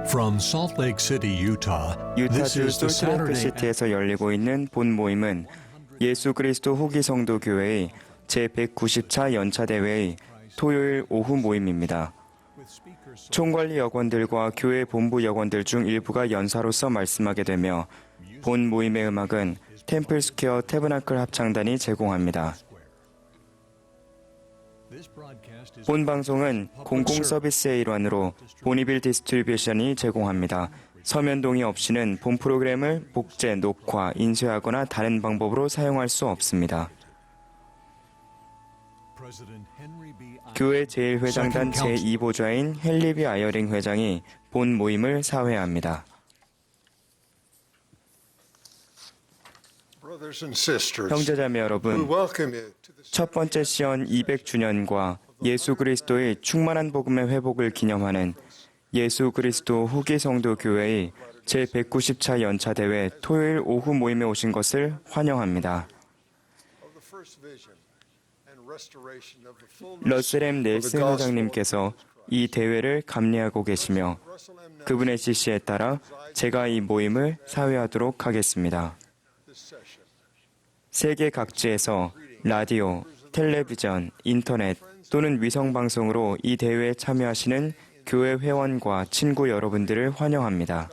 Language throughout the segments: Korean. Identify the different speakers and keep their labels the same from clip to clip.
Speaker 1: From Salt Lake City, Utah, this
Speaker 2: 유타주
Speaker 1: is the Saturday.
Speaker 2: 솔트레이크시티에서 열리고 있는 본 모임은 예수 그리스도 후기 성도 교회의 제190차 연차 대회의 토요일 오후 모임입니다. 총관리 역원들과 교회 본부 역원들 중 일부가 연사로서 말씀하게 되며 본 모임의 음악은 템플 스퀘어 태브나클 합창단이 제공합니다. 본 방송은 공공 서비스의 일환으로 보니빌 디스트리뷰션이 제공합니다. 서면 동의 없이는 본 프로그램을 복제, 녹화, 인쇄하거나 다른 방법으로 사용할 수 없습니다. 교회 제1회장단 제2보좌인 헨리 B. 아이어링 회장이 본 모임을 사회합니다. 형제자매 여러분, 첫 번째 시연 200주년과 예수 그리스도의 충만한 복음의 회복을 기념하는 예수 그리스도 후기 성도 교회의 제190차 연차 대회 토요일 오후 모임에 오신 것을 환영합니다. 러셀 M. 넬슨 회장님께서 이 대회를 감리하고 계시며 그분의 지시에 따라 제가 이 모임을 사회하도록 하겠습니다. 세계 각지에서 라디오, 텔레비전, 인터넷 또는 위성방송으로 이 대회에 참여하시는 교회 회원과 친구 여러분들을 환영합니다.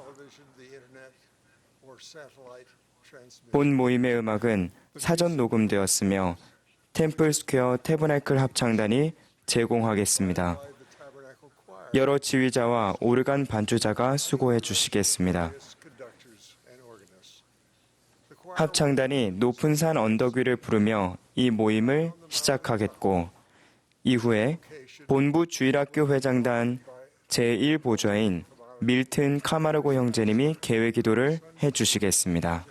Speaker 2: 본 모임의 음악은 사전 녹음되었으며 템플 스퀘어 태브나클 합창단이 제공하겠습니다. 여러 지휘자와 오르간 반주자가 수고해 주시겠습니다. 합창단이 높은 산 언덕 위를 부르며 이 모임을 시작하겠고 이후에 본부 주일학교 회장단 제1보좌인 밀튼 카마르고 형제님이 개회 기도를 해주시겠습니다.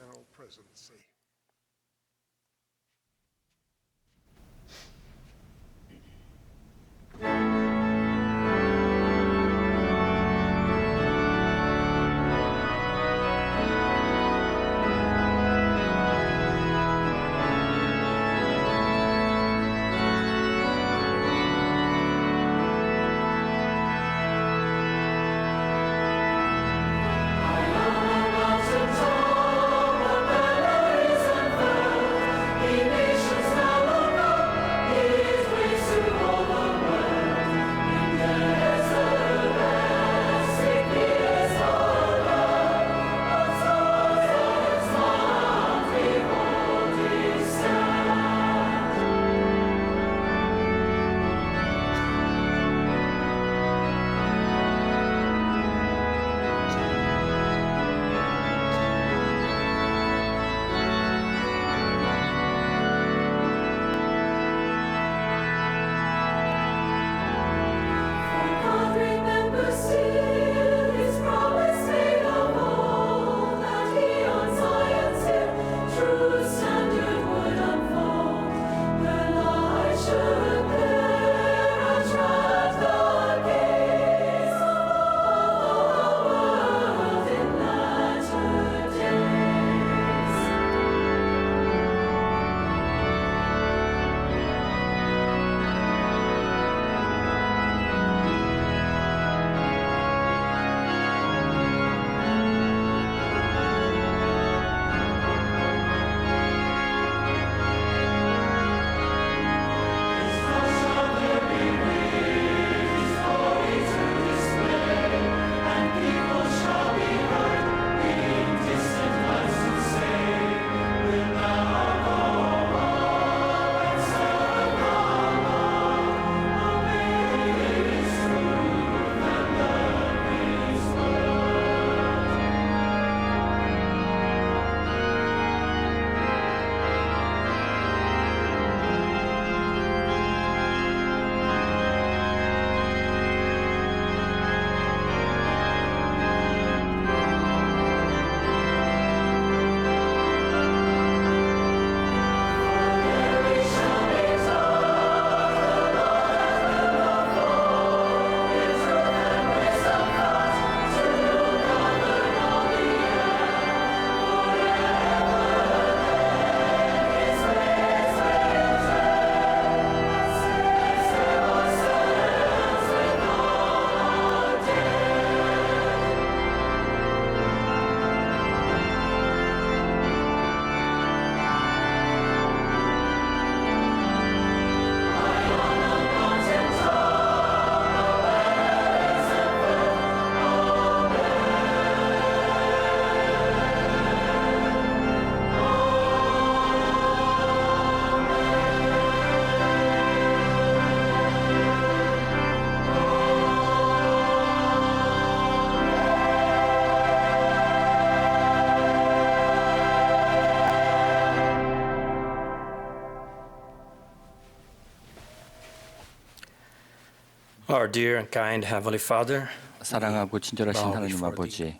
Speaker 3: Our dear and kind Heavenly Father,
Speaker 4: 사랑하고 친절하신 하나님 아버지,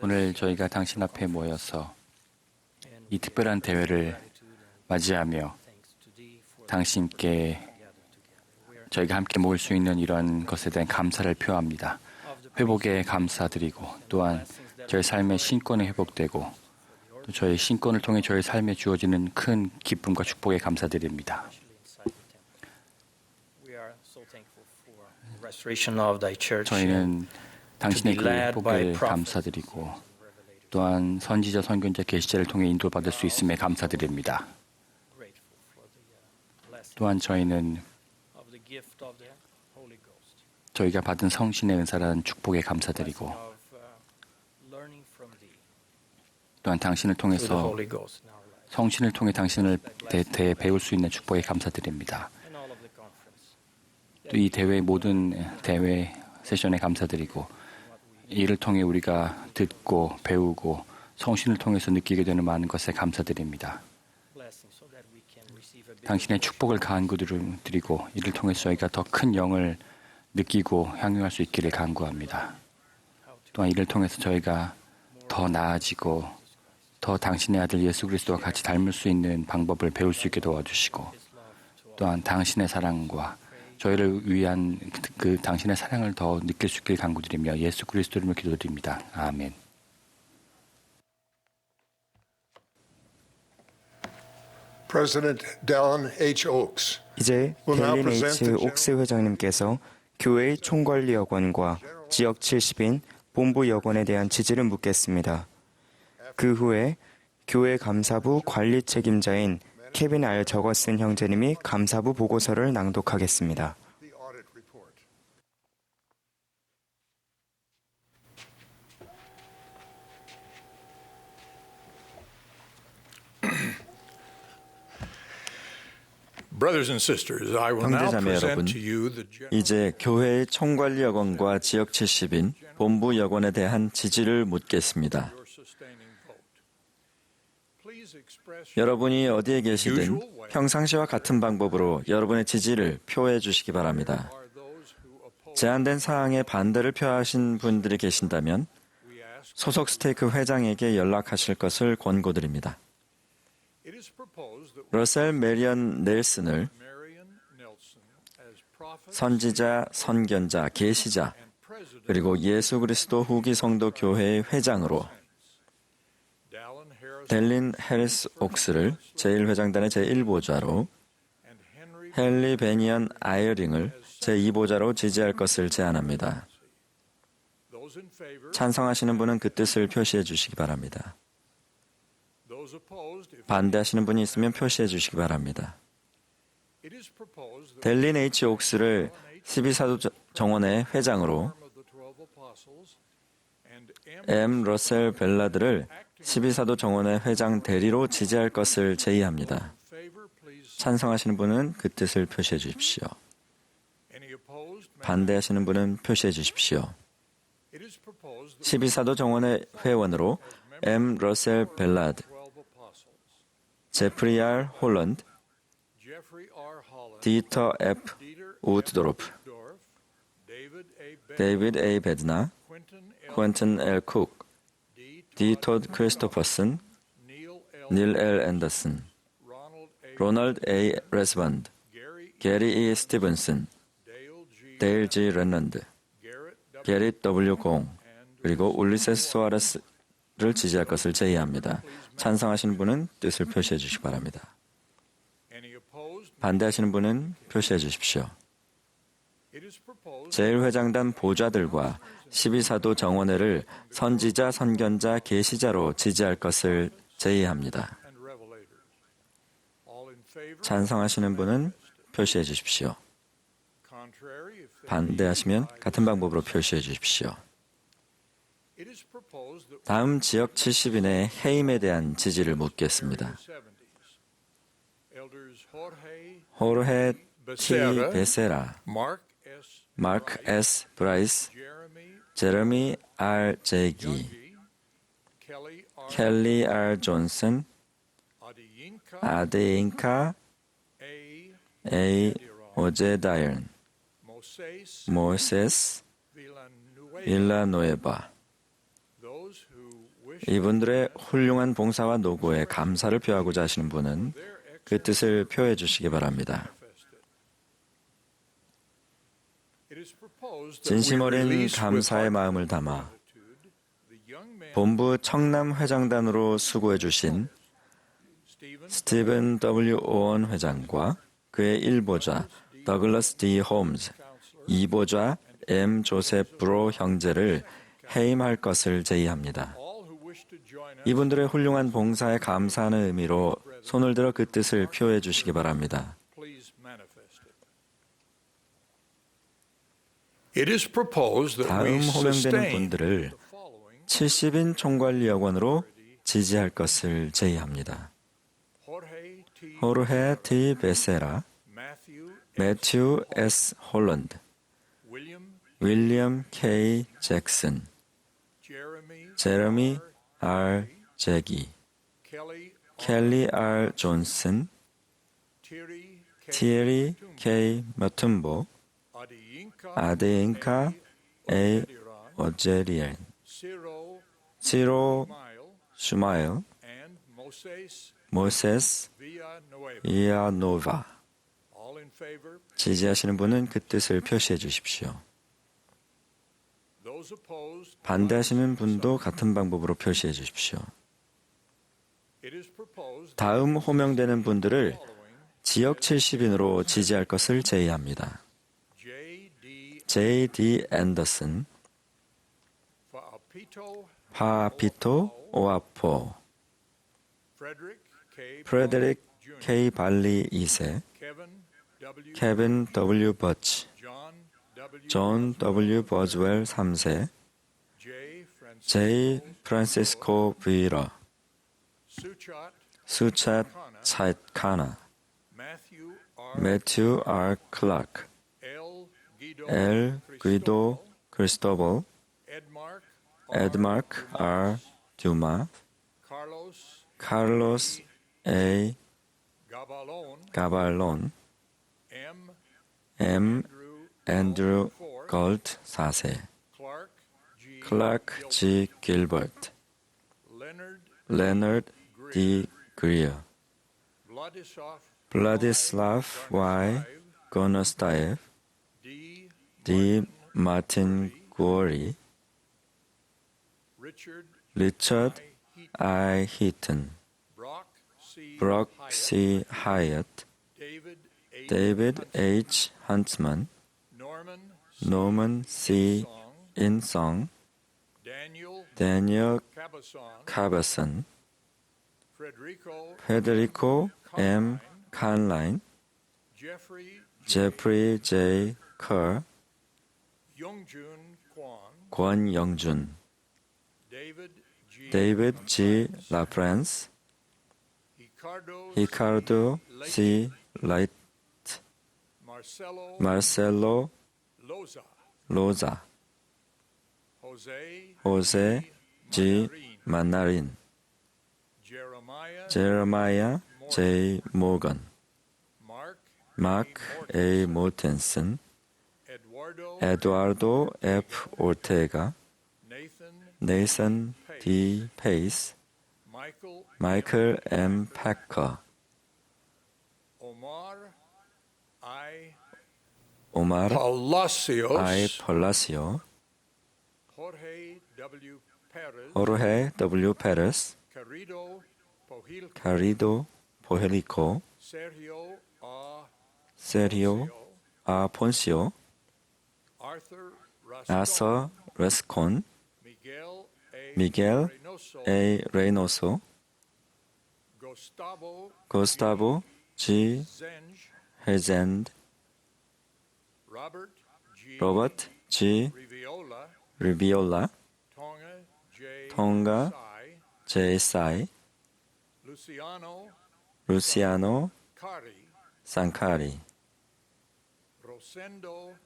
Speaker 4: 오늘 저희가 당신 앞에 모여서 이 특별한 대회를 맞이하며 당신께 저희가 함께 모일 수 있는 이런 것에 대한 감사를 표합니다. 회복에 감사드리고 또한 저희 삶의 신권이 회복되고 또 저희 신권을 통해 저희 삶에 주어지는 큰 기쁨과 축복에 감사드립니다. 저희는 당신의 그 회복에 감사드리고 또한 선지자, 선견자, 계시자를 통해 인도받을 수 있음에 감사드립니다. 또한 저희는 저희가 받은 성신의 은사라는 축복에 감사드리고 또한 당신을 통해서 성신을 통해 당신을 대해 배울 수 있는 축복에 감사드립니다. 또 이 대회 모든 대회 세션에 감사드리고 이를 통해 우리가 듣고 배우고 성신을 통해서 느끼게 되는 많은 것에 감사드립니다. 당신의 축복을 간구드리고 이를 통해서 저희가 더 큰 영을 느끼고 향유할 수 있기를 간구합니다. 또한 이를 통해서 저희가 더 나아지고 더 당신의 아들 예수 그리스도와 같이 닮을 수 있는 방법을 배울 수 있게 도와주시고 또한 당신의 사랑과 저희를 위한 그 당신의 사랑을 더 느낄 수 있길 간구드리며 예수 그리스도 이름으로 기도드립니다. 아멘.
Speaker 5: President Dallin H. Oaks
Speaker 2: 이제 델린 H. 옥스 회장님께서 교회의 총관리 여건과 지역 70인 본부 여건에 대한 지지를 묻겠습니다. 그 후에 교회 감사부 관리 책임자인 케빈 R. 저거슨 형제님이 감사부 보고서를 낭독하겠습니다.
Speaker 6: 형제자매 여러분, 이제 교회의 총관리 여건과 지역 70인 본부 여건에 대한 지지를 묻겠습니다. 여러분이 어디에 계시든 평상시와 같은 방법으로 여러분의 지지를 표해 주시기 바랍니다. 제한된 사항에 반대를 표하신 분들이 계신다면 소속 스테이크 회장에게 연락하실 것을 권고드립니다. 러셀 메리언 넬슨을 선지자, 선견자, 계시자, 그리고 예수 그리스도 후기 성도 교회의 회장으로, 델린 해리스 옥스를 제1회장단의 제1보좌로, 헨리 베니언 아이어링을 제2보좌로 지지할 것을 제안합니다. 찬성하시는 분은 그 뜻을 표시해 주시기 바랍니다. 반대하시는 분이 있으면 표시해 주시기 바랍니다. 델린 H. 옥스를 12사도 정원의 회장으로, M. 러셀 벨라드를 12사도 정원의 회장 대리로 지지할 것을 제의합니다. 찬성하시는 분은 그 뜻을 표시해 주십시오. 반대하시는 분은 표시해 주십시오. 12사도 정원의 회원으로 M. 러셀 벨라드, 제프리 R. 홀런드, 디터 F. 우드도르프, 데이비드 A. 베드나, 퀸튼 L. 쿡, D. 토드 크리스토퍼슨, 닐 L. 앤더슨, 로널드 A. 레스반드, 게리 E. 스티븐슨, 데일 G. 랜런드, 게릿 W. 공, 그리고 울리세스 소아레스를 지지할 것을 제의합니다. 찬성하시는 분은 뜻을 표시해 주시기 바랍니다. 반대하시는 분은 표시해 주십시오. 제1회장단 보좌들과 12사도 정원회를 선지자, 선견자, 계시자로 지지할 것을 제의합니다. 찬성하시는 분은 표시해 주십시오. 반대하시면 같은 방법으로 표시해 주십시오. 다음 지역 70인의 해임에 대한 지지를 묻겠습니다. 호르헤 T. 베세라, 마크 S. 브라이스, 제레미 R. 제기, 켈리 R. 존슨, 아데인카 A. 오제다이언, 모세스
Speaker 3: Villanueva,
Speaker 6: 빌라노에바.
Speaker 3: those who wish
Speaker 6: 이분들의 훌륭한 봉사와 노고에 감사를 표하고자 하시는 분은 그 뜻을 표해 주시기 바랍니다.
Speaker 3: it is proposed that
Speaker 6: 진심
Speaker 3: we
Speaker 6: 어린
Speaker 3: release
Speaker 6: 감사의
Speaker 3: with
Speaker 6: 마음을 담아
Speaker 3: gratitude the young man
Speaker 6: 본부 청남 회장단으로 수고해 주신
Speaker 3: Stephen
Speaker 6: 스티븐 W. 오원 회장과 그의 1보좌 더글러스 D. 홈즈, 2보좌 M. 조셉 브로 형제를 해임할 것을 제의합니다.
Speaker 3: all who wish to join us
Speaker 6: 이분들의 훌륭한 봉사에 감사하는 의미로 손을 들어 그 뜻을 표해 주시기 바랍니다.
Speaker 3: please manifest it. It is proposed that we
Speaker 6: 다음 호명되는
Speaker 3: sustain
Speaker 6: 분들을
Speaker 3: the following
Speaker 6: 70인 총괄리역원으로 지지할 것을 제의합니다.
Speaker 3: Jorge T.
Speaker 6: 호르헤 T. 베세라,
Speaker 3: Matthew
Speaker 6: 매튜 S. 홀런드,
Speaker 3: William
Speaker 6: 윌리엄 K. 잭슨,
Speaker 3: Jeremy
Speaker 6: 제러미 R. 제기,
Speaker 3: Kelly
Speaker 6: 켈리 R. 존슨,
Speaker 3: Thierry K.
Speaker 6: 티에리 K. 머툰보,
Speaker 3: Adeyinka
Speaker 6: 아데인카 A. 오제리엔,
Speaker 3: Ciro
Speaker 6: 시로
Speaker 3: Mile
Speaker 6: 슈마일,
Speaker 3: and Moses
Speaker 6: 모세스
Speaker 3: Villanueva.
Speaker 6: 이아노바.
Speaker 3: All in favor?
Speaker 6: 지지하시는 분은 그 뜻을 표시해 주십시오.
Speaker 3: Those opposed?
Speaker 6: 반대하시는 분도 같은 방법으로 표시해 주십시오.
Speaker 3: It is proposed
Speaker 6: 다음 호명되는 분들을
Speaker 3: following
Speaker 6: 지역 70인으로 지지할 것을 제의합니다.
Speaker 3: J.D.
Speaker 6: J.D. 앤더슨,
Speaker 3: Faapito,
Speaker 6: 파피토 오아포,
Speaker 3: Frederick K.
Speaker 6: 프레데릭
Speaker 3: Jr.,
Speaker 6: K. 발리 2세,
Speaker 3: Kevin W.
Speaker 6: 케빈 W. 버치,
Speaker 3: John W.
Speaker 6: 존 W. 버즈웰 3세,
Speaker 3: J. Francisco
Speaker 6: J. 프란시스코 비러,
Speaker 3: Suchat,
Speaker 6: 수챈 차이카나,
Speaker 3: Matthew R.
Speaker 6: 매튜 R. 클라크,
Speaker 3: L. Guido
Speaker 6: L. 귀도 크리스토벌,
Speaker 3: Edmark
Speaker 6: 에드마크 R. 듀마,
Speaker 3: Carlos
Speaker 6: 카를로스 A.
Speaker 3: Gabalon
Speaker 6: 가발론,
Speaker 3: M.
Speaker 6: M. 앤드루
Speaker 3: IV,
Speaker 6: 걸트 4세,
Speaker 3: Clark G.
Speaker 6: 클라크 G. 길버트,
Speaker 3: Leonard
Speaker 6: 레너드 D. 그리어,
Speaker 3: Vladislav
Speaker 6: 블라디슬라프 Y. 고너스타예프,
Speaker 3: D.
Speaker 6: D. 마틴 구어리,
Speaker 3: Richard
Speaker 6: 리처드
Speaker 3: I.
Speaker 6: I. 히튼,
Speaker 3: Brock C.
Speaker 6: 브록
Speaker 3: Hyatt,
Speaker 6: C. 하이엇,
Speaker 3: David H.
Speaker 6: 데이비드 H. 헌트먼,
Speaker 3: Norman
Speaker 6: 노먼 C.
Speaker 3: Song,
Speaker 6: 인성,
Speaker 3: Daniel
Speaker 6: 데니얼
Speaker 3: Cabazon,
Speaker 6: 카버슨,
Speaker 3: Federico
Speaker 6: 페데리코 M. 칸라인,
Speaker 3: Jeffrey
Speaker 6: 제프리 J. 커,
Speaker 3: Youngjun Kwan,
Speaker 6: 권영준,
Speaker 3: David G.
Speaker 6: 데이비드 G. 라프란스,
Speaker 3: Ricardo
Speaker 6: 히카르도 C. 라이트,
Speaker 3: Marcelo
Speaker 6: 마르셀로
Speaker 3: Loza,
Speaker 6: 로자,
Speaker 3: Jose
Speaker 6: 호세 G. 만나린,
Speaker 3: Jeremiah
Speaker 6: 제레마야 J. 모건,
Speaker 3: Mark
Speaker 6: 마크 A. 모텐슨,
Speaker 3: Eduardo
Speaker 6: 에두아르도 F. 오르테가,
Speaker 3: Nathan
Speaker 6: 네이선 D. 페이스,
Speaker 3: Michael
Speaker 6: 마이클 M. 패커,
Speaker 3: Omar I.
Speaker 6: 오마르
Speaker 3: Palacios,
Speaker 6: I. 펄라시오,
Speaker 3: Jorge W. Perez,
Speaker 6: 호르헤 W. 페레스,
Speaker 3: Carrido Pojilco,
Speaker 6: 카리도 보헤리코,
Speaker 3: Sergio A.
Speaker 6: 세리오 아 폰시오,
Speaker 3: Arthur
Speaker 6: 아서 레스콘,
Speaker 3: Miguel A.
Speaker 6: 미겔
Speaker 3: Reynoso,
Speaker 6: A. 레이노소,
Speaker 3: Gustavo
Speaker 6: 고스타보 G.
Speaker 3: Zenj,
Speaker 6: 헤젠드,
Speaker 3: Robert G.
Speaker 6: 로버트 G.
Speaker 3: Riviola,
Speaker 6: 리비올라,
Speaker 3: Tonga J.
Speaker 6: 통가
Speaker 3: Sai,
Speaker 6: J. 사이,
Speaker 3: Luciano
Speaker 6: 루시아노
Speaker 3: Cari,
Speaker 6: 산카리,
Speaker 3: Rosendo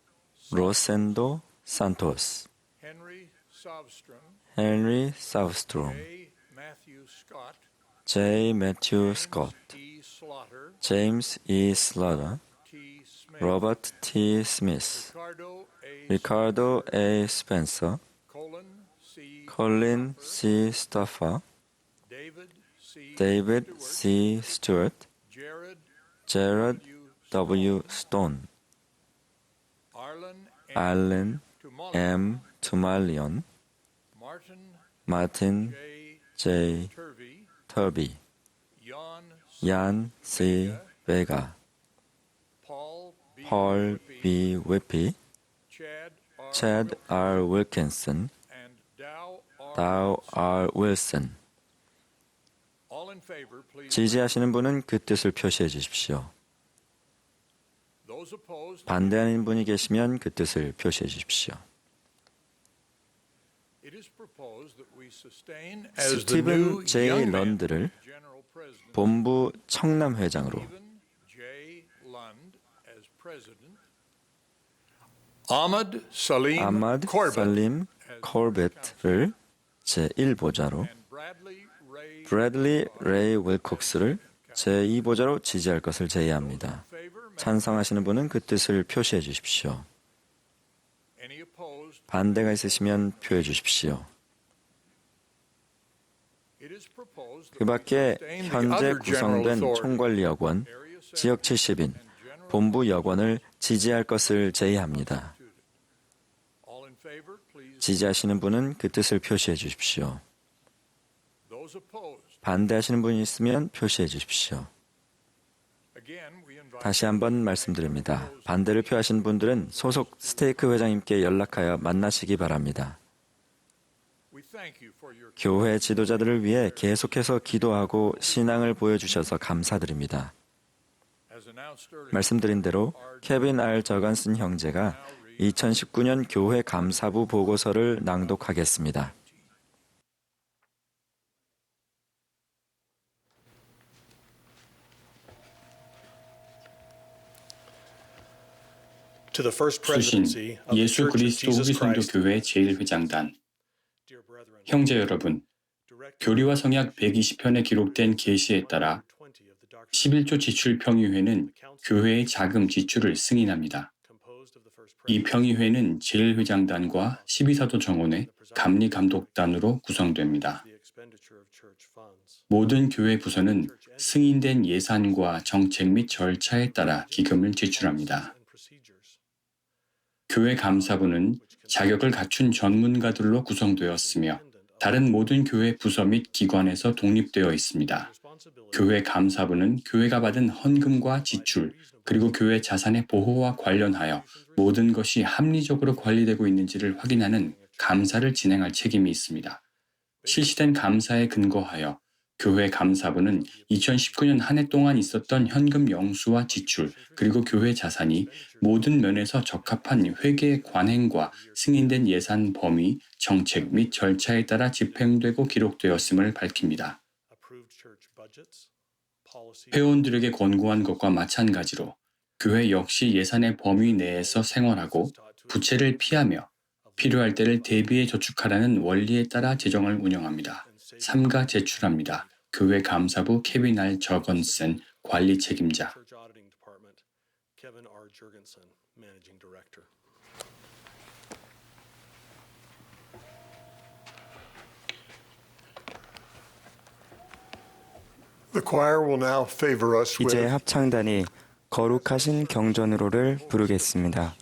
Speaker 6: 로센도 산토스,
Speaker 3: Henry Savstrom,
Speaker 6: 헨리 사우스트롬,
Speaker 3: A. Matthew Scott,
Speaker 6: J. 매튜 스콧,
Speaker 3: E. Slaughter,
Speaker 6: 제임스 E. 슬러터,
Speaker 3: T. Smith,
Speaker 6: 로버트 T. 스미스,
Speaker 3: Ricardo A.
Speaker 6: 리카르도 A. 스펜서,
Speaker 3: Colin C.
Speaker 6: 콜린 C. 스타퍼,
Speaker 3: David C.
Speaker 6: 데이비드 C. 스튜어트,
Speaker 3: Jared
Speaker 6: 제러드 W. 스톤,
Speaker 3: Arlen
Speaker 6: 알렌
Speaker 3: Tumala,
Speaker 6: M. 투말리온,
Speaker 3: Martin
Speaker 6: 마틴
Speaker 3: J.
Speaker 6: J.
Speaker 3: Turvey,
Speaker 6: 터비,
Speaker 3: Jan
Speaker 6: 얀 C. 베가,
Speaker 3: Paul B.
Speaker 6: 펄 B. 위피,
Speaker 3: Chad R.
Speaker 6: 채드 R. 윌킨슨,
Speaker 3: and Dow R.
Speaker 6: 다우 R. 윌슨.
Speaker 3: All in favor, please.
Speaker 6: 지지하시는 분은 그 뜻을 표시해 주십시오.
Speaker 3: Those opposed,
Speaker 6: 반대하는 분이 계시면 그 뜻을 표시해 주십시오.
Speaker 3: it is proposed that we sustain as the
Speaker 6: 스티븐
Speaker 3: new
Speaker 6: J.
Speaker 3: young man,
Speaker 6: 런드를
Speaker 3: General President,
Speaker 6: 본부 청남 회장으로,
Speaker 3: Stephen J. Lund as President, Ahmad Salim
Speaker 6: 아마드
Speaker 3: Corbett
Speaker 6: 살림 콜벳을 제1보좌로,
Speaker 3: and Bradley Ray
Speaker 6: 브래들리 레이 윌콕스를 제2보좌로 지지할 것을 제의합니다.
Speaker 3: favor.
Speaker 6: 찬성하시는 분은 그 뜻을 표시해 주십시오.
Speaker 3: Any opposed?
Speaker 6: 반대가 있으시면 표해 주십시오.
Speaker 3: It is proposed that
Speaker 6: 그
Speaker 3: we
Speaker 6: 밖에
Speaker 3: sustain the
Speaker 6: 현재
Speaker 3: other general
Speaker 6: 구성된
Speaker 3: authority,
Speaker 6: 총관리 여권,
Speaker 3: area secretary,
Speaker 6: 지역 70인,
Speaker 3: and general
Speaker 6: 본부 여권을 지지할 것을 제의합니다.
Speaker 3: All in favor, please.
Speaker 6: 지지하시는 분은 그 뜻을 표시해 주십시오.
Speaker 3: Those opposed.
Speaker 6: 반대하시는 분이 있으면 표시해 주십시오.
Speaker 3: Again, we invite
Speaker 6: 다시 한번 말씀드립니다. 반대를 표하신 분들은 소속 스테이크 회장님께 연락하여 만나시기 바랍니다.
Speaker 3: we thank you for your
Speaker 6: 교회 지도자들을 위해 계속해서 기도하고 신앙을 보여주셔서 감사드립니다.
Speaker 3: as announced earlier.
Speaker 6: 말씀드린 대로 케빈 R. 저건슨 형제가 2019년 교회 감사부 보고서를 낭독하겠습니다.
Speaker 7: To the first
Speaker 8: 수신
Speaker 7: presidency of the
Speaker 8: 예수
Speaker 7: Church of
Speaker 8: 그리스도
Speaker 7: Jesus
Speaker 8: 후기 성도
Speaker 7: Christ,
Speaker 8: 교회 제1회장단
Speaker 7: dear brethren,
Speaker 8: 형제 여러분, 교리와 성약 120편에 기록된 계시에 따라 11조 지출 평의회는 교회의 자금 지출을 승인합니다. 이 평의회는 제1회장단과 12사도 정원의 감리감독단으로 구성됩니다. 모든 교회 부서는 승인된 예산과 정책 및 절차에 따라 기금을 지출합니다. 교회 감사부는 자격을 갖춘 전문가들로 구성되었으며 다른 모든 교회 부서 및 기관에서 독립되어 있습니다. 교회 감사부는 교회가 받은 헌금과 지출, 그리고 교회 자산의 보호와 관련하여 모든 것이 합리적으로 관리되고 있는지를 확인하는 감사를 진행할 책임이 있습니다. 실시된 감사에 근거하여 교회 감사부는 2019년 한 해 동안 있었던 현금 영수와 지출, 그리고 교회 자산이 모든 면에서 적합한 회계 관행과 승인된 예산 범위, 정책 및 절차에 따라 집행되고 기록되었음을 밝힙니다. 회원들에게 권고한 것과 마찬가지로 교회 역시 예산의 범위 내에서 생활하고 부채를 피하며 필요할 때를 대비해 저축하라는 원리에 따라 재정을 운영합니다. 삼가 제출합니다. 교회 감사부 케빈 R. 저건슨 관리 책임자.
Speaker 5: The choir will now favor us
Speaker 2: 이제
Speaker 5: with
Speaker 2: 합창단이 거룩하신 경전으로를 부르겠습니다.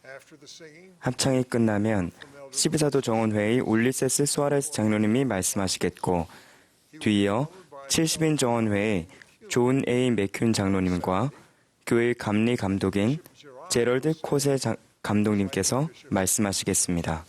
Speaker 5: after the singing.
Speaker 2: 합창이 끝나면 12사도 정원회의 울리세스 수아레스 장로님이 말씀하시겠고 뒤이어 70인 정원회의 존 A. 맥튠 장로님과 교회 감리 감독인 제럴드 코세 감독님께서 말씀하시겠습니다.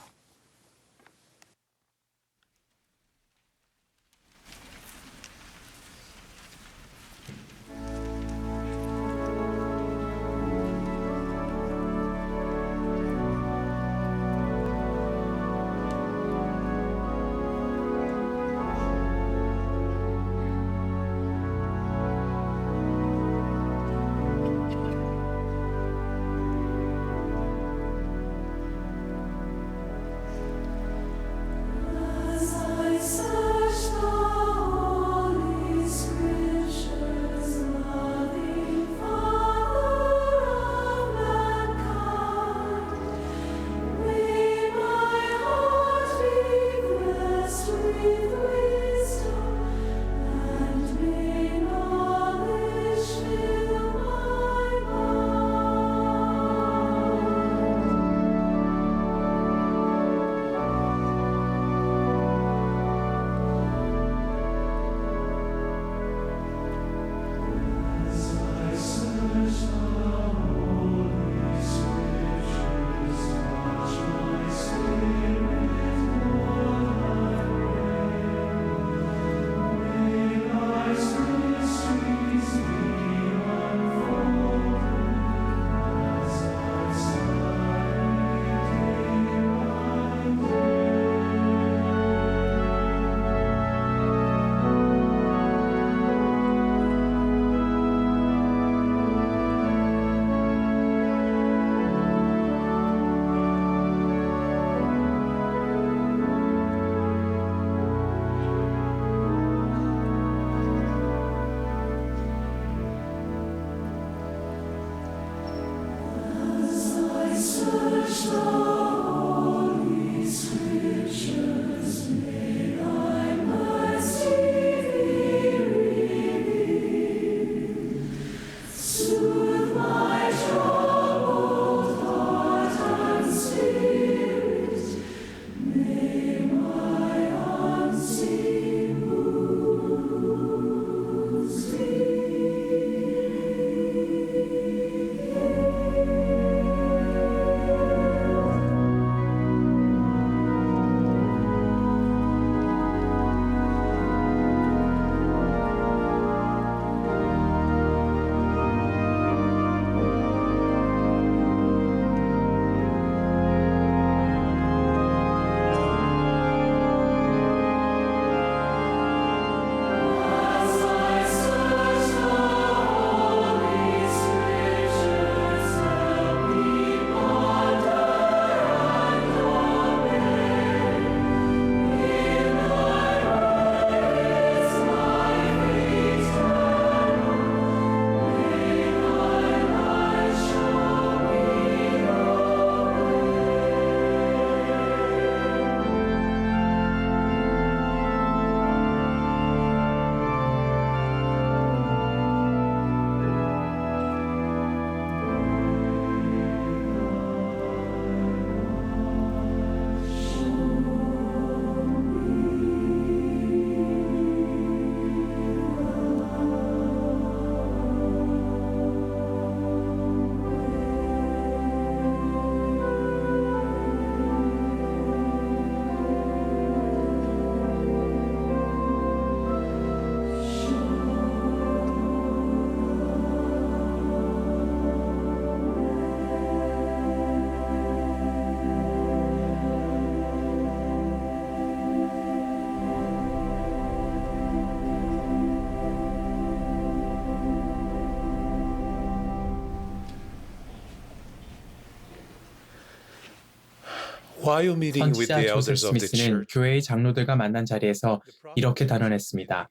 Speaker 7: While meeting with
Speaker 9: 선지자
Speaker 7: the
Speaker 9: 조셉
Speaker 7: elders of the
Speaker 9: 스미스는
Speaker 7: church,
Speaker 9: 교회의 장로들과 만난 자리에서 이렇게 단언했습니다.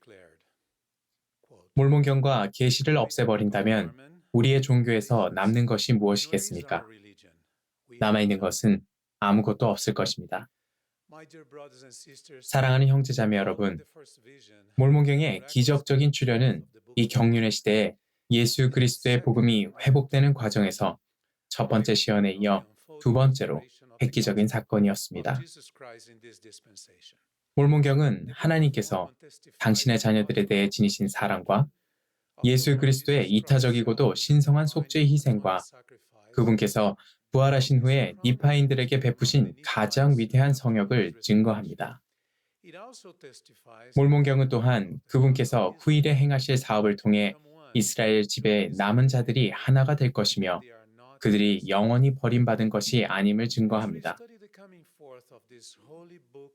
Speaker 9: 몰몬경과 계시를 없애버린다면 우리의 종교에서 남는 것이 무엇이겠습니까? 남아있는 것은 아무것도 없을 것입니다. 사랑하는 형제자매 여러분, 몰몬경의 기적적인 출현은 이 경륜의 시대에 예수 그리스도의 복음이 회복되는 과정에서 첫 번째 시연에 이어 두 번째로 획기적인 사건이었습니다. 몰몬경은 하나님께서 당신의 자녀들에 대해 지니신 사랑과 예수 그리스도의 이타적이고도 신성한 속죄의 희생과 그분께서 부활하신 후에 니파인들에게 베푸신 가장 위대한 성역을 증거합니다. 몰몬경은 또한 그분께서 후일에 행하실 사업을 통해 이스라엘 집의 남은 자들이 하나가 될 것이며 그들이 영원히 버림받은 것이 아님을 증거합니다.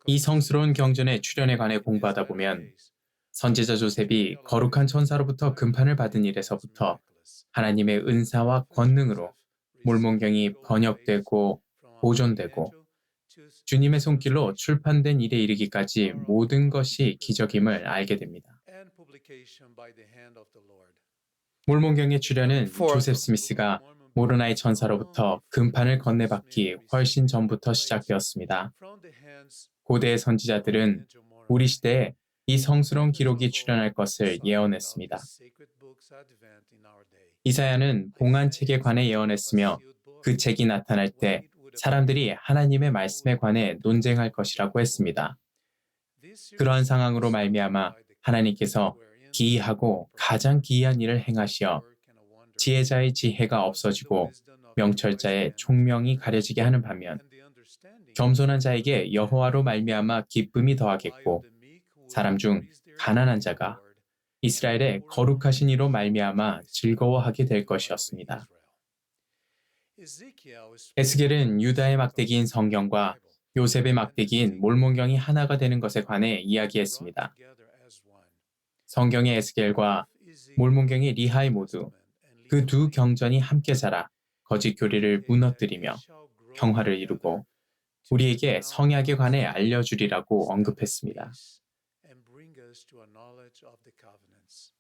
Speaker 9: 이 성스러운 경전의 출현에 관해 공부하다 보면 선지자 조셉이 거룩한 천사로부터 금판을 받은 일에서부터 하나님의 은사와 권능으로 몰몬경이 번역되고 보존되고 주님의 손길로 출판된 일에 이르기까지 모든 것이 기적임을 알게 됩니다. 몰몬경의 출현은 조셉 스미스가 모르나의 천사로부터 금판을 건네받기 훨씬 전부터 시작되었습니다. 고대의 선지자들은 우리 시대에 이 성스러운 기록이 출현할 것을 예언했습니다. 이사야는 봉안책에 관해 예언했으며 그 책이 나타날 때 사람들이 하나님의 말씀에 관해 논쟁할 것이라고 했습니다. 그러한 상황으로 말미암아 하나님께서 기이하고 가장 기이한 일을 행하시어 지혜자의 지혜가 없어지고 명철자의 총명이 가려지게 하는 반면 겸손한 자에게 여호와로 말미암아 기쁨이 더하겠고 사람 중 가난한 자가 이스라엘의 거룩하신 이로 말미암아 즐거워하게 될 것이었습니다. 에스겔은 유다의 막대기인 성경과 요셉의 막대기인 몰몬경이 하나가 되는 것에 관해 이야기했습니다. 성경의 에스겔과 몰몬경의 리하이 모두 그 두 경전이 함께 자라 거짓 교리를 무너뜨리며 평화를 이루고 우리에게 성약에 관해 알려주리라고 언급했습니다.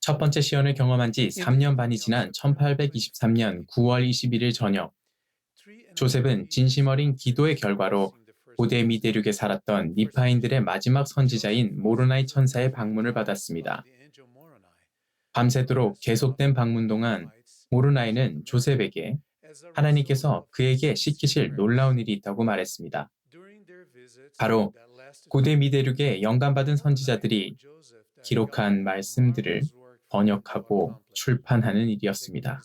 Speaker 9: 첫 번째 시연을 경험한 지 3년 반이 지난 1823년 9월 21일 저녁, 조셉은 진심 어린 기도의 결과로 고대 미대륙에 살았던 니파인들의 마지막 선지자인 모르나이 천사의 방문을 받았습니다. 밤새도록 계속된 방문 동안 모르나이는 조셉에게 하나님께서 그에게 시키실 놀라운 일이 있다고 말했습니다. 바로 고대 미대륙에 영감받은 선지자들이 기록한 말씀들을 번역하고 출판하는 일이었습니다.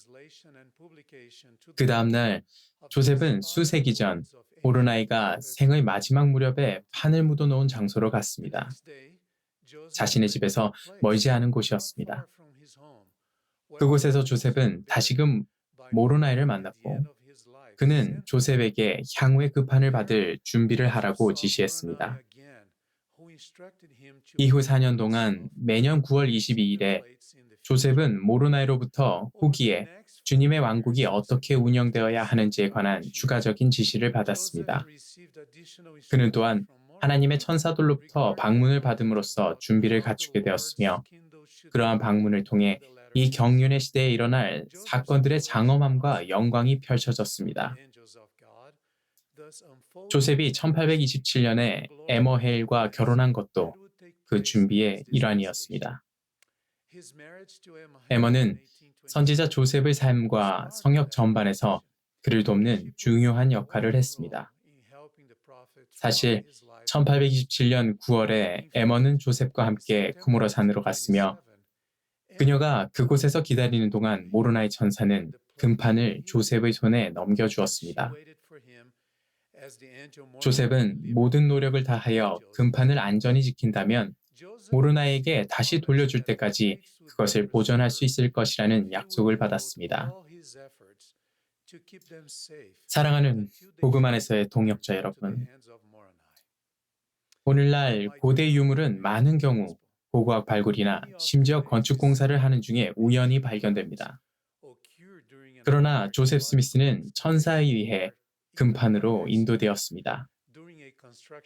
Speaker 9: 그 다음날 조셉은 수세기 전 모르나이가 생의 마지막 무렵에 판을 묻어놓은 장소로 갔습니다. 자신의 집에서 멀지 않은 곳이었습니다. 그곳에서 조셉은 다시금 모르나이를 만났고 그는 조셉에게 향후의 그 판을 받을 준비를 하라고 지시했습니다. 이후 4년 동안 매년 9월 22일에 조셉은 모르나이로부터 후기에 주님의 왕국이 어떻게 운영되어야 하는지에 관한 추가적인 지시를 받았습니다. 그는 또한 하나님의 천사들로부터 방문을 받음으로써 준비를 갖추게 되었으며 그러한 방문을 통해 이 경륜의 시대에 일어날 사건들의 장엄함과 영광이 펼쳐졌습니다. 조셉이 1827년에 에머헤일과 결혼한 것도 그 준비의 일환이었습니다. 에머는 선지자 조셉의 삶과 성역 전반에서 그를 돕는 중요한 역할을 했습니다. 사실 1827년 9월에 에머는 조셉과 함께 쿠모로 산으로 갔으며 그녀가 그곳에서 기다리는 동안 모르나이 천사는 금판을 조셉의 손에 넘겨주었습니다. 조셉은 모든 노력을 다하여 금판을 안전히 지킨다면 모르나이에게 다시 돌려줄 때까지 그것을 보존할 수 있을 것이라는 약속을 받았습니다. 사랑하는 복음 안에서의 동역자 여러분, 오늘날 고대 유물은 많은 경우 고고학 발굴이나 심지어 건축 공사를 하는 중에 우연히 발견됩니다. 그러나 조셉 스미스는 천사에 의해 금판으로 인도되었습니다.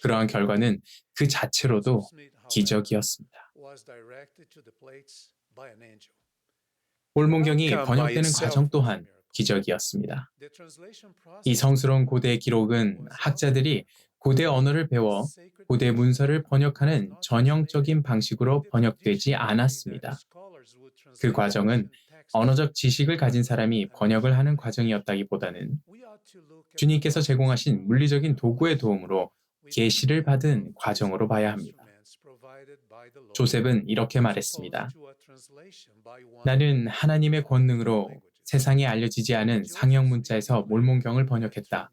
Speaker 9: 그러한 결과는 그 자체로도 기적이었습니다. 몰몬경이 번역되는 과정 또한 기적이었습니다. 이 성스러운 고대의 기록은 학자들이 고대 언어를 배워 고대 문서를 번역하는 전형적인 방식으로 번역되지 않았습니다. 그 과정은 언어적 지식을 가진 사람이 번역을 하는 과정이었다기보다는 주님께서 제공하신 물리적인 도구의 도움으로 계시를 받은 과정으로 봐야 합니다. 조셉은 이렇게 말했습니다. 나는 하나님의 권능으로 세상에 알려지지 않은 상형 문자에서 몰몬경을 번역했다.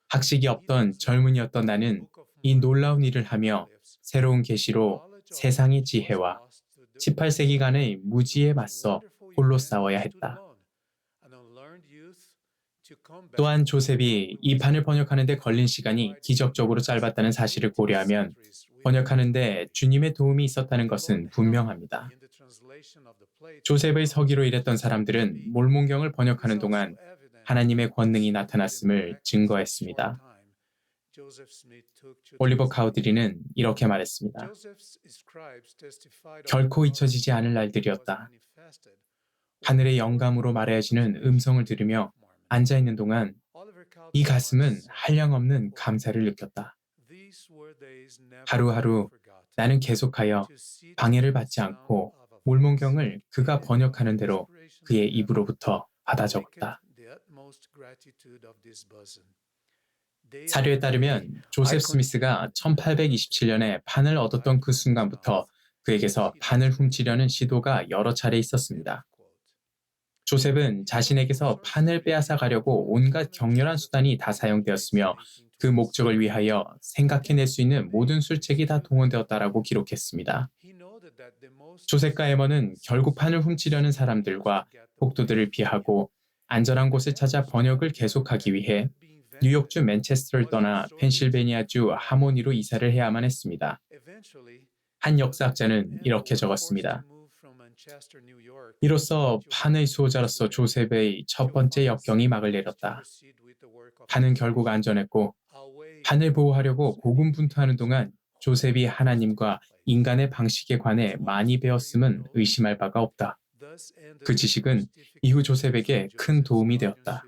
Speaker 9: 학식이 없던 젊은이였던 나는 이 놀라운 일을 하며 새로운 계시로 세상의 지혜와 18세기간의 무지에 맞서 홀로 싸워야 했다. 또한 조셉이 이 판을 번역하는 데 걸린 시간이 기적적으로 짧았다는 사실을 고려하면 번역하는 데 주님의 도움이 있었다는 것은 분명합니다. 조셉의 서기로 일했던 사람들은 몰몬경을 번역하는 동안 하나님의 권능이 나타났음을 증거했습니다. 올리버 카우드리는 이렇게 말했습니다. 결코 잊혀지지 않을 날들이었다. 하늘의 영감으로 말해지는 음성을 들으며 앉아있는 동안 이 가슴은 한량없는 감사를 느꼈다. 하루하루 나는 계속하여 방해를 받지 않고 몰몬경을 그가 번역하는 대로 그의 입으로부터 받아 적었다. 사료에 따르면 조셉 스미스가 1827년에 판을 얻었던 그 순간부터 그에게서 판을 훔치려는 시도가 여러 차례 있었습니다. 조셉은 자신에게서 판을 빼앗아 가려고 온갖 격렬한 수단이 다 사용되었으며 그 목적을 위하여 생각해낼 수 있는 모든 술책이 다 동원되었다라고 기록했습니다. 조셉과 에머는 결국 판을 훔치려는 사람들과 폭도들을 피하고 안전한 곳을 찾아 번역을 계속하기 위해 뉴욕주 맨체스터를 떠나 펜실베니아주 하모니로 이사를 해야만 했습니다. 한 역사학자는 이렇게 적었습니다. 이로써 판의 수호자로서 조셉의 첫 번째 역경이 막을 내렸다. 판은 결국 안전했고 판을 보호하려고 고군분투하는 동안 조셉이 하나님과 인간의 방식에 관해 많이 배웠음은 의심할 바가 없다. 그 지식은 이후 조셉에게 큰 도움이 되었다.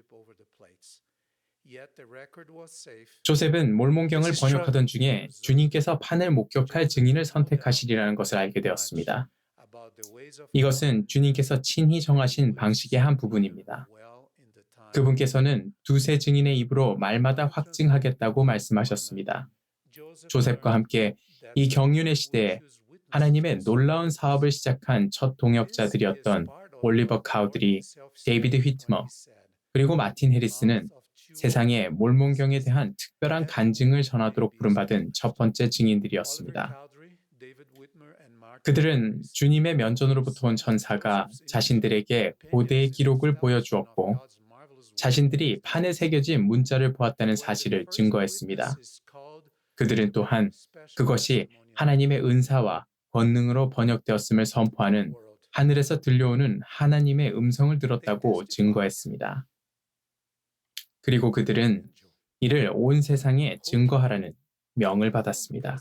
Speaker 9: 조셉은 몰몬경을 번역하던 중에 주님께서 판을 목격할 증인을 선택하시리라는 것을 알게 되었습니다. 이것은 주님께서 친히 정하신 방식의 한 부분입니다. 그분께서는 두세 증인의 입으로 말마다 확증하겠다고 말씀하셨습니다. 조셉과 함께 이 경륜의 시대에 하나님의 놀라운 사업을 시작한 첫 동역자들이었던 올리버 카우드리, 데이비드 휘트머, 그리고 마틴 해리스는 세상에 몰몬경에 대한 특별한 간증을 전하도록 부름받은 첫 번째 증인들이었습니다. 그들은 주님의 면전으로부터 온 천사가 자신들에게 고대의 기록을 보여주었고 자신들이 판에 새겨진 문자를 보았다는 사실을 증거했습니다. 그들은 또한 그것이 하나님의 은사와 권능으로 번역되었음을 선포하는 하늘에서 들려오는 하나님의 음성을 들었다고 증거했습니다. 그리고 그들은 이를 온 세상에 증거하라는 명을 받았습니다.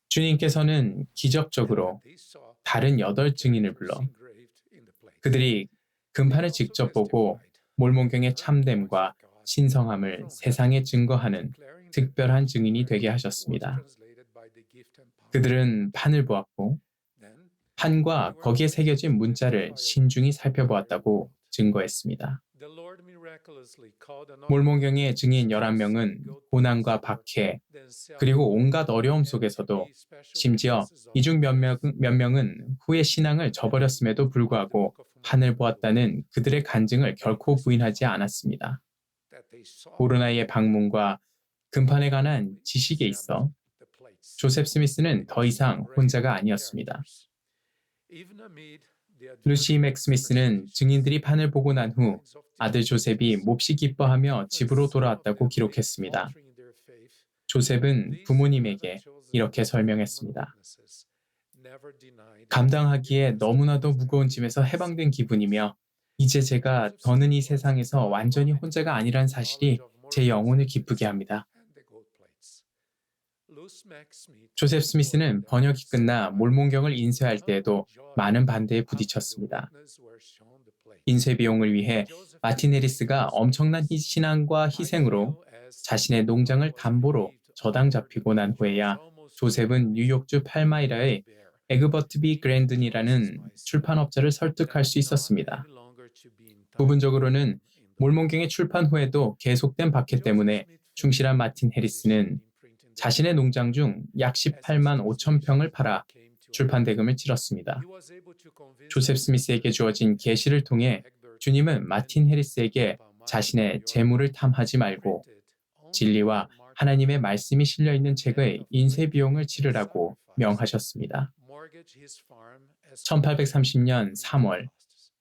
Speaker 9: 주님께서는 기적적으로 다른 8증인을 불러 그들이 금판을 직접 보고 몰몬경의 참됨과 신성함을 세상에 증거하는 특별한 증인이 되게 하셨습니다. 그들은 판을 보았고 판과 거기에 새겨진 문자를 신중히 살펴보았다고 증거했습니다. 몰몬경의 증인 11명은 고난과 박해, 그리고 온갖 어려움 속에서도 심지어 이 중 몇 명은 후에 신앙을 저버렸음에도 불구하고 판을 보았다는 그들의 간증을 결코 부인하지 않았습니다. 고르나이의 방문과 금판에 관한 지식에 있어 조셉 스미스는 더 이상 혼자가 아니었습니다. 루시 맥 스미스는 증인들이 판을 보고 난 후 아들 조셉이 몹시 기뻐하며 집으로 돌아왔다고 기록했습니다. 조셉은 부모님에게 이렇게 설명했습니다. 감당하기에 너무나도 무거운 짐에서 해방된 기분이며 이제 제가 더는 이 세상에서 완전히 혼자가 아니란 사실이 제 영혼을 기쁘게 합니다. 조셉 스미스는 번역이 끝나 몰몬경을 인쇄할 때에도 많은 반대에 부딪혔습니다. 인쇄 비용을 위해 마틴 해리스가 엄청난 신앙과 희생으로 자신의 농장을 담보로 저당 잡히고 난 후에야 조셉은 뉴욕주 팔마이라의 에그버트 B. 그랜든이라는 출판업자를 설득할 수 있었습니다. 부분적으로는 몰몬경의 출판 후에도 계속된 박해 때문에 충실한 마틴 해리스는 자신의 농장 중 약 18만 5천 평을 팔아 출판 대금을 치렀습니다. 조셉 스미스에게 주어진 계시를 통해 주님은 마틴 해리스에게 자신의 재물을 탐하지 말고 진리와 하나님의 말씀이 실려있는 책의 인쇄 비용을 치르라고 명하셨습니다. 1830년 3월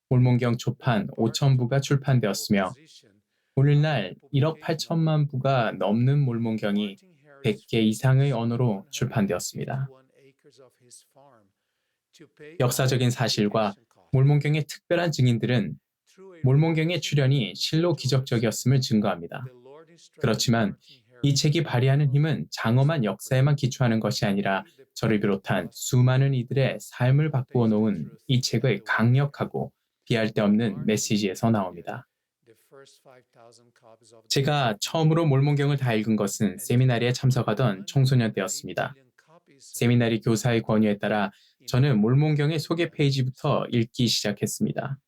Speaker 9: 몰몬경 초판 5,000부가 출판되었으며 오늘날 1억 8천만 부가 넘는 몰몬경이 100개 이상의 언어로 출판되었습니다. 역사적인 사실과 몰몬경의 특별한 증인들은 몰몬경의 출현이 실로 기적적이었음을 증거합니다. 그렇지만 이 책이 발휘하는 힘은 장엄한 역사에만 기초하는 것이 아니라 저를 비롯한 수많은 이들의 삶을 바꾸어 놓은 이 책의 강력하고 비할 데 없는 메시지에서 나옵니다. 제가 처음으로 몰몬경을 다 읽은 것은 세미나리에 참석하던 청소년 때였습니다. 세미나리 교사의 권유에 따라 저는 몰몬경의 소개 페이지부터 읽기 시작했습니다.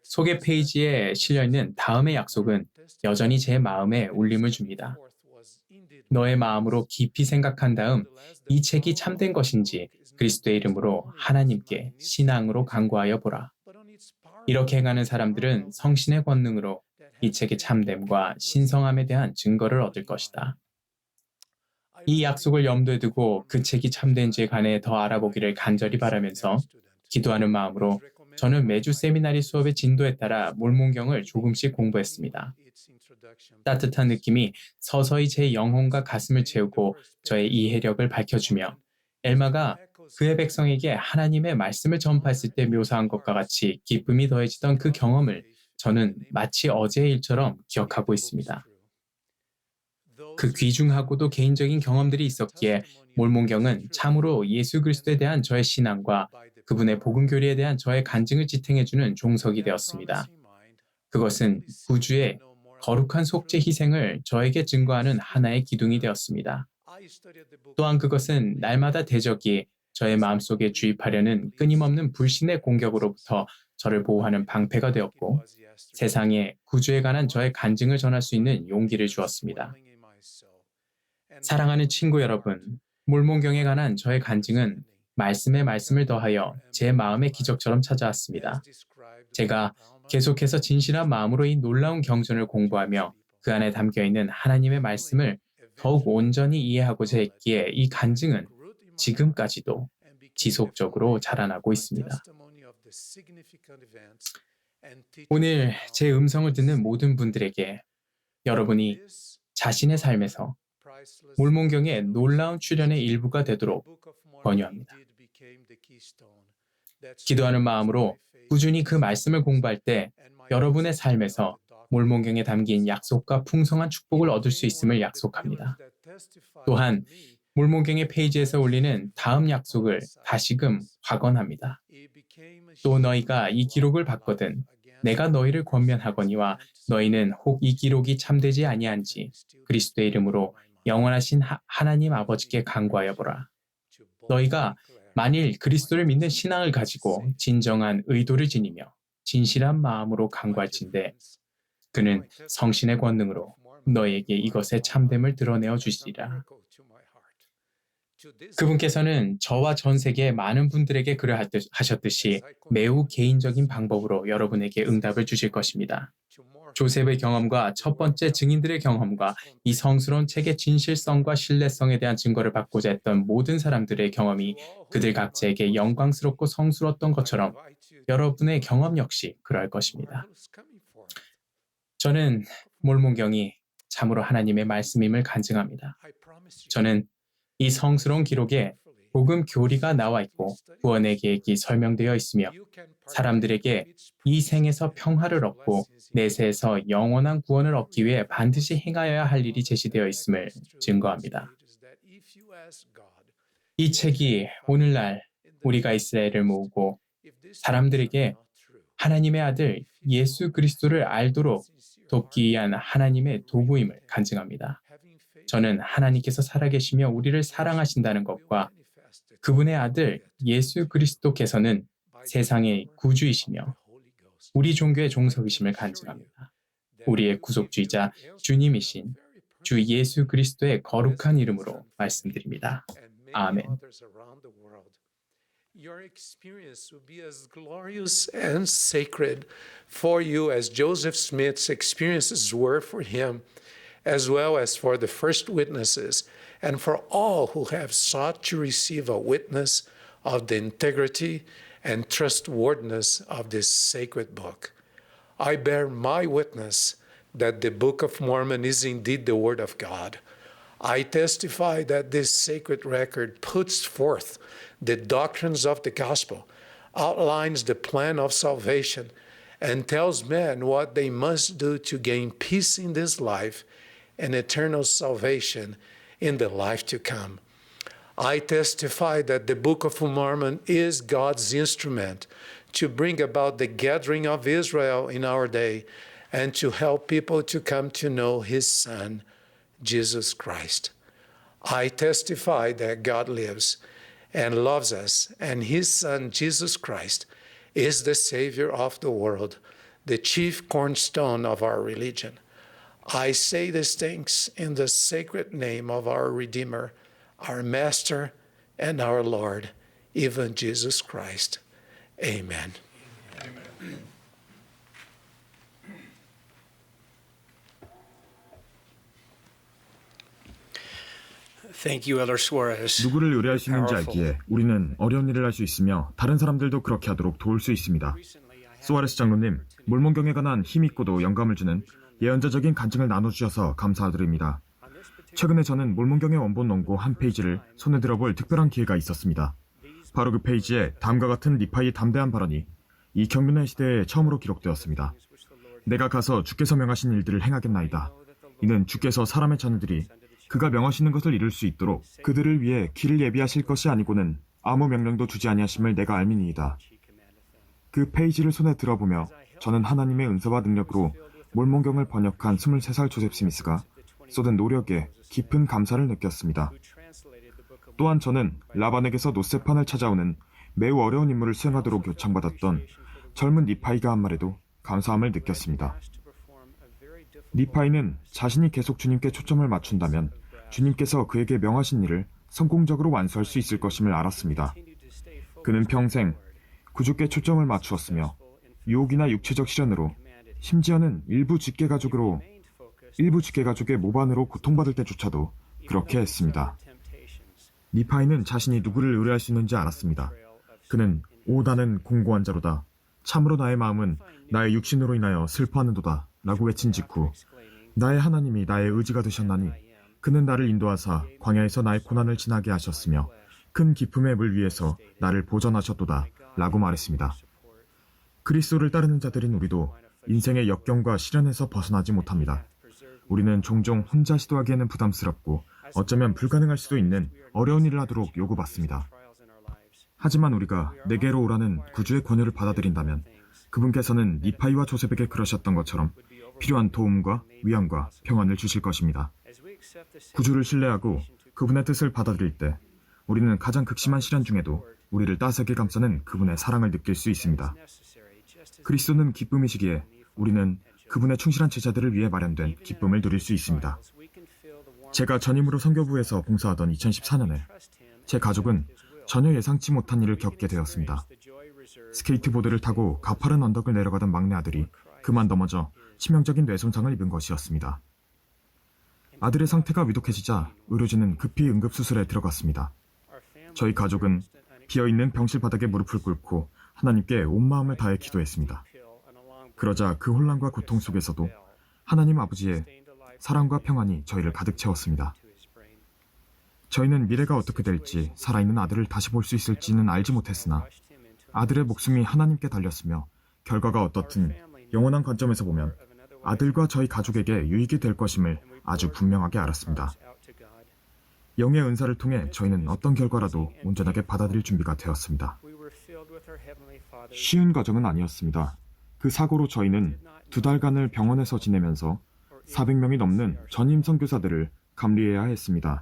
Speaker 9: 소개 페이지에 실려있는 다음의 약속은 여전히 제 마음에 울림을 줍니다. 너의 마음으로 깊이 생각한 다음 이 책이 참된 것인지 그리스도의 이름으로 하나님께 신앙으로 간구하여 보라. 이렇게 행하는 사람들은 성신의 권능으로 이 책의 참됨과 신성함에 대한 증거를 얻을 것이다. 이 약속을 염두에 두고 그 책이 참된지에 관해 더 알아보기를 간절히 바라면서 기도하는 마음으로 저는 매주 세미나리 수업의 진도에 따라 몰몬경을 조금씩 공부했습니다. 따뜻한 느낌이 서서히 제 영혼과 가슴을 채우고 저의 이해력을 밝혀주며 엘마가 그의 백성에게 하나님의 말씀을 전파했을 때 묘사한 것과 같이 기쁨이 더해지던 그 경험을 저는 마치 어제의 일처럼 기억하고 있습니다. 그 귀중하고도 개인적인 경험들이 있었기에 몰몬경은 참으로 예수 그리스도에 대한 저의 신앙과 그분의 복음 교리에 대한 저의 간증을 지탱해주는 종석이 되었습니다. 그것은 구주의 거룩한 속죄 희생을 저에게 증거하는 하나의 기둥이 되었습니다. 또한 그것은 날마다 대적이 저의 마음속에 주입하려는 끊임없는 불신의 공격으로부터 저를 보호하는 방패가 되었고 세상에 구주에 관한 저의 간증을 전할 수 있는 용기를 주었습니다. 사랑하는 친구 여러분, 몰몬경에 관한 저의 간증은 말씀에 말씀을 더하여 제 마음의 기적처럼 찾아왔습니다. 제가 계속해서 진실한 마음으로 이 놀라운 경전을 공부하며 그 안에 담겨있는 하나님의 말씀을 더욱 온전히 이해하고자 했기에 이 간증은 지금까지도 지속적으로 자라나고 있습니다. 오늘 제 음성을 듣는 모든 분들에게 여러분이 자신의 삶에서 몰몬경의 놀라운 출현의 일부가 되도록 권유합니다. 기도하는 마음으로 꾸준히 그 말씀을 공부할 때 여러분의 삶에서 몰몬경에 담긴 약속과 풍성한 축복을 얻을 수 있음을 약속합니다. 또한 몰몬경의 페이지에서 올리는 다음 약속을 다시금 확언합니다. 또 너희가 이 기록을 받거든 내가 너희를 권면하거니와 너희는 혹 이 기록이 참되지 아니한지 그리스도의 이름으로 영원하신 하나님 아버지께 간구하여 보라. 너희가 만일 그리스도를 믿는 신앙을 가지고 진정한 의도를 지니며 진실한 마음으로 간구할진대 그는 성신의 권능으로 너희에게 이것의 참됨을 드러내어 주시리라. 그분께서는 저와 전 세계의 많은 분들에게 그러하셨듯이 매우 개인적인 방법으로 여러분에게 응답을 주실 것입니다. 조셉의 경험과 첫 번째 증인들의 경험과 이 성스러운 책의 진실성과 신뢰성에 대한 증거를 받고자 했던 모든 사람들의 경험이 그들 각자에게 영광스럽고 성스러웠던 것처럼 여러분의 경험 역시 그러할 것입니다. 저는 몰몬경이 참으로 하나님의 말씀임을 간증합니다. 저는 이 성스러운 기록에 복음 교리가 나와 있고 구원의 계획이 설명되어 있으며 사람들에게 이 생에서 평화를 얻고 내세에서 영원한 구원을 얻기 위해 반드시 행하여야 할 일이 제시되어 있음을 증거합니다. 이 책이 오늘날 우리가 이스라엘을 모으고 사람들에게 하나님의 아들 예수 그리스도를 알도록 돕기 위한 하나님의 도구임을 간증합니다. 저는 하나님께서 살아계시며 우리를 사랑하신다는 것과 그분의 아들 예수 그리스도께서는 세상의 구주이시며 우리 종교의 종석이심을 간증합니다. 우리의 구속주이자 주님이신 주 예수 그리스도의 거룩한 이름으로 말씀드립니다. 아멘.
Speaker 3: Your experience will be as glorious and sacred for you as Joseph Smith's experiences were for him, as well as for the first witnesses, and for all who have sought to receive a witness of the integrity and trustworthiness of this sacred book. I bear my witness that the Book of Mormon is indeed the Word of God. I testify that this sacred record puts forth the doctrines of the gospel, outlines the plan of salvation, and tells men what they must do to gain peace in this life and eternal salvation in the life to come. I testify that the Book of Mormon is God's instrument to bring about the gathering of Israel in our day and to help people to come to know His Son, Jesus Christ. I testify that God lives and loves us, and His Son, Jesus Christ, is the Savior of the world, the chief cornerstone of our religion. I say these things in the sacred name of our Redeemer, our Master, and our Lord, even Jesus Christ. Amen.
Speaker 7: Thank you, Elder Suarez.
Speaker 10: 누구를 의뢰할 수 있는지 알기에 우리는 어려운 일을 할 수 있으며 다른 사람들도 그렇게 하도록 도울 수 있습니다. 수아레스 장로님, 몰몬경에 관한 힘있고도 영감을 주는 예언자적인 간증을 나눠주셔서 감사드립니다. 최근에 저는 몰몬경의 원본 원고 한 페이지를 손에 들어볼 특별한 기회가 있었습니다. 바로 그 페이지에 다음과 같은 리파이의 담대한 발언이 이 경륜의 시대에 처음으로 기록되었습니다. 내가 가서 주께서 명하신 일들을 행하겠나이다. 이는 주께서 사람의 자녀들이 그가 명하시는 것을 이룰 수 있도록 그들을 위해 길을 예비하실 것이 아니고는 아무 명령도 주지 아니하심을 내가 알미니이다. 그 페이지를 손에 들어보며 저는 하나님의 은사와 능력으로 몰몬경을 번역한 23살 조셉 스미스가 쏟은 노력에 깊은 감사를 느꼈습니다. 또한 저는 라반에게서 노세판을 찾아오는 매우 어려운 임무를 수행하도록 요청받았던 젊은 니파이가 한 말에도 감사함을 느꼈습니다. 니파이는 자신이 계속 주님께 초점을 맞춘다면 주님께서 그에게 명하신 일을 성공적으로 완수할 수 있을 것임을 알았습니다. 그는 평생 구주께 초점을 맞추었으며 유혹이나 육체적 시련으로 심지어는 일부 직계가족의 모반으로 고통받을 때조차도 그렇게 했습니다. 니파이는 자신이 누구를 의뢰할 수 있는지 알았습니다. 그는 나는 공고한 자로다. 참으로 나의 마음은 나의 육신으로 인하여 슬퍼하는도다. 라고 외친 직후 나의 하나님이 나의 의지가 되셨나니 그는 나를 인도하사 광야에서 나의 고난을 지나게 하셨으며 큰 기품의 물 위에서 나를 보전하셨도다. 라고 말했습니다. 그리스도를 따르는 자들인 우리도 인생의 역경과 시련에서 벗어나지 못합니다. 우리는 종종 혼자 시도하기에는 부담스럽고 어쩌면 불가능할 수도 있는 어려운 일을 하도록 요구받습니다. 하지만 우리가 내게로 오라는 구주의 권유를 받아들인다면 그분께서는 니파이와 조셉에게 그러셨던 것처럼 필요한 도움과 위안과 평안을 주실 것입니다. 구주를 신뢰하고 그분의 뜻을 받아들일 때 우리는 가장 극심한 시련 중에도 우리를 따스하게 감싸는 그분의 사랑을 느낄 수 있습니다. 그리스도는 기쁨이시기에 우리는 그분의 충실한 제자들을 위해 마련된 기쁨을 누릴 수 있습니다. 제가 전임으로 선교부에서 봉사하던 2014년에 제 가족은 전혀 예상치 못한 일을 겪게 되었습니다. 스케이트보드를 타고 가파른 언덕을 내려가던 막내 아들이 그만 넘어져 치명적인 뇌손상을 입은 것이었습니다. 아들의 상태가 위독해지자 의료진은 급히 응급수술에 들어갔습니다. 저희 가족은 비어있는 병실 바닥에 무릎을 꿇고 하나님께 온 마음을 다해 기도했습니다. 그러자 그 혼란과 고통 속에서도 하나님 아버지의 사랑과 평안이 저희를 가득 채웠습니다. 저희는 미래가 어떻게 될지 살아있는 아들을 다시 볼 수 있을지는 알지 못했으나 아들의 목숨이 하나님께 달렸으며 결과가 어떻든 영원한 관점에서 보면 아들과 저희 가족에게 유익이 될 것임을 아주 분명하게 알았습니다. 영의 은사를 통해 저희는 어떤 결과라도 온전하게 받아들일 준비가 되었습니다. 쉬운 과정은 아니었습니다. 그 사고로 저희는 2달간을 병원에서 지내면서 400명이 넘는 전임 선교사들을 감리해야 했습니다.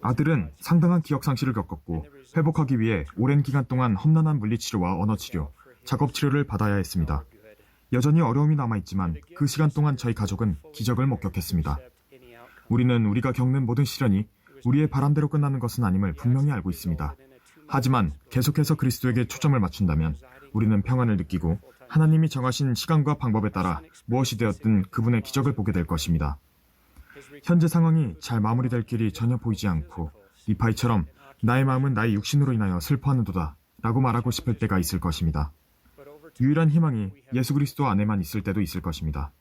Speaker 10: 아들은 상당한 기억 상실을 겪었고 회복하기 위해 오랜 기간 동안 험난한 물리치료와 언어치료, 작업치료를 받아야 했습니다. 여전히 어려움이 남아있지만 그 시간 동안 저희 가족은 기적을 목격했습니다. 우리는 우리가 겪는 모든 시련이 우리의 바람대로 끝나는 것은 아님을 분명히 알고 있습니다. 하지만 계속해서 그리스도에게 초점을 맞춘다면 우리는 평안을 느끼고 하나님이 정하신 시간과 방법에 따라 무엇이 되었든 그분의 기적을 보게 될 것입니다. 현재 상황이 잘 마무리될 길이 전혀 보이지 않고 니파이처럼 나의 마음은 나의 육신으로 인하여 슬퍼하는도다 라고 말하고 싶을 때가 있을 것입니다. 유일한 희망이 예수 그리스도 안에만 있을 때도 있을 것입니다.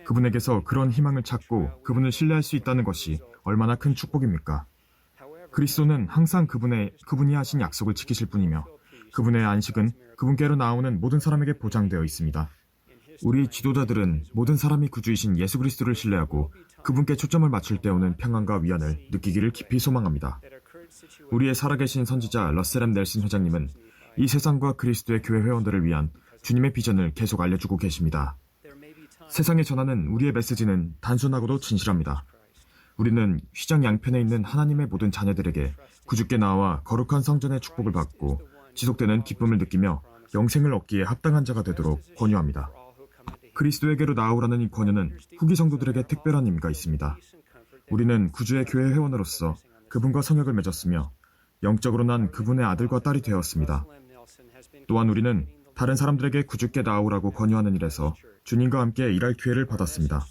Speaker 10: 그분에게서 그런 희망을 찾고 그분을 신뢰할 수 있다는 것이 얼마나 큰 축복입니까? 그리스도는 항상 그분이 하신 약속을 지키실 뿐이며 그분의 안식은 그분께로 나오는 모든 사람에게 보장되어 있습니다. 우리 지도자들은 모든 사람이 구주이신 예수 그리스도를 신뢰하고 그분께 초점을 맞출 때 오는 평안과 위안을 느끼기를 깊이 소망합니다. 우리의 살아계신 선지자 러셀 M. 넬슨 회장님은 이 세상과 그리스도의 교회 회원들을 위한 주님의 비전을 계속 알려주고 계십니다. 세상에 전하는 우리의 메시지는 단순하고도 진실합니다. 우리는 휘장 양편에 있는 하나님의 모든 자녀들에게 구주께 나와 거룩한 성전의 축복을 받고 지속되는 기쁨을 느끼며 영생을 얻기에 합당한 자가 되도록 권유합니다. 그리스도에게로 나아오라는 이 권유는 후기 성도들에게 특별한 의미가 있습니다. 우리는 구주의 교회 회원으로서 그분과 성역을 맺었으며 영적으로 난 그분의 아들과 딸이 되었습니다. 또한 우리는 다른 사람들에게 구주께 나아오라고 권유하는 일에서 주님과 함께 일할 기회를 받았습니다.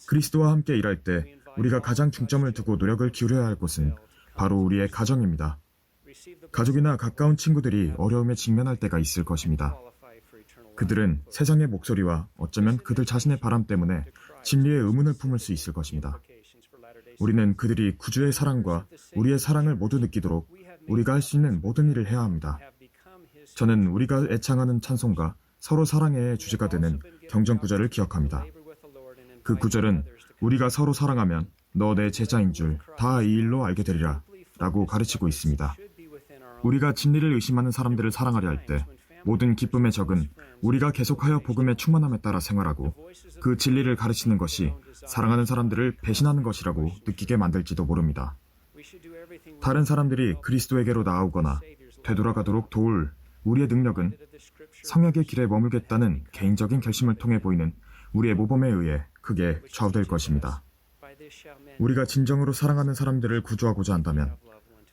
Speaker 10: 그리스도와 함께 일할 때 우리가 가장 중점을 두고 노력을 기울여야 할 곳은 바로 우리의 가정입니다. 가족이나 가까운 친구들이 어려움에 직면할 때가 있을 것입니다. 그들은 세상의 목소리와 어쩌면 그들 자신의 바람 때문에 진리의 의문을 품을 수 있을 것입니다. 우리는 그들이 구주의 사랑과 우리의 사랑을 모두 느끼도록 우리가 할 수 있는 모든 일을 해야 합니다. 저는 우리가 애창하는 찬송가 서로 사랑해의 주제가 되는 경전 구절을 기억합니다. 그 구절은 우리가 서로 사랑하면 너 내 제자인 줄 다 이 일로 알게 되리라 라고 가르치고 있습니다. 우리가 진리를 의심하는 사람들을 사랑하려 할 때 모든 기쁨의 적은 우리가 계속하여 복음의 충만함에 따라 생활하고 그 진리를 가르치는 것이 사랑하는 사람들을 배신하는 것이라고 느끼게 만들지도 모릅니다. 다른 사람들이 그리스도에게로 나아오거나 되돌아가도록 도울 우리의 능력은 성약의 길에 머물겠다는 개인적인 결심을 통해 보이는 우리의 모범에 의해 크게 좌우될 것입니다. 우리가 진정으로 사랑하는 사람들을 구조하고자 한다면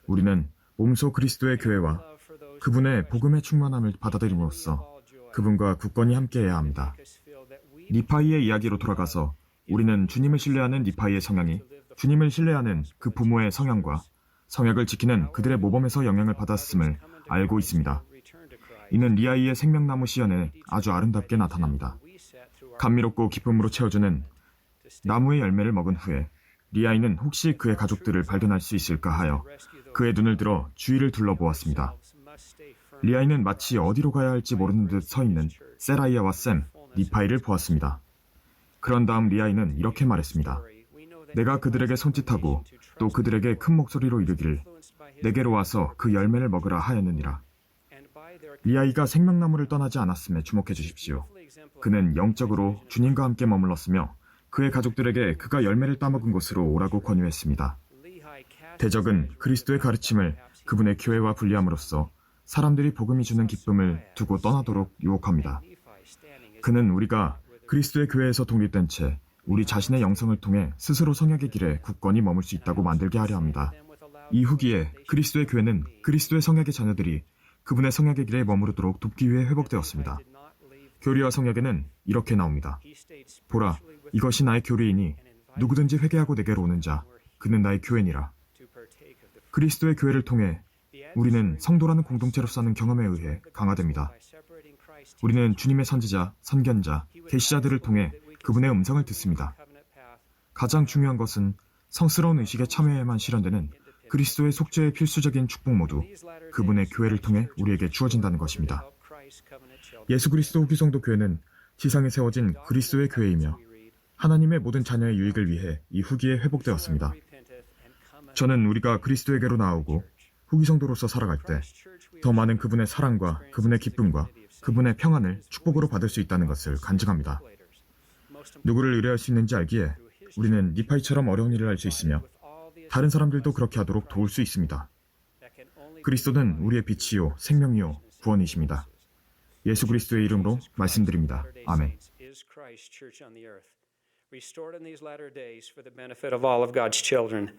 Speaker 10: 우리는 몸소 그리스도의 교회와 그분의 복음의 충만함을 받아들임으로써 그분과 굳건히 함께해야 합니다. 니파이의 이야기로 돌아가서 우리는 주님을 신뢰하는 니파이의 성향이 주님을 신뢰하는 그 부모의 성향과 성약을 지키는 그들의 모범에서 영향을 받았음을 알고 있습니다. 이는 리아이의 생명나무 시연에 아주 아름답게 나타납니다. 감미롭고 기쁨으로 채워주는 나무의 열매를 먹은 후에 리아이는 혹시 그의 가족들을 발견할 수 있을까 하여 그의 눈을 들어 주위를 둘러보았습니다. 리아이는 마치 어디로 가야 할지 모르는 듯 서 있는 세라이아와 샘, 니파이를 보았습니다. 그런 다음 리아이는 이렇게 말했습니다. 내가 그들에게 손짓하고 또 그들에게 큰 목소리로 이르기를 내게로 와서 그 열매를 먹으라 하였느니라. 리아이가 생명나무를 떠나지 않았음에 주목해 주십시오. 그는 영적으로 주님과 함께 머물렀으며 그의 가족들에게 그가 열매를 따먹은 곳으로 오라고 권유했습니다. 대적은 그리스도의 가르침을 그분의 교회와 분리함으로써 사람들이 복음이 주는 기쁨을 두고 떠나도록 유혹합니다. 그는 우리가 그리스도의 교회에서 독립된 채 우리 자신의 영성을 통해 스스로 성약의 길에 굳건히 머물 수 있다고 만들게 하려 합니다. 이 후기에 그리스도의 교회는 그리스도의 성약의 자녀들이 그분의 성약의 길에 머무르도록 돕기 위해 회복되었습니다. 교리와 성약에는 이렇게 나옵니다. 보라, 이것이 나의 교리이니 누구든지 회개하고 내게로 오는 자, 그는 나의 교회니라. 그리스도의 교회를 통해 우리는 성도라는 공동체로 사는 경험에 의해 강화됩니다. 우리는 주님의 선지자, 선견자, 계시자들을 통해 그분의 음성을 듣습니다. 가장 중요한 것은 성스러운 의식에 참여해야만 실현되는 그리스도의 속죄의 필수적인 축복 모두 그분의 교회를 통해 우리에게 주어진다는 것입니다. 예수 그리스도 후기 성도 교회는 지상에 세워진 그리스도의 교회이며 하나님의 모든 자녀의 유익을 위해 이 후기에 회복되었습니다. 저는 우리가 그리스도에게로 나아오고 후기 성도로서 살아갈 때 더 많은 그분의 사랑과 그분의 기쁨과 그분의 평안을 축복으로 받을 수 있다는 것을 간증합니다. 누구를 의뢰할 수 있는지 알기에 우리는 니파이처럼 어려운 일을 할 수 있으며 다른 사람들도 그렇게 하도록 도울 수 있습니다. 그리스도는 우리의 빛이요 생명이요 구원이십니다. 예수 그리스도의 이름으로 말씀드립니다. 아멘.
Speaker 7: Restored in these latter days for the benefit of all of God's children.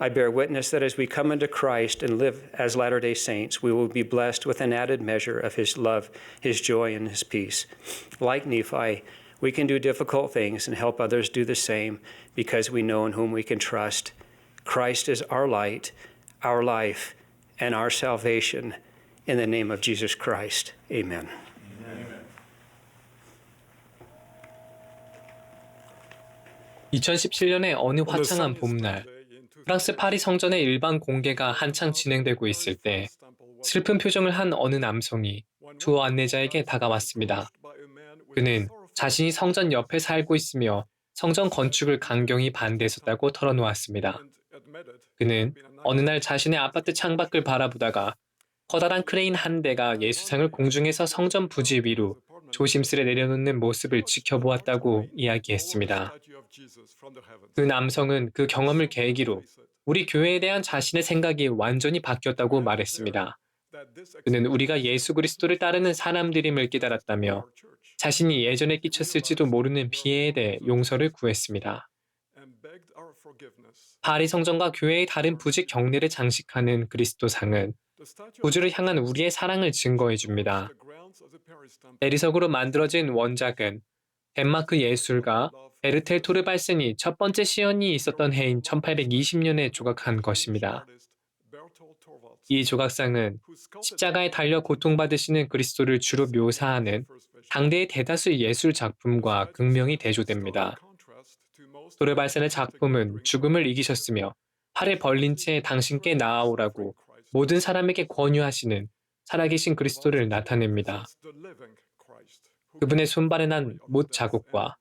Speaker 7: I bear witness that as we come into Christ and live as Latter-day Saints, we will be blessed with an added measure of His love, His joy, and His peace. Like Nephi, we can do difficult things and help others do the same because we know in whom we can trust. Christ is our light, our life, and our salvation. In the name of Jesus Christ, amen.
Speaker 11: 2017년의 어느 화창한 봄날, 프랑스 파리 성전의 일반 공개가 한창 진행되고 있을 때 슬픈 표정을 한 어느 남성이 두 안내자에게 다가왔습니다. 그는 자신이 성전 옆에 살고 있으며 성전 건축을 강경히 반대했었다고 털어놓았습니다. 그는 어느 날 자신의 아파트 창밖을 바라보다가 커다란 크레인 한 대가 예수상을 공중에서 성전 부지 위로 조심스레 내려놓는 모습을 지켜보았다고 이야기했습니다. 그 남성은 그 경험을 계기로 우리 교회에 대한 자신의 생각이 완전히 바뀌었다고 말했습니다. 그는 우리가 예수 그리스도를 따르는 사람들임을 깨달았다며 자신이 예전에 끼쳤을지도 모르는 피해에 대해 용서를 구했습니다. 파리 성전과 교회의 다른 부지 경내를 장식하는 그리스도상은 우주를 향한 우리의 사랑을 증거해 줍니다. 대리석으로 만들어진 원작은 덴마크 예술가 베르텔 토르발센이 첫 번째 시연이 있었던 해인 1820년에 조각한 것입니다. 이 조각상은 십자가에 달려 고통받으시는 그리스도를 주로 묘사하는 당대의 대다수 예술 작품과 극명히 대조됩니다. 토르발센의 작품은 죽음을 이기셨으며 팔을 벌린 채 당신께 나아오라고 모든 사람에게 권유하시는 살아계신 그리스도를 나타냅니다. 그분의 손발에 난 못 자국과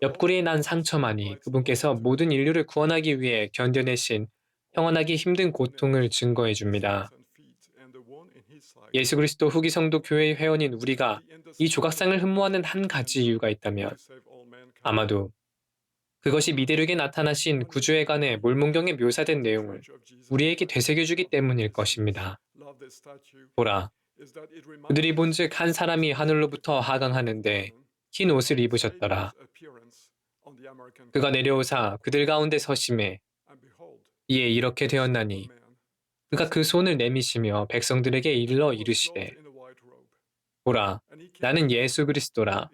Speaker 11: 옆구리에 난 상처만이 그분께서 모든 인류를 구원하기 위해 견뎌내신 평안하기 힘든 고통을 증거해 줍니다. 예수 그리스도 후기 성도 교회의 회원인 우리가 이 조각상을 흠모하는 한 가지 이유가 있다면 아마도 그것이 미대륙에 나타나신 구주에 관해 몰문경에 묘사된 내용을 우리에게 되새겨주기 때문일 것입니다. 보라, 그들이 본즉 한 사람이 하늘로부터 하강하는데 흰 옷을 입으셨더라. 그가 내려오사 그들 가운데 서심해 이에 이렇게 되었나니 그가 그 손을 내미시며 백성들에게 일러 이르시되 보라, 나는 예수 그리스도라.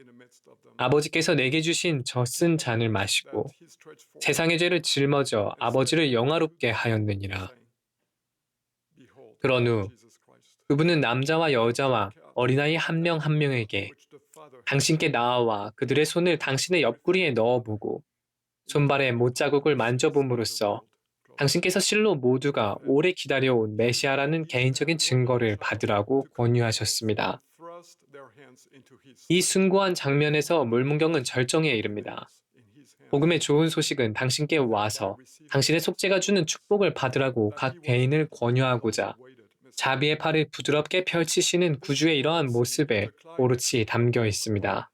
Speaker 11: 아버지께서 내게 주신 저 쓴 잔을 마시고 세상의 죄를 짊어져 아버지를 영화롭게 하였느니라. 그런 후 그분은 남자와 여자와 어린아이 한 명 한 명에게 당신께 나아와 그들의 손을 당신의 옆구리에 넣어보고 손발에 못자국을 만져봄으로써 당신께서 실로 모두가 오래 기다려온 메시아라는 개인적인 증거를 받으라고 권유하셨습니다. 이 숭고한 장면에서 몰문경은 절정에 이릅니다. 복음의 좋은 소식은 당신께 와서 당신의 속죄가 주는 축복을 받으라고 각 개인을 권유하고자 자비의 팔을 부드럽게 펼치시는 구주의 이러한 모습에 오롯이 담겨 있습니다.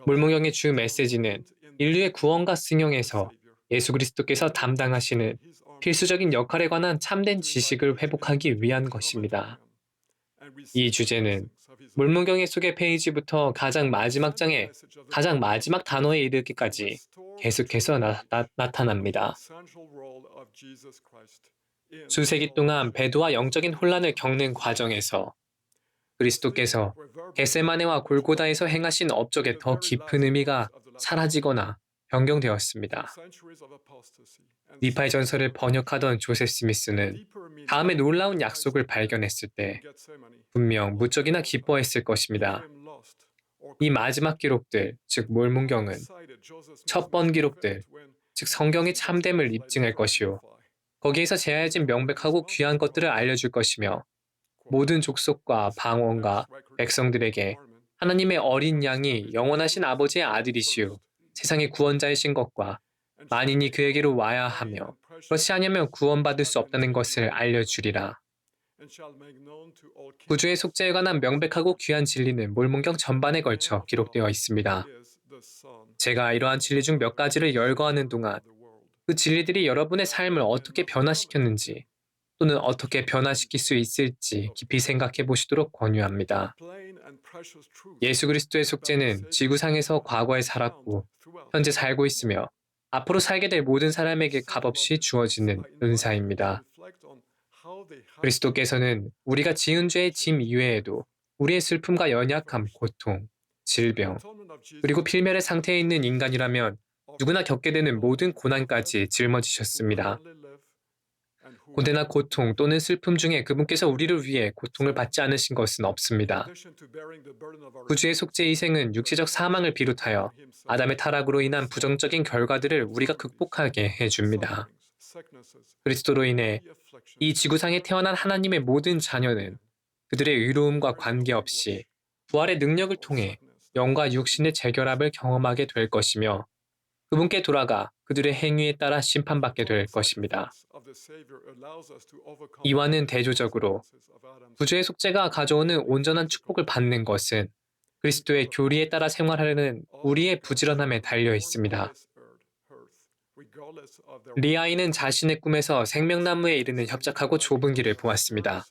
Speaker 11: 몰문경의 주 메시지는 인류의 구원과 승용에서 예수 그리스도께서 담당하시는 필수적인 역할에 관한 참된 지식을 회복하기 위한 것입니다. 이 주제는 몰문경의 소개 페이지부터 가장 마지막 장의 가장 마지막 단어에 이르기까지 계속해서 나타납니다. 수세기 동안 배도와 영적인 혼란을 겪는 과정에서 그리스도께서 겟세마네와 골고다에서 행하신 업적의 더 깊은 의미가 사라지거나 변경되었습니다. 니파의 전설을 번역하던 조셉 스미스는 다음에 놀라운 약속을 발견했을 때 분명 무척이나 기뻐했을 것입니다. 이 마지막 기록들, 즉 몰문경은 첫 번 기록들, 즉 성경의 참됨을 입증할 것이요. 거기에서 제하여진 명백하고 귀한 것들을 알려줄 것이며 모든 족속과 방언과 백성들에게 하나님의 어린 양이 영원하신 아버지의 아들이시요 세상의 구원자이신 것과 만인이 그에게로 와야 하며 그렇지 않으면 구원받을 수 없다는 것을 알려주리라. 구주의 속죄에 관한 명백하고 귀한 진리는 몰몬경 전반에 걸쳐 기록되어 있습니다. 제가 이러한 진리 중 몇 가지를 열거하는 동안 그 진리들이 여러분의 삶을 어떻게 변화시켰는지 또는 어떻게 변화시킬 수 있을지 깊이 생각해 보시도록 권유합니다. 예수 그리스도의 속죄는 지구상에서 과거에 살았고 현재 살고 있으며 앞으로 살게 될 모든 사람에게 값없이 주어지는 은사입니다. 그리스도께서는 우리가 지은 죄의 짐 이외에도 우리의 슬픔과 연약함, 고통, 질병, 그리고 필멸의 상태에 있는 인간이라면 누구나 겪게 되는 모든 고난까지 짊어지셨습니다. 고대나 고통 또는 슬픔 중에 그분께서 우리를 위해 고통을 받지 않으신 것은 없습니다. 구주의 속죄 희생은 육체적 사망을 비롯하여 아담의 타락으로 인한 부정적인 결과들을 우리가 극복하게 해줍니다. 그리스도로 인해 이 지구상에 태어난 하나님의 모든 자녀는 그들의 의로움과 관계없이 부활의 능력을 통해 영과 육신의 재결합을 경험하게 될 것이며 그분께 돌아가 그들의 행위에 따라 심판받게 될 것입니다. 이와는 대조적으로 구주의 속죄가 가져오는 온전한 축복을 받는 것은 그리스도의 교리에 따라 생활하려는 우리의 부지런함에 달려 있습니다. 리아이는 자신의 꿈에서 생명나무에 이르는 협착하고 좁은 길을 보았습니다.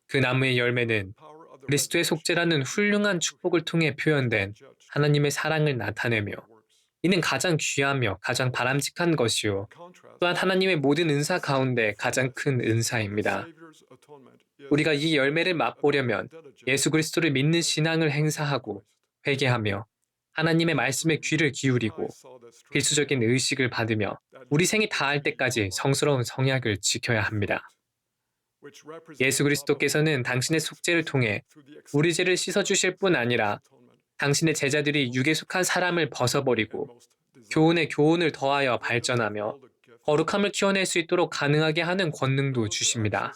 Speaker 11: 그 나무의 열매는 그리스도의 속죄라는 훌륭한 축복을 통해 표현된 하나님의 사랑을 나타내며 이는 가장 귀하며 가장 바람직한 것이요. 또한 하나님의 모든 은사 가운데 가장 큰 은사입니다. 우리가 이 열매를 맛보려면 예수 그리스도를 믿는 신앙을 행사하고 회개하며 하나님의 말씀에 귀를 기울이고 필수적인 의식을 받으며 우리 생이 다할 때까지 성스러운 성약을 지켜야 합니다. 예수 그리스도께서는 당신의 속죄를 통해 우리 죄를 씻어주실 뿐 아니라 당신의 제자들이 육에 속한 사람을 벗어버리고 교훈에 교훈을 더하여 발전하며 거룩함을 키워낼 수 있도록 가능하게 하는 권능도 주십니다.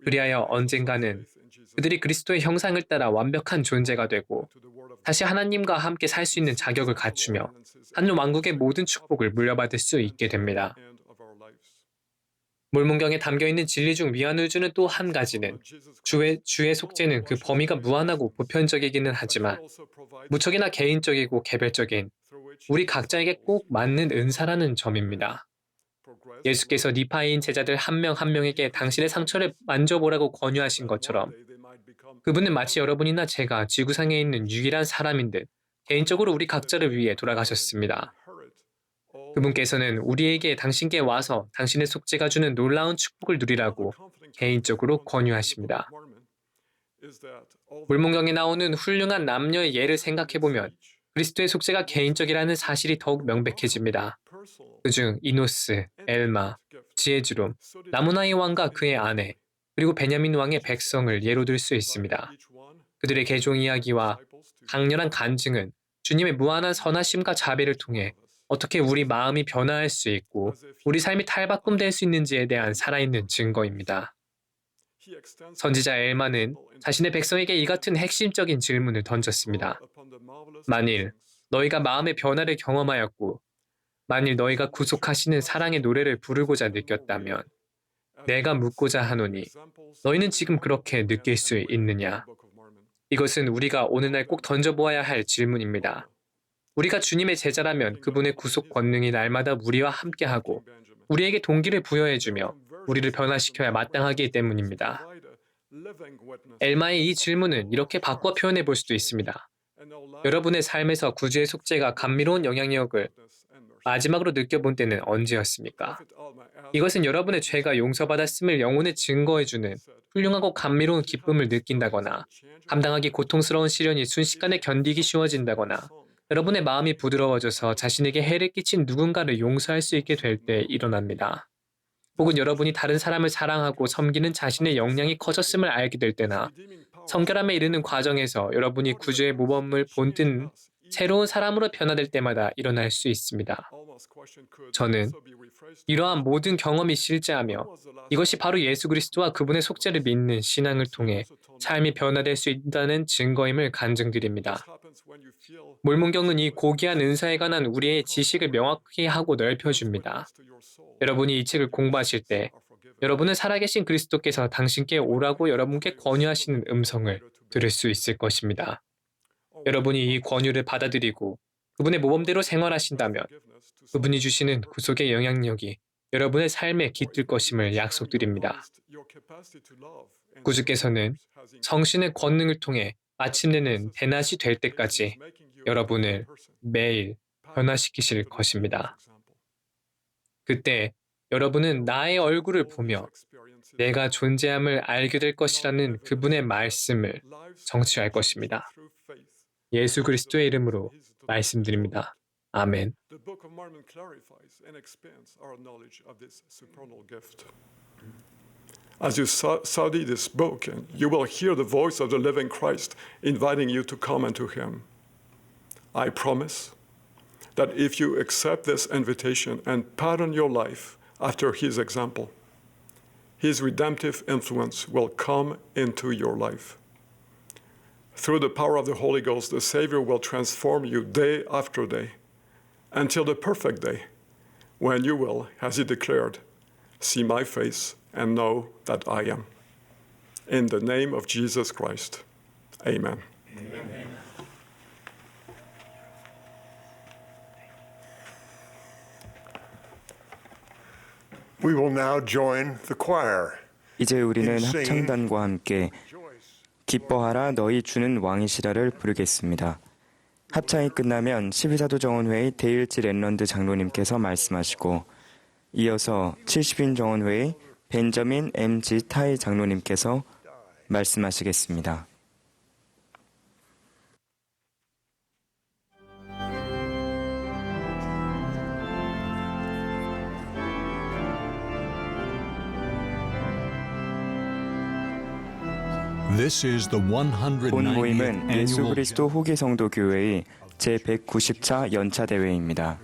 Speaker 11: 그리하여 언젠가는 그들이 그리스도의 형상을 따라 완벽한 존재가 되고 다시 하나님과 함께 살 수 있는 자격을 갖추며 하늘 왕국의 모든 축복을 물려받을 수 있게 됩니다. 몰몬경에 담겨있는 진리 중 위안을 주는 또 한 가지는 주의 속죄는 그 범위가 무한하고 보편적이기는 하지만 무척이나 개인적이고 개별적인 우리 각자에게 꼭 맞는 은사라는 점입니다. 예수께서 니파이인 제자들 한 명 한 명에게 당신의 상처를 만져보라고 권유하신 것처럼 그분은 마치 여러분이나 제가 지구상에 있는 유일한 사람인 듯 개인적으로 우리 각자를 위해 돌아가셨습니다. 그분께서는 우리에게 당신께 와서 당신의 속죄가 주는 놀라운 축복을 누리라고 개인적으로 권유하십니다. 몰몬경에 나오는 훌륭한 남녀의 예를 생각해보면 그리스도의 속죄가 개인적이라는 사실이 더욱 명백해집니다. 그중 이노스, 엘마, 지혜주롬, 나무나이 왕과 그의 아내, 그리고 베냐민 왕의 백성을 예로 들 수 있습니다. 그들의 개종 이야기와 강렬한 간증은 주님의 무한한 선하심과 자비를 통해 어떻게 우리 마음이 변화할 수 있고 우리 삶이 탈바꿈될 수 있는지에 대한 살아있는 증거입니다. 선지자 엘마는 자신의 백성에게 이 같은 핵심적인 질문을 던졌습니다. 만일 너희가 마음의 변화를 경험하였고 만일 너희가 구속하시는 사랑의 노래를 부르고자 느꼈다면 내가 묻고자 하노니 너희는 지금 그렇게 느낄 수 있느냐? 이것은 우리가 오늘날 꼭 던져보아야 할 질문입니다. 우리가 주님의 제자라면 그분의 구속 권능이 날마다 우리와 함께하고 우리에게 동기를 부여해주며 우리를 변화시켜야 마땅하기 때문입니다. 엘마의 이 질문은 이렇게 바꿔 표현해 볼 수도 있습니다. 여러분의 삶에서 구주의 속죄가 감미로운 영향력을 마지막으로 느껴본 때는 언제였습니까? 이것은 여러분의 죄가 용서받았음을 영혼에 증거해주는 훌륭하고 감미로운 기쁨을 느낀다거나 감당하기 고통스러운 시련이 순식간에 견디기 쉬워진다거나 여러분의 마음이 부드러워져서 자신에게 해를 끼친 누군가를 용서할 수 있게 될 때 일어납니다. 혹은 여러분이 다른 사람을 사랑하고 섬기는 자신의 역량이 커졌음을 알게 될 때나 성결함에 이르는 과정에서 여러분이 구주의 모범을 본뜬 새로운 사람으로 변화될 때마다 일어날 수 있습니다. 저는 이러한 모든 경험이 실제하며 이것이 바로 예수 그리스도와 그분의 속죄를 믿는 신앙을 통해 삶이 변화될 수 있다는 증거임을 간증드립니다. 몰문경은 이 고귀한 은사에 관한 우리의 지식을 명확히 하고 넓혀줍니다. 여러분이 이 책을 공부하실 때 여러분은 살아계신 그리스도께서 당신께 오라고 여러분께 권유하시는 음성을 들을 수 있을 것입니다. 여러분이 이 권유를 받아들이고 그분의 모범대로 생활하신다면 그분이 주시는 구속의 영향력이 여러분의 삶에 깃들 것임을 약속드립니다. 구주께서는 성신의 권능을 통해 마침내는 대낮이 될 때까지 여러분을 매일 변화시키실 것입니다. 그때 여러분은 나의 얼굴을 보며 내가 존재함을 알게 될 것이라는 그분의 말씀을 성취할 것입니다. 예수 그리스도의 이름으로 말씀드립니다. 아멘.
Speaker 5: The Book of Mormon clarifies and expands our knowledge of this supernal gift. As you study this book, you will hear the voice of the living Christ inviting you to come unto Him. I promise that if you accept this invitation and pattern your life after His example, His redemptive influence will come into your life. Through the power of the Holy Ghost, the Savior will transform you day after day, until the perfect day, when you will, as He declared, see my face and know that I am. In the name of Jesus Christ, amen. Amen. We will now join the choir.
Speaker 2: 이제 우리는 합창단과 함께 기뻐하라 너희 주는 왕이시라를 부르겠습니다. 합창이 끝나면 12사도 정원회의 데일즈 랜런드 장로님께서 말씀하시고 이어서 70인 정원회의 벤저민 M.G. 타이 장로님께서 말씀하시겠습니다.
Speaker 1: This is the
Speaker 2: 본
Speaker 1: 190th
Speaker 2: 모임은 예수
Speaker 1: annual
Speaker 2: 그리스도 후기 성도 교회의 제190차 연차 대회입니다.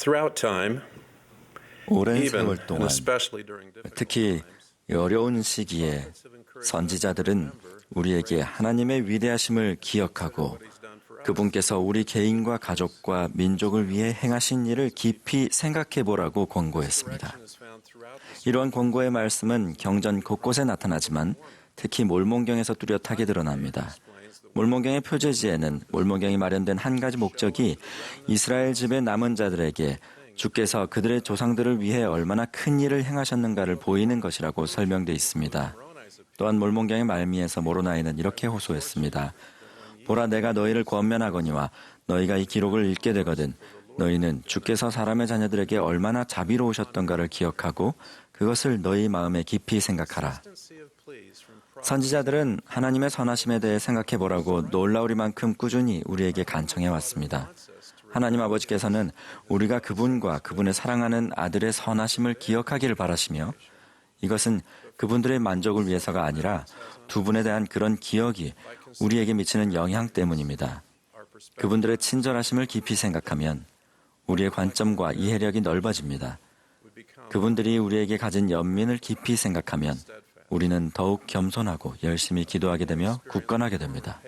Speaker 12: Throughout time,
Speaker 6: 오랜
Speaker 12: even
Speaker 6: 세월
Speaker 12: and
Speaker 6: 동안
Speaker 12: especially during difficult
Speaker 6: 특히 이 어려운 시기에 선지자들은 우리에게 하나님의 위대하심을 기억하고 그분께서 우리 개인과 가족과 민족을 위해 행하신 일을 깊이 생각해 보라고 권고했습니다. 이러한 권고의 말씀은 경전 곳곳에 나타나지만 특히 몰몬경에서 뚜렷하게 드러납니다. 몰몬경의 표제지에는 몰몬경이 마련된 한 가지 목적이 이스라엘 집의 남은 자들에게 주께서 그들의 조상들을 위해 얼마나 큰 일을 행하셨는가를 보이는 것이라고 설명되어 있습니다. 또한 몰몬경의 말미에서 모로나이는 이렇게 호소했습니다. 보라, 내가 너희를 권면하거니와 너희가 이 기록을 읽게 되거든 너희는 주께서 사람의 자녀들에게 얼마나 자비로우셨던가를 기억하고 그것을 너희 마음에 깊이 생각하라. 선지자들은 하나님의 선하심에 대해 생각해 보라고 놀라우리만큼 꾸준히 우리에게 간청해 왔습니다. 하나님 아버지께서는 우리가 그분과 그분의 사랑하는 아들의 선하심을 기억하기를 바라시며 이것은 그분들의 만족을 위해서가 아니라 두 분에 대한 그런 기억이 우리에게 미치는 영향 때문입니다. 그분들의 친절하심을 깊이 생각하면 우리의 관점과 이해력이 넓어집니다. 그분들이 우리에게 가진 연민을 깊이 생각하면 우리는 더욱 겸손하고 열심히 기도하게 되며 굳건하게 됩니다.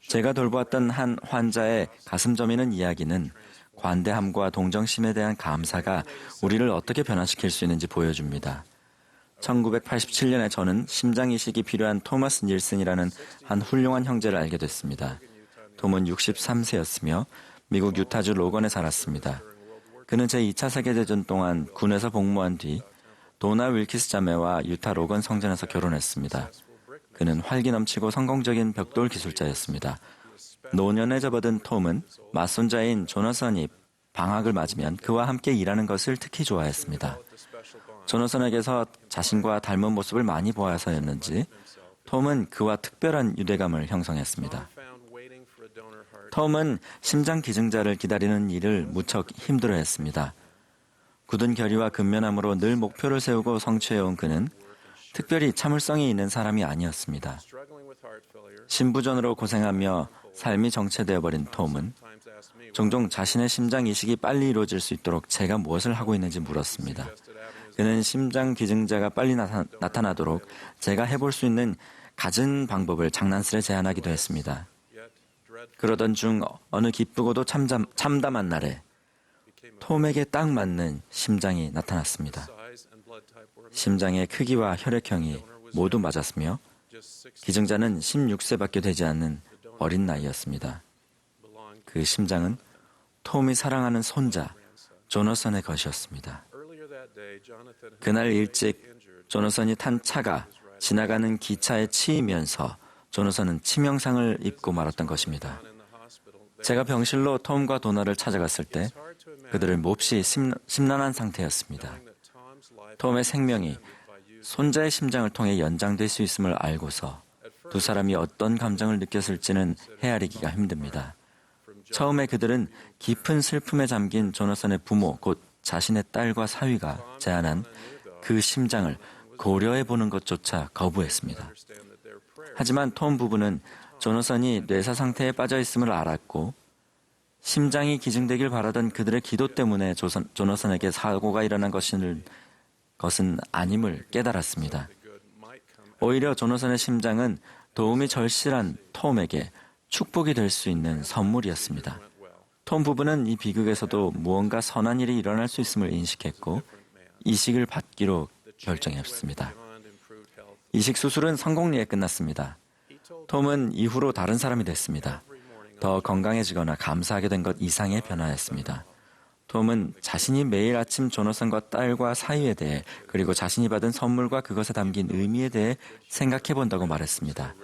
Speaker 6: 제가 돌보았던 한 환자의 가슴 저미는 이야기는 관대함과 동정심에 대한 감사가 우리를 어떻게 변화시킬 수 있는지 보여줍니다. 1987년에 저는 심장 이식이 필요한 토마스 닐슨이라는 한 훌륭한 형제를 알게 됐습니다. 톰은 63세였으며 미국 유타주 로건에 살았습니다. 그는 제2차 세계대전 동안 군에서 복무한 뒤 도나 윌키스 자매와 유타 로건 성전에서 결혼했습니다. 그는 활기 넘치고 성공적인 벽돌 기술자였습니다. 노년에 접어든 톰은 맞손자인 조너선이 방학을 맞으면 그와 함께 일하는 것을 특히 좋아했습니다. 조너선에게서 자신과 닮은 모습을 많이 보아서였는지 톰은 그와 특별한 유대감을 형성했습니다. 톰은 심장 기증자를 기다리는 일을 무척 힘들어했습니다. 굳은 결의와 근면함으로 늘 목표를 세우고 성취해온 그는 특별히 참을성이 있는 사람이 아니었습니다. 신부전으로 고생하며 삶이 정체되어 버린 톰은 종종 자신의 심장 이식이 빨리 이루어질 수 있도록 제가 무엇을 하고 있는지 물었습니다. 그는 심장 기증자가 빨리 나타나도록 제가 해볼 수 있는 갖은 방법을 장난스레 제안하기도 했습니다. 그러던 중 어느 기쁘고도 참담한 날에 톰에게 딱 맞는 심장이 나타났습니다. 심장의 크기와 혈액형이 모두 맞았으며 기증자는 16세밖에 되지 않는 어린 나이였습니다. 그 심장은 톰이 사랑하는 손자 조너선의 것이었습니다. 그날 일찍 조너선이 탄 차가 지나가는 기차에 치이면서 조너선은 치명상을 입고 말았던 것입니다. 제가 병실로 톰과 도나를 찾아갔을 때 그들을 몹시 심란한 상태였습니다. 톰의 생명이 손자의 심장을 통해 연장될 수 있음을 알고서 두 사람이 어떤 감정을 느꼈을지는 헤아리기가 힘듭니다. 처음에 그들은 깊은 슬픔에 잠긴 조너선의 부모, 곧 자신의 딸과 사위가 제안한 그 심장을 고려해 보는 것조차 거부했습니다. 하지만 톰 부부는 조너선이 뇌사 상태에 빠져 있음을 알았고 심장이 기증되길 바라던 그들의 기도 때문에 조너선에게 사고가 일어난 것은 아님을 깨달았습니다. 오히려 조너선의 심장은 도움이 절실한 톰에게 축복이 될 수 있는 선물이었습니다. 톰 부부는 이 비극에서도 무언가 선한 일이 일어날 수 있음을 인식했고 이식을 받기로 결정했습니다. 이식 수술은 성공리에 끝났습니다. 톰은 이후로 다른 사람이 됐습니다. 더 건강해지거나 감사하게 된 것 이상의 변화였습니다. 톰은 자신이 매일 아침 조너선과 딸과 사이에 대해 그리고 자신이 받은 선물과 그것에 담긴 의미에 대해 생각해 본다고 말했습니다.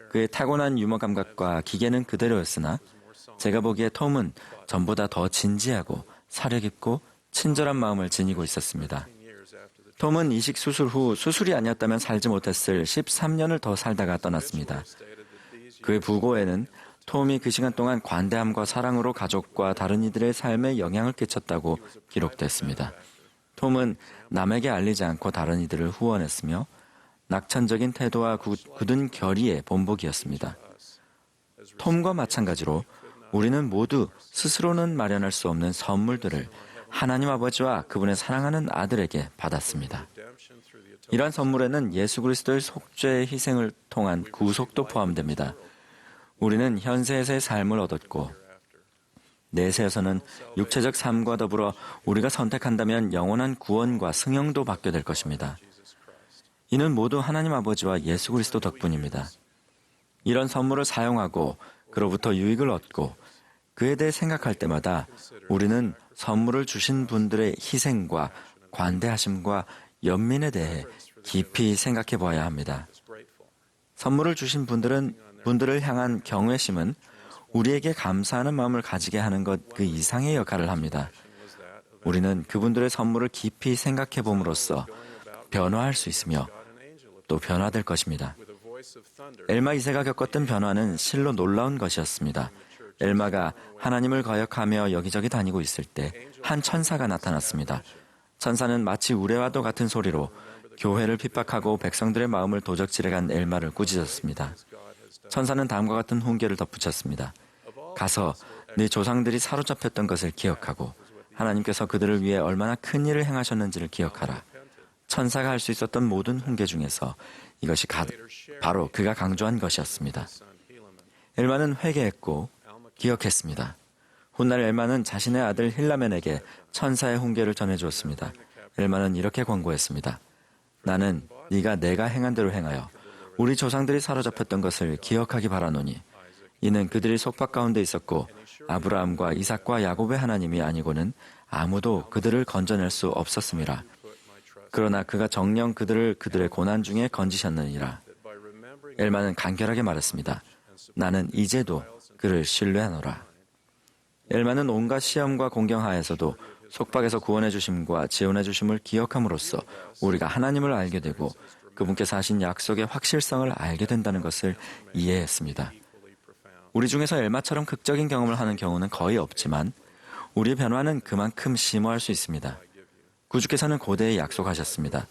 Speaker 6: 그의 타고난 유머 감각과 기계는 그대로였으나 제가 보기에 톰은 전보다 더 진지하고 사려 깊고 친절한 마음을 지니고 있었습니다. 톰은 이식 수술 후 수술이 아니었다면 살지 못했을 13년을 더 살다가 떠났습니다. 그의 부고에는 톰이 그 시간 동안 관대함과 사랑으로 가족과 다른 이들의 삶에 영향을 끼쳤다고 기록됐습니다. 톰은 남에게 알리지 않고 다른 이들을 후원했으며 낙천적인 태도와 굳은 결의의 본보기였습니다. 톰과 마찬가지로 우리는 모두 스스로는 마련할 수 없는 선물들을 하나님 아버지와 그분의 사랑하는 아들에게 받았습니다. 이러한 선물에는 예수 그리스도의 속죄의 희생을 통한 구속도 포함됩니다. 우리는 현세에서의 삶을 얻었고 내세에서는 육체적 삶과 더불어 우리가 선택한다면 영원한 구원과 승형도 받게 될 것입니다. 이는 모두 하나님 아버지와 예수 그리스도 덕분입니다. 이런 선물을 사용하고 그로부터 유익을 얻고 그에 대해 생각할 때마다 우리는 선물을 주신 분들의 희생과 관대하심과 연민에 대해 깊이 생각해 보아야 합니다. 선물을 주신 분들을 향한 경외심은 우리에게 감사하는 마음을 가지게 하는 것 그 이상의 역할을 합니다. 우리는 그분들의 선물을 깊이 생각해 봄으로써 변화할 수 있으며 또 변화될 것입니다. 엘마 2세가 겪었던 변화는 실로 놀라운 것이었습니다. 엘마가 하나님을 거역하며 여기저기 다니고 있을 때 한 천사가 나타났습니다. 천사는 마치 우레와도 같은 소리로 교회를 핍박하고 백성들의 마음을 도적질해간 엘마를 꾸짖었습니다. 천사는 다음과 같은 훈계를 덧붙였습니다. 가서 네 조상들이 사로잡혔던 것을 기억하고 하나님께서 그들을 위해 얼마나 큰 일을 행하셨는지를 기억하라. 천사가 할 수 있었던 모든 훈계 중에서 이것이 바로 그가 강조한 것이었습니다. 엘마는 회개했고 기억했습니다. 훗날 엘마는 자신의 아들 힐라멘에게 천사의 훈계를 전해주었습니다. 엘마는 이렇게 권고했습니다. 나는 네가 내가 행한 대로 행하여 우리 조상들이 사로잡혔던 것을 기억하기 바라노니 이는 그들이 속박 가운데 있었고 아브라함과 이삭과 야곱의 하나님이 아니고는 아무도 그들을 건져낼 수 없었음이라. 그러나 그가 정녕 그들을 그들의 고난 중에 건지셨느니라. 엘마는 간결하게 말했습니다. 나는 이제도 그를 신뢰하노라. 엘마는 온갖 시험과 공경하에서도 속박에서 구원해 주심과 지원해 주심을 기억함으로써 우리가 하나님을 알게 되고 그분께서 하신 약속의 확실성을 알게 된다는 것을 이해했습니다. 우리 중에서 엘마처럼 극적인 경험을 하는 경우는 거의 없지만 우리의 변화는 그만큼 심오할 수 있습니다. 구주께서는 고대에 약속하셨습니다.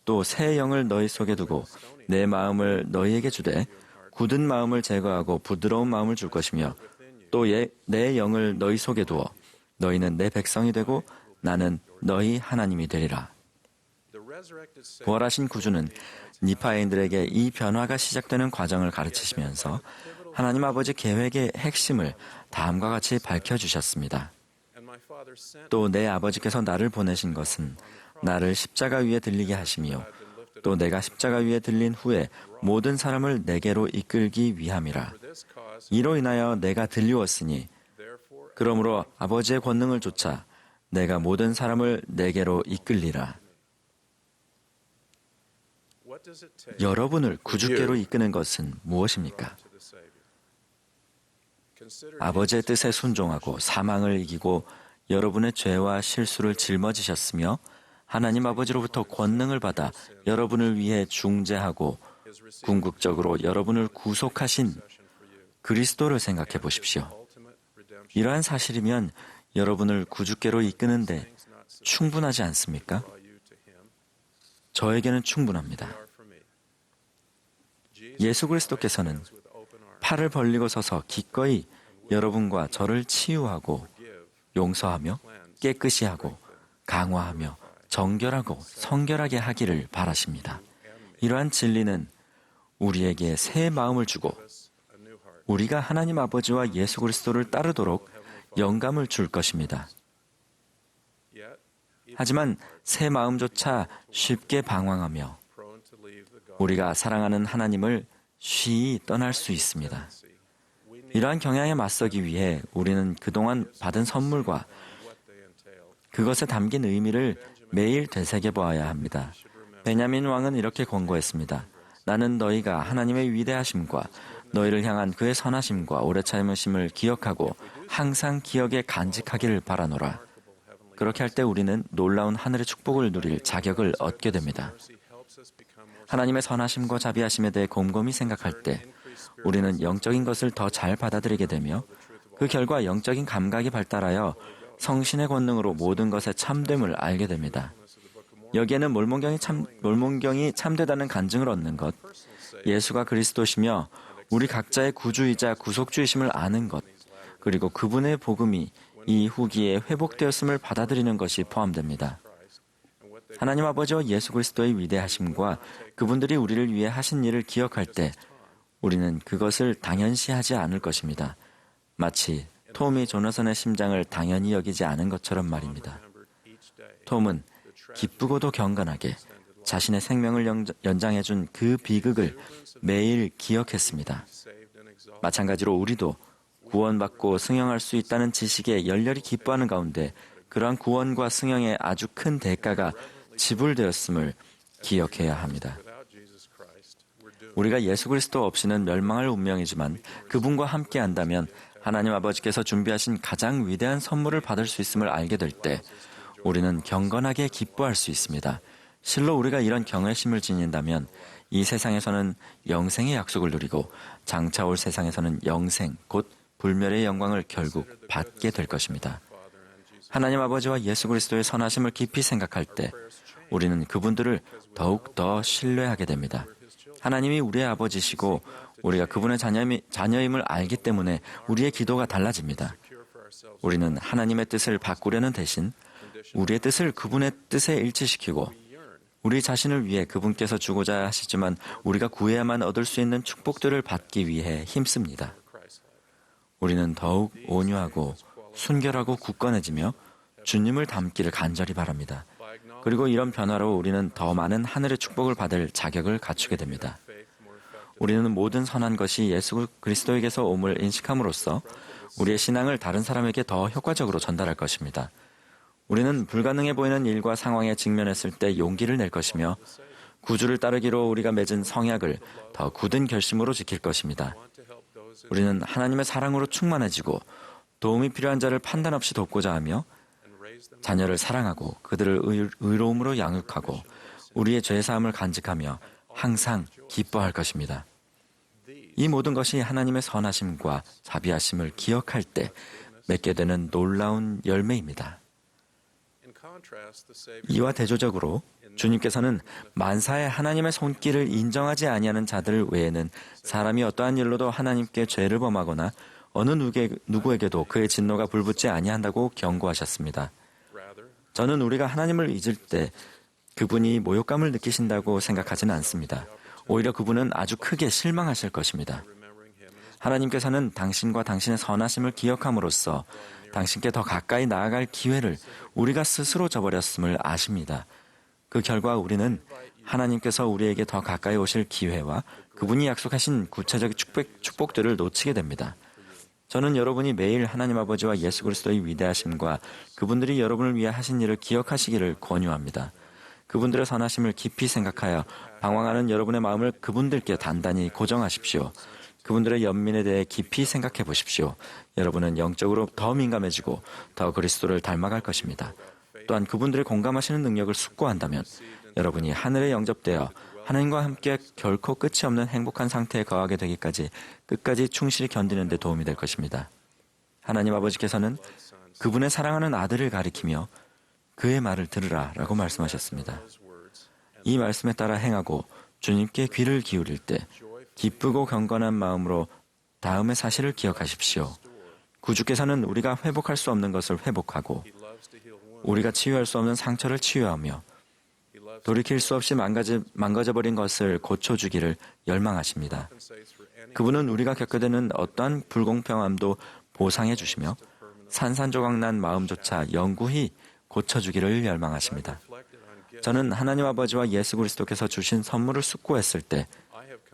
Speaker 6: 또 새 영을 너희 속에 두고 내 마음을 너희에게 주되 굳은 마음을 제거하고 부드러운 마음을 줄 것이며 또 내 영을 너희 속에 두어 너희는 내 백성이 되고 나는 너희 하나님이 되리라. 부활하신 구주는 니파인들에게 이 변화가 시작되는 과정을 가르치시면서 하나님 아버지 계획의 핵심을 다음과 같이 밝혀주셨습니다. 또 내 아버지께서 나를 보내신 것은 나를 십자가 위에 들리게 하시며 또 내가 십자가 위에 들린 후에 모든 사람을 내게로 이끌기 위함이라. 이로 인하여 내가 들리웠으니 그러므로 아버지의 권능을 쫓아 내가 모든 사람을 내게로 이끌리라. 여러분을 구주께로 이끄는 것은 무엇입니까? 아버지의 뜻에 순종하고 사망을 이기고 여러분의 죄와 실수를 짊어지셨으며 하나님 아버지로부터 권능을 받아 여러분을 위해 중재하고 궁극적으로 여러분을 구속하신 그리스도를 생각해 보십시오. 이러한 사실이면 여러분을 구주께로 이끄는데 충분하지 않습니까? 저에게는 충분합니다. 예수 그리스도께서는 팔을 벌리고 서서 기꺼이 여러분과 저를 치유하고 용서하며 깨끗이 하고 강화하며 정결하고 성결하게 하기를 바라십니다. 이러한 진리는 우리에게 새 마음을 주고 우리가 하나님 아버지와 예수 그리스도를 따르도록 영감을 줄 것입니다. 하지만 새 마음조차 쉽게 방황하며 우리가 사랑하는 하나님을 쉬이 떠날 수 있습니다. 이러한 경향에 맞서기 위해 우리는 그동안 받은 선물과 그것에 담긴 의미를 매일 되새겨 보아야 합니다. 베냐민 왕은 이렇게 권고했습니다. 나는 너희가 하나님의 위대하심과 너희를 향한 그의 선하심과 오래 참으심을 기억하고 항상 기억에 간직하기를 바라노라. 그렇게 할 때 우리는 놀라운 하늘의 축복을 누릴 자격을 얻게 됩니다. 하나님의 선하심과 자비하심에 대해 곰곰이 생각할 때 우리는 영적인 것을 더 잘 받아들이게 되며 그 결과 영적인 감각이 발달하여 성신의 권능으로 모든 것의 참됨을 알게 됩니다. 여기에는 몰몬경이 참되다는 간증을 얻는 것, 예수가 그리스도시며 우리 각자의 구주이자 구속주이심을 아는 것, 그리고 그분의 복음이 이 후기에 회복되었음을 받아들이는 것이 포함됩니다. 하나님 아버지와 예수 그리스도의 위대하심과 그분들이 우리를 위해 하신 일을 기억할 때 우리는 그것을 당연시하지 않을 것입니다. 마치 톰이 조나선의 심장을 당연히 여기지 않은 것처럼 말입니다. 톰은 기쁘고도 경건하게 자신의 생명을 연장해준 그 비극을 매일 기억했습니다. 마찬가지로 우리도 구원받고 승영할 수 있다는 지식에 열렬히 기뻐하는 가운데 그러한 구원과 승영의 아주 큰 대가가 지불되었음을 기억해야 합니다. 우리가 예수 그리스도 없이는 멸망할 운명이지만 그분과 함께 한다면 하나님 아버지께서 준비하신 가장 위대한 선물을 받을 수 있음을 알게 될 때 우리는 경건하게 기뻐할 수 있습니다. 실로 우리가 이런 경외심을 지닌다면 이 세상에서는 영생의 약속을 누리고 장차 올 세상에서는 영생, 곧 불멸의 영광을 결국 받게 될 것입니다. 하나님 아버지와 예수 그리스도의 선하심을 깊이 생각할 때 우리는 그분들을 더욱 더 신뢰하게 됩니다. 하나님이 우리의 아버지시고 우리가 그분의 자녀임을 알기 때문에 우리의 기도가 달라집니다. 우리는 하나님의 뜻을 바꾸려는 대신 우리의 뜻을 그분의 뜻에 일치시키고 우리 자신을 위해 그분께서 주고자 하시지만 우리가 구해야만 얻을 수 있는 축복들을 받기 위해 힘씁니다. 우리는 더욱 온유하고 순결하고 굳건해지며 주님을 닮기를 간절히 바랍니다. 그리고 이런 변화로 우리는 더 많은 하늘의 축복을 받을 자격을 갖추게 됩니다. 우리는 모든 선한 것이 예수 그리스도에게서 옴을 인식함으로써 우리의 신앙을 다른 사람에게 더 효과적으로 전달할 것입니다. 우리는 불가능해 보이는 일과 상황에 직면했을 때 용기를 낼 것이며 구주를 따르기로 우리가 맺은 성약을 더 굳은 결심으로 지킬 것입니다. 우리는 하나님의 사랑으로 충만해지고 도움이 필요한 자를 판단 없이 돕고자 하며 자녀를 사랑하고 그들을 의로움으로 양육하고 우리의 죄사함을 간직하며 항상 기뻐할 것입니다. 이 모든 것이 하나님의 선하심과 자비하심을 기억할 때 맺게 되는 놀라운 열매입니다. 이와 대조적으로 주님께서는 만사에 하나님의 손길을 인정하지 아니하는 자들 외에는 사람이 어떠한 일로도 하나님께 죄를 범하거나 어느 누구에게도 그의 진노가 불붙지 아니한다고 경고하셨습니다. 저는 우리가 하나님을 잊을 때 그분이 모욕감을 느끼신다고 생각하지는 않습니다. 오히려 그분은 아주 크게 실망하실 것입니다. 하나님께서는 당신과 당신의 선하심을 기억함으로써 당신께 더 가까이 나아갈 기회를 우리가 스스로 저버렸음을 아십니다. 그 결과 우리는 하나님께서 우리에게 더 가까이 오실 기회와 그분이 약속하신 구체적 축복들을 놓치게 됩니다. 저는 여러분이 매일 하나님 아버지와 예수 그리스도의 위대하심과 그분들이 여러분을 위해 하신 일을 기억하시기를 권유합니다. 그분들의 선하심을 깊이 생각하여 방황하는 여러분의 마음을 그분들께 단단히 고정하십시오. 그분들의 연민에 대해 깊이 생각해 보십시오. 여러분은 영적으로 더 민감해지고 더 그리스도를 닮아갈 것입니다. 또한 그분들의 공감하시는 능력을 숙고한다면 여러분이 하늘에 영접되어 하나님과 함께 결코 끝이 없는 행복한 상태에 거하게 되기까지 끝까지 충실히 견디는 데 도움이 될 것입니다. 하나님 아버지께서는 그분의 사랑하는 아들을 가리키며 그의 말을 들으라 라고 말씀하셨습니다. 이 말씀에 따라 행하고 주님께 귀를 기울일 때 기쁘고 경건한 마음으로 다음의 사실을 기억하십시오. 구주께서는 우리가 회복할 수 없는 것을 회복하고 우리가 치유할 수 없는 상처를 치유하며 돌이킬 수 없이 망가져버린 것을 고쳐주기를 열망하십니다. 그분은 우리가 겪게 되는 어떠한 불공평함도 보상해 주시며 산산조각난 마음조차 영구히 고쳐주기를 열망하십니다. 저는 하나님 아버지와 예수 그리스도께서 주신 선물을 숙고했을 때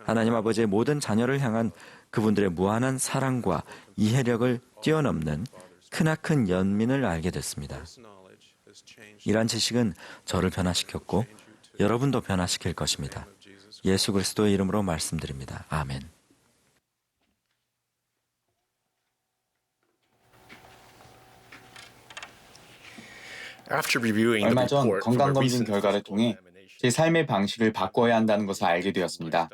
Speaker 6: 하나님 아버지의 모든 자녀를 향한 그분들의 무한한 사랑과 이해력을 뛰어넘는 크나큰 연민을 알게 됐습니다. 이러한 지식은 저를 변화시켰고 여러분도 변화시킬 것입니다. 예수 그리스도의 이름으로 말씀드립니다. 아멘.
Speaker 12: 얼마 전 건강검진 결과를 통해 제 삶의 방식을 바꿔야 한다는 것을 알게 되었습니다.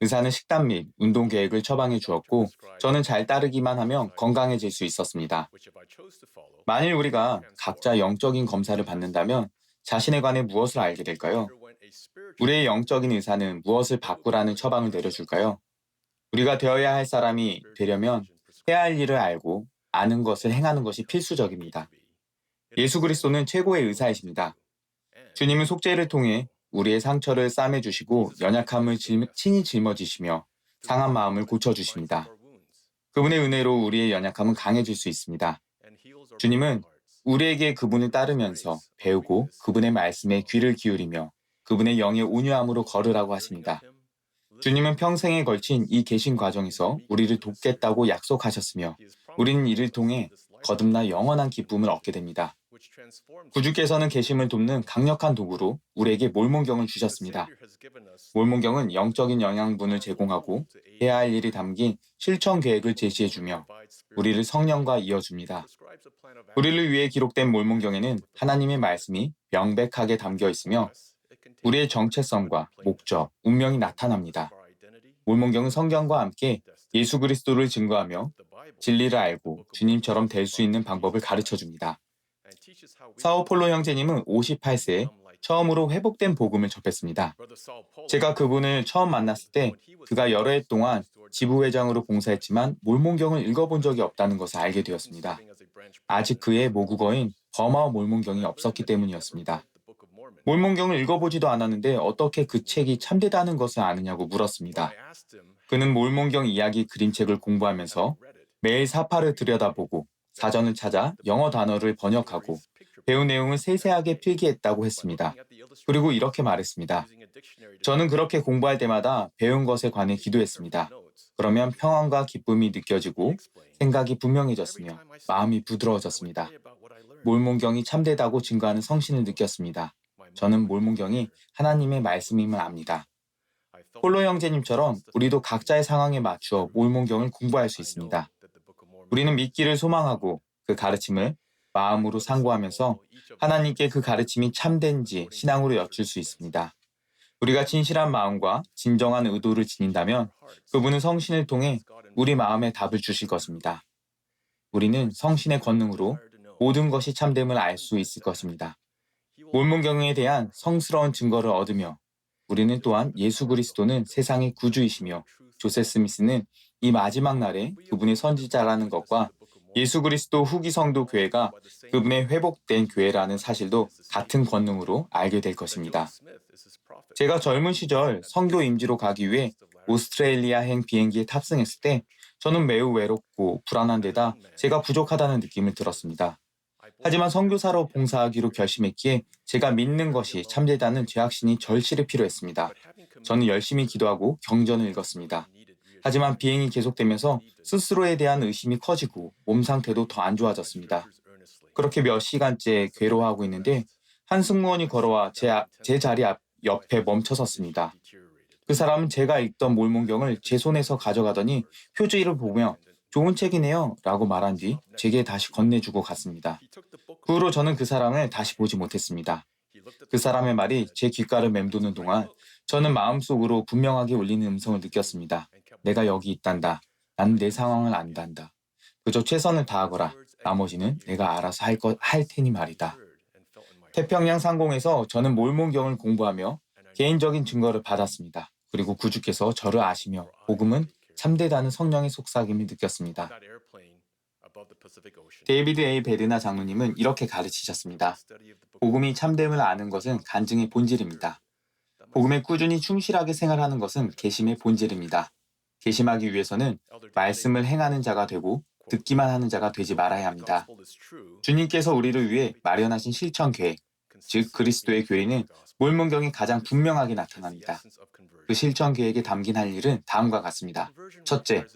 Speaker 12: 의사는 식단 및 운동 계획을 처방해 주었고 저는 잘 따르기만 하면 건강해질 수 있었습니다. 만일 우리가 각자 영적인 검사를 받는다면 자신에 관해 무엇을 알게 될까요? 우리의 영적인 의사는 무엇을 바꾸라는 처방을 내려줄까요? 우리가 되어야 할 사람이 되려면 해야 할 일을 알고 아는 것을 행하는 것이 필수적입니다. 예수 그리스도는 최고의 의사이십니다. 주님은 속죄를 통해 우리의 상처를 싸매주시고 연약함을 친히 짊어지시며 상한 마음을 고쳐주십니다. 그분의 은혜로 우리의 연약함은 강해질 수 있습니다. 주님은 우리에게 그분을 따르면서 배우고 그분의 말씀에 귀를 기울이며 그분의 영의 온유함으로 걸으라고 하십니다. 주님은 평생에 걸친 이 계신 과정에서 우리를 돕겠다고 약속하셨으며 우리는 이를 통해 거듭나 영원한 기쁨을 얻게 됩니다. 구주께서는 계심을 돕는 강력한 도구로 우리에게 몰몬경을 주셨습니다. 몰몬경은 영적인 영양분을 제공하고 해야 할 일이 담긴 실천 계획을 제시해주며 우리를 성령과 이어줍니다. 우리를 위해 기록된 몰몬경에는 하나님의 말씀이 명백하게 담겨 있으며 우리의 정체성과 목적, 운명이 나타납니다. 몰몬경은 성경과 함께 예수 그리스도를 증거하며 진리를 알고 주님처럼 될 수 있는 방법을 가르쳐줍니다. 사오폴로 형제님은 58세에 처음으로 회복된 복음을 접했습니다. 제가 그분을 처음 만났을 때 그가 여러 해 동안 지부회장으로 봉사했지만 몰몬경을 읽어본 적이 없다는 것을 알게 되었습니다. 아직 그의 모국어인 버마어 몰몬경이 없었기 때문이었습니다. 몰몬경을 읽어보지도 않았는데 어떻게 그 책이 참되다는 것을 아느냐고 물었습니다. 그는 몰몬경 이야기 그림책을 공부하면서 매일 사파를 들여다보고 사전을 찾아 영어 단어를 번역하고 배운 내용을 세세하게 필기했다고 했습니다. 그리고 이렇게 말했습니다. 저는 그렇게 공부할 때마다 배운 것에 관해 기도했습니다. 그러면 평안과 기쁨이 느껴지고 생각이 분명해졌으며 마음이 부드러워졌습니다. 몰몬경이 참되다고 증거하는 성신을 느꼈습니다. 저는 몰몬경이 하나님의 말씀임을 압니다. 폴로 형제님처럼 우리도 각자의 상황에 맞추어 몰몬경을 공부할 수 있습니다. 우리는 믿기를 소망하고 그 가르침을 마음으로 상고하면서 하나님께 그 가르침이 참된지 신앙으로 여쭐 수 있습니다. 우리가 진실한 마음과 진정한 의도를 지닌다면 그분은 성신을 통해 우리 마음에 답을 주실 것입니다. 우리는 성신의 권능으로 모든 것이 참됨을 알 수 있을 것입니다. 몰몬경에 대한 성스러운 증거를 얻으며 우리는 또한 예수 그리스도는 세상의 구주이시며 조셉 스미스는 이 마지막 날에 그분의 선지자라는 것과 예수 그리스도 후기 성도 교회가 그분의 회복된 교회라는 사실도 같은 권능으로 알게 될 것입니다. 제가 젊은 시절 선교 임지로 가기 위해 오스트레일리아행 비행기에 탑승했을 때 저는 매우 외롭고 불안한 데다 제가 부족하다는 느낌을 들었습니다. 하지만 선교사로 봉사하기로 결심했기에 제가 믿는 것이 참되다는 제 확신이 절실히 필요했습니다. 저는 열심히 기도하고 경전을 읽었습니다. 하지만 비행이 계속되면서 스스로에 대한 의심이 커지고 몸 상태도 더 안 좋아졌습니다. 그렇게 몇 시간째 괴로워하고 있는데 한 승무원이 걸어와 제 자리 옆에 멈춰섰습니다. 그 사람은 제가 읽던 몰몬경을 제 손에서 가져가더니 표지를 보며 좋은 책이네요 라고 말한 뒤 제게 다시 건네주고 갔습니다. 그 후로 저는 그 사람을 다시 보지 못했습니다. 그 사람의 말이 제 귓가를 맴도는 동안 저는 마음속으로 분명하게 울리는 음성을 느꼈습니다. 내가 여기 있단다. 나는 내 상황을 안단다. 그저 최선을 다하거라. 나머지는 내가 알아서 할 테니 말이다. 태평양 상공에서 저는 몰몬경을 공부하며 개인적인 증거를 받았습니다. 그리고 구주께서 저를 아시며 복음은 참되다는 성령의 속삭임을 느꼈습니다. 데이비드 A. 베르나 장로님은 이렇게 가르치셨습니다. 복음이 참됨을 아는 것은 간증의 본질입니다. 복음에 꾸준히 충실하게 생활하는 것은 계심의 본질입니다. 계심하기 위해서는 말씀을 행하는 자가 되고 듣기만 하는 자가 되지 말아야 합니다. 주님께서 우리를 위해 마련하신 실천 계획, 즉 그리스도의 교회는 몰몬경에 가장 분명하게 나타납니다. 그 실천 계획에 담긴 할 일은 다음과 같습니다. 첫째,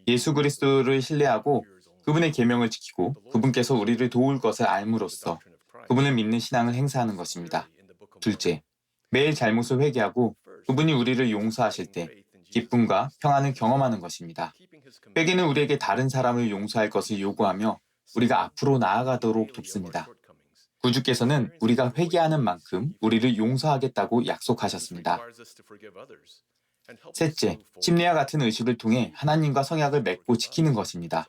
Speaker 12: 예수 그리스도를 신뢰하고 그분의 계명을 지키고 그분께서 우리를 도울 것을 알므로써 그분을 믿는 신앙을 행사하는 것입니다. 둘째, 매일 잘못을 회개하고 그분이 우리를 용서하실 때 기쁨과 평안을 경험하는 것입니다. 회개는 우리에게 다른 사람을 용서할 것을 요구하며 우리가 앞으로 나아가도록 돕습니다. 구주께서는 우리가 회개하는 만큼 우리를 용서하겠다고 약속하셨습니다. 셋째, 침례와 같은 의식을 통해 하나님과 성약을 맺고 지키는 것입니다.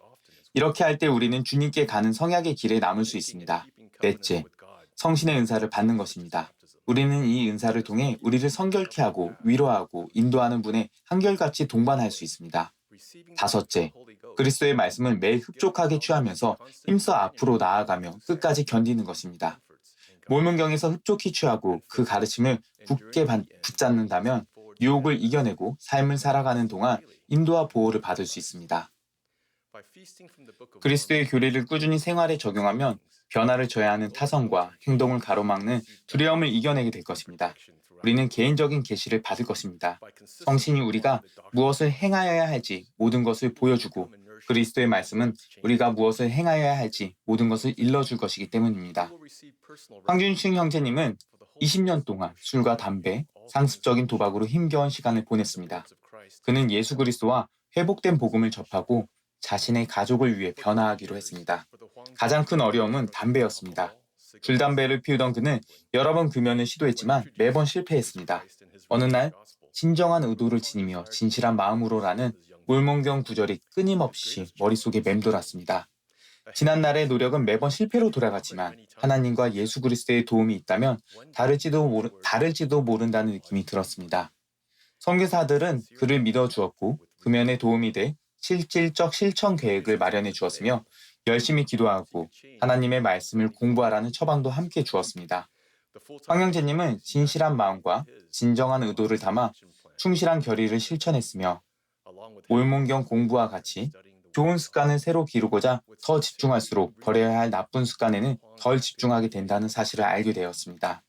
Speaker 12: 이렇게 할 때 우리는 주님께 가는 성약의 길에 남을 수 있습니다. 넷째, 성신의 은사를 받는 것입니다. 우리는 이 은사를 통해 우리를 성결케 하고 위로하고 인도하는 분에 한결같이 동반할 수 있습니다. 다섯째, 그리스도의 말씀을 매일 흡족하게 취하면서 힘써 앞으로 나아가며 끝까지 견디는 것입니다. 몰문경에서 흡족히 취하고 그 가르침을 굳게 붙잡는다면 유혹을 이겨내고 삶을 살아가는 동안 인도와 보호를 받을 수 있습니다. 그리스도의 교리를 꾸준히 생활에 적용하면 변화를 줘야 하는 타성과 행동을 가로막는 두려움을 이겨내게 될 것입니다. 우리는 개인적인 계시를 받을 것입니다. 성신이 우리가 무엇을 행하여야 할지 모든 것을 보여주고 그리스도의 말씀은 우리가 무엇을 행하여야 할지 모든 것을 일러줄 것이기 때문입니다. 황준식 형제님은 20년 동안 술과 담배, 상습적인 도박으로 힘겨운 시간을 보냈습니다. 그는 예수 그리스도와 회복된 복음을 접하고 자신의 가족을 위해 변화하기로 했습니다. 가장 큰 어려움은 담배였습니다. 줄담배를 피우던 그는 여러 번 금연을 시도했지만 매번 실패했습니다. 어느 날 진정한 의도를 지니며 진실한 마음으로라는 몰몬경 구절이 끊임없이 머릿속에 맴돌았습니다. 지난날의 노력은 매번 실패로 돌아갔지만 하나님과 예수 그리스도의 도움이 있다면 다를지도 모른다는 느낌이 들었습니다. 선교사들은 그를 믿어주었고 금연에 도움이 돼 실질적 실천 계획을 마련해 주었으며 열심히 기도하고 하나님의 말씀을 공부하라는 처방도 함께 주었습니다. 황 형제님은 진실한 마음과 진정한 의도를 담아 충실한 결의를 실천했으며 몰몬경 공부와 같이 좋은 습관을 새로 기르고자 더 집중할수록 버려야 할 나쁜 습관에는 덜 집중하게 된다는 사실을 알게 되었습니다.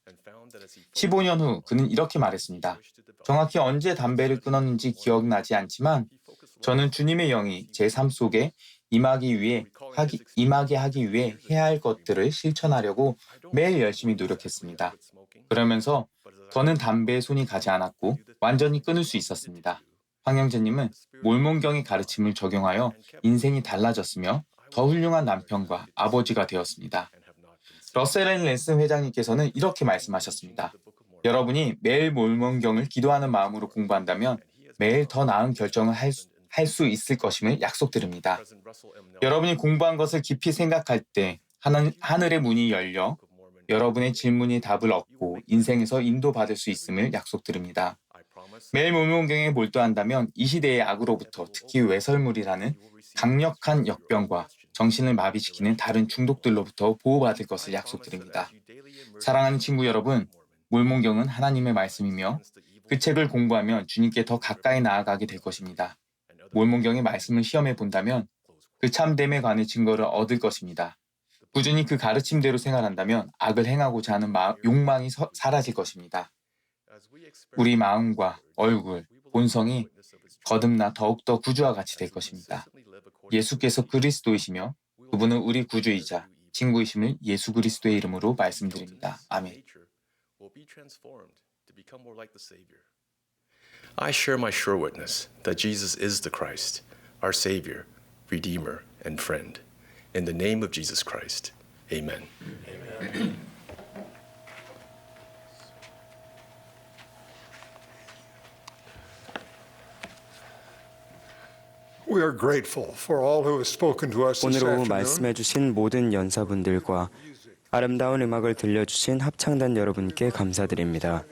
Speaker 12: 15년 후 그는 이렇게 말했습니다. 정확히 언제 담배를 끊었는지 기억나지 않지만 저는 주님의 영이 제 삶 속에 임하게 하기 위해 해야 할 것들을 실천하려고 매일 열심히 노력했습니다. 그러면서 저는 담배에 손이 가지 않았고 완전히 끊을 수 있었습니다. 황 형제님은 몰몬경의 가르침을 적용하여 인생이 달라졌으며 더 훌륭한 남편과 아버지가 되었습니다. 러셀 앤 랜슨 회장님께서는 이렇게 말씀하셨습니다. 여러분이 매일 몰몬경을 기도하는 마음으로 공부한다면 매일 더 나은 결정을 할 수 있을 것임을 약속드립니다. 여러분이 공부한 것을 깊이 생각할 때 하늘의 문이 열려 여러분의 질문이 답을 얻고 인생에서 인도받을 수 있음을 약속드립니다. 매일 몰몬경에 몰두한다면 이 시대의 악으로부터 특히 외설물이라는 강력한 역병과 정신을 마비시키는 다른 중독들로부터 보호받을 것을 약속드립니다. 사랑하는 친구 여러분, 몰몬경은 하나님의 말씀이며 그 책을 공부하면 주님께 더 가까이 나아가게 될 것입니다. 몰몬경의 말씀을 시험해 본다면 그 참됨에 관해 증거를 얻을 것입니다. 꾸준히 그 가르침대로 생활한다면 악을 행하고자 하는 욕망이 사라질 것입니다. 우리 마음과 얼굴, 본성이 거듭나 더욱더 구주와 같이 될 것입니다. 예수께서 그리스도이시며 그분은 우리 구주이자 친구이심을 예수 그리스도의 이름으로 말씀드립니다. 아멘.
Speaker 13: I share my sure witness that Jesus is the Christ, our Savior, Redeemer, and friend. In the name of Jesus Christ, amen. Amen.
Speaker 1: We are grateful for all who have spoken to us this
Speaker 2: 오늘 오후
Speaker 1: afternoon.
Speaker 2: 말씀해 주신 모든 연사분들과 아름다운 음악을 들려주신 합창단 여러분께 감사드립니다.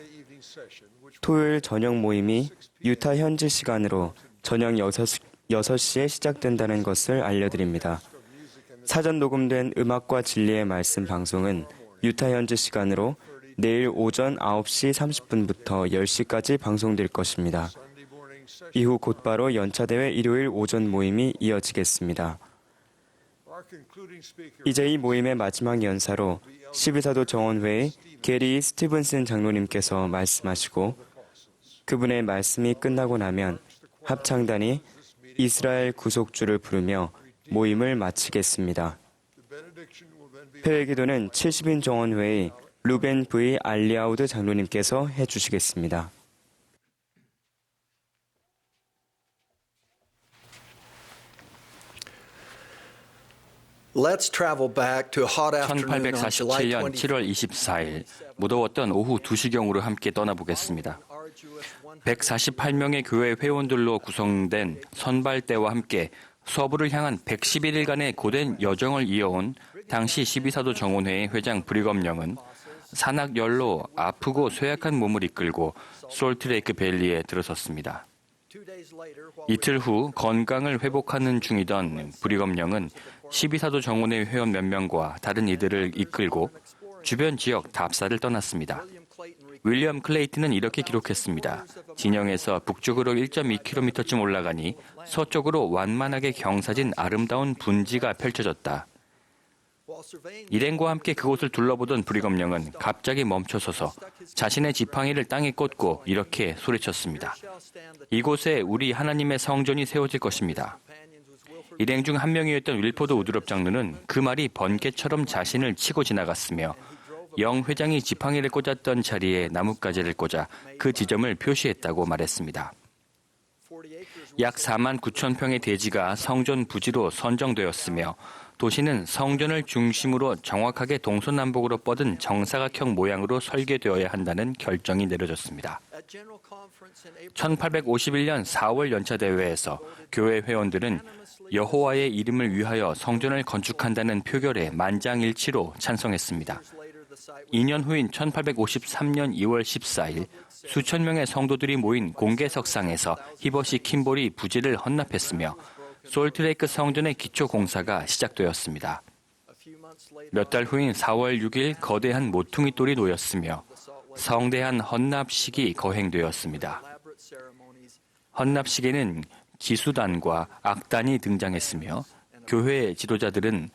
Speaker 2: 토요일 저녁 모임이 유타 현지 시간으로 저녁 6시에 시작된다는 것을 알려드립니다. 사전 녹음된 음악과 진리의 말씀 방송은 유타 현지 시간으로 내일 오전 9시 30분부터 10시까지 방송될 것입니다. 이후 곧바로 연차대회 일요일 오전 모임이 이어지겠습니다. 이제 이 모임의 마지막 연사로 12사도 정원회의 게리 스티븐슨 장로님께서 말씀하시고 그분의 말씀이 끝나고 나면 합창단이 이스라엘 구속주를 부르며 모임을 마치겠습니다. 폐회기도는 70인 정원회의 루벤 V. 알리아우드 장로님께서 해주시겠습니다.
Speaker 4: 1847년 7월 24일 무더웠던 오후 2시경으로 함께 떠나보겠습니다. 148명의 교회 회원들로 구성된 선발대와 함께 서부를 향한 111일간의 고된 여정을 이어온 당시 12사도 정원회의 회장 브리검 영은 산악열로 아프고 쇠약한 몸을 이끌고 솔트레이크 밸리에 들어섰습니다. 이틀 후 건강을 회복하는 중이던 브리검령은 12사도 정원회 회원 몇 명과 다른 이들을 이끌고 주변 지역 답사를 떠났습니다. 윌리엄 클레이튼은 이렇게 기록했습니다. 진영에서 북쪽으로 1.2km쯤 올라가니 서쪽으로 완만하게 경사진 아름다운 분지가 펼쳐졌다. 일행과 함께 그곳을 둘러보던 브리검령은 갑자기 멈춰서서 자신의 지팡이를 땅에 꽂고 이렇게 소리쳤습니다. 이곳에 우리 하나님의 성전이 세워질 것입니다. 일행 중 한 명이었던 윌포드 우드롭 장로는 그 말이 번개처럼 자신을 치고 지나갔으며 영 회장이 지팡이를 꽂았던 자리에 나뭇가지를 꽂아 그 지점을 표시했다고 말했습니다. 약 4만 9천 평의 대지가 성전 부지로 선정되었으며 도시는 성전을 중심으로 정확하게 동서남북으로 뻗은 정사각형 모양으로 설계되어야 한다는 결정이 내려졌습니다. 1851년 4월 연차대회에서 교회 회원들은 여호와의 이름을 위하여 성전을 건축한다는 표결에 만장일치로 찬성했습니다. 2년 후인 1853년 2월 14일 수천 명의 성도들이 모인 공개석상에서 히버시 킴볼이 부지를 헌납했으며 솔트레이크 성전의 기초 공사가 시작되었습니다. 몇 달 후인 4월 6일 거대한 모퉁이 돌이 놓였으며 성대한 헌납식이 거행되었습니다. 헌납식에는 기수단과 악단이 등장했으며 교회 지도자들은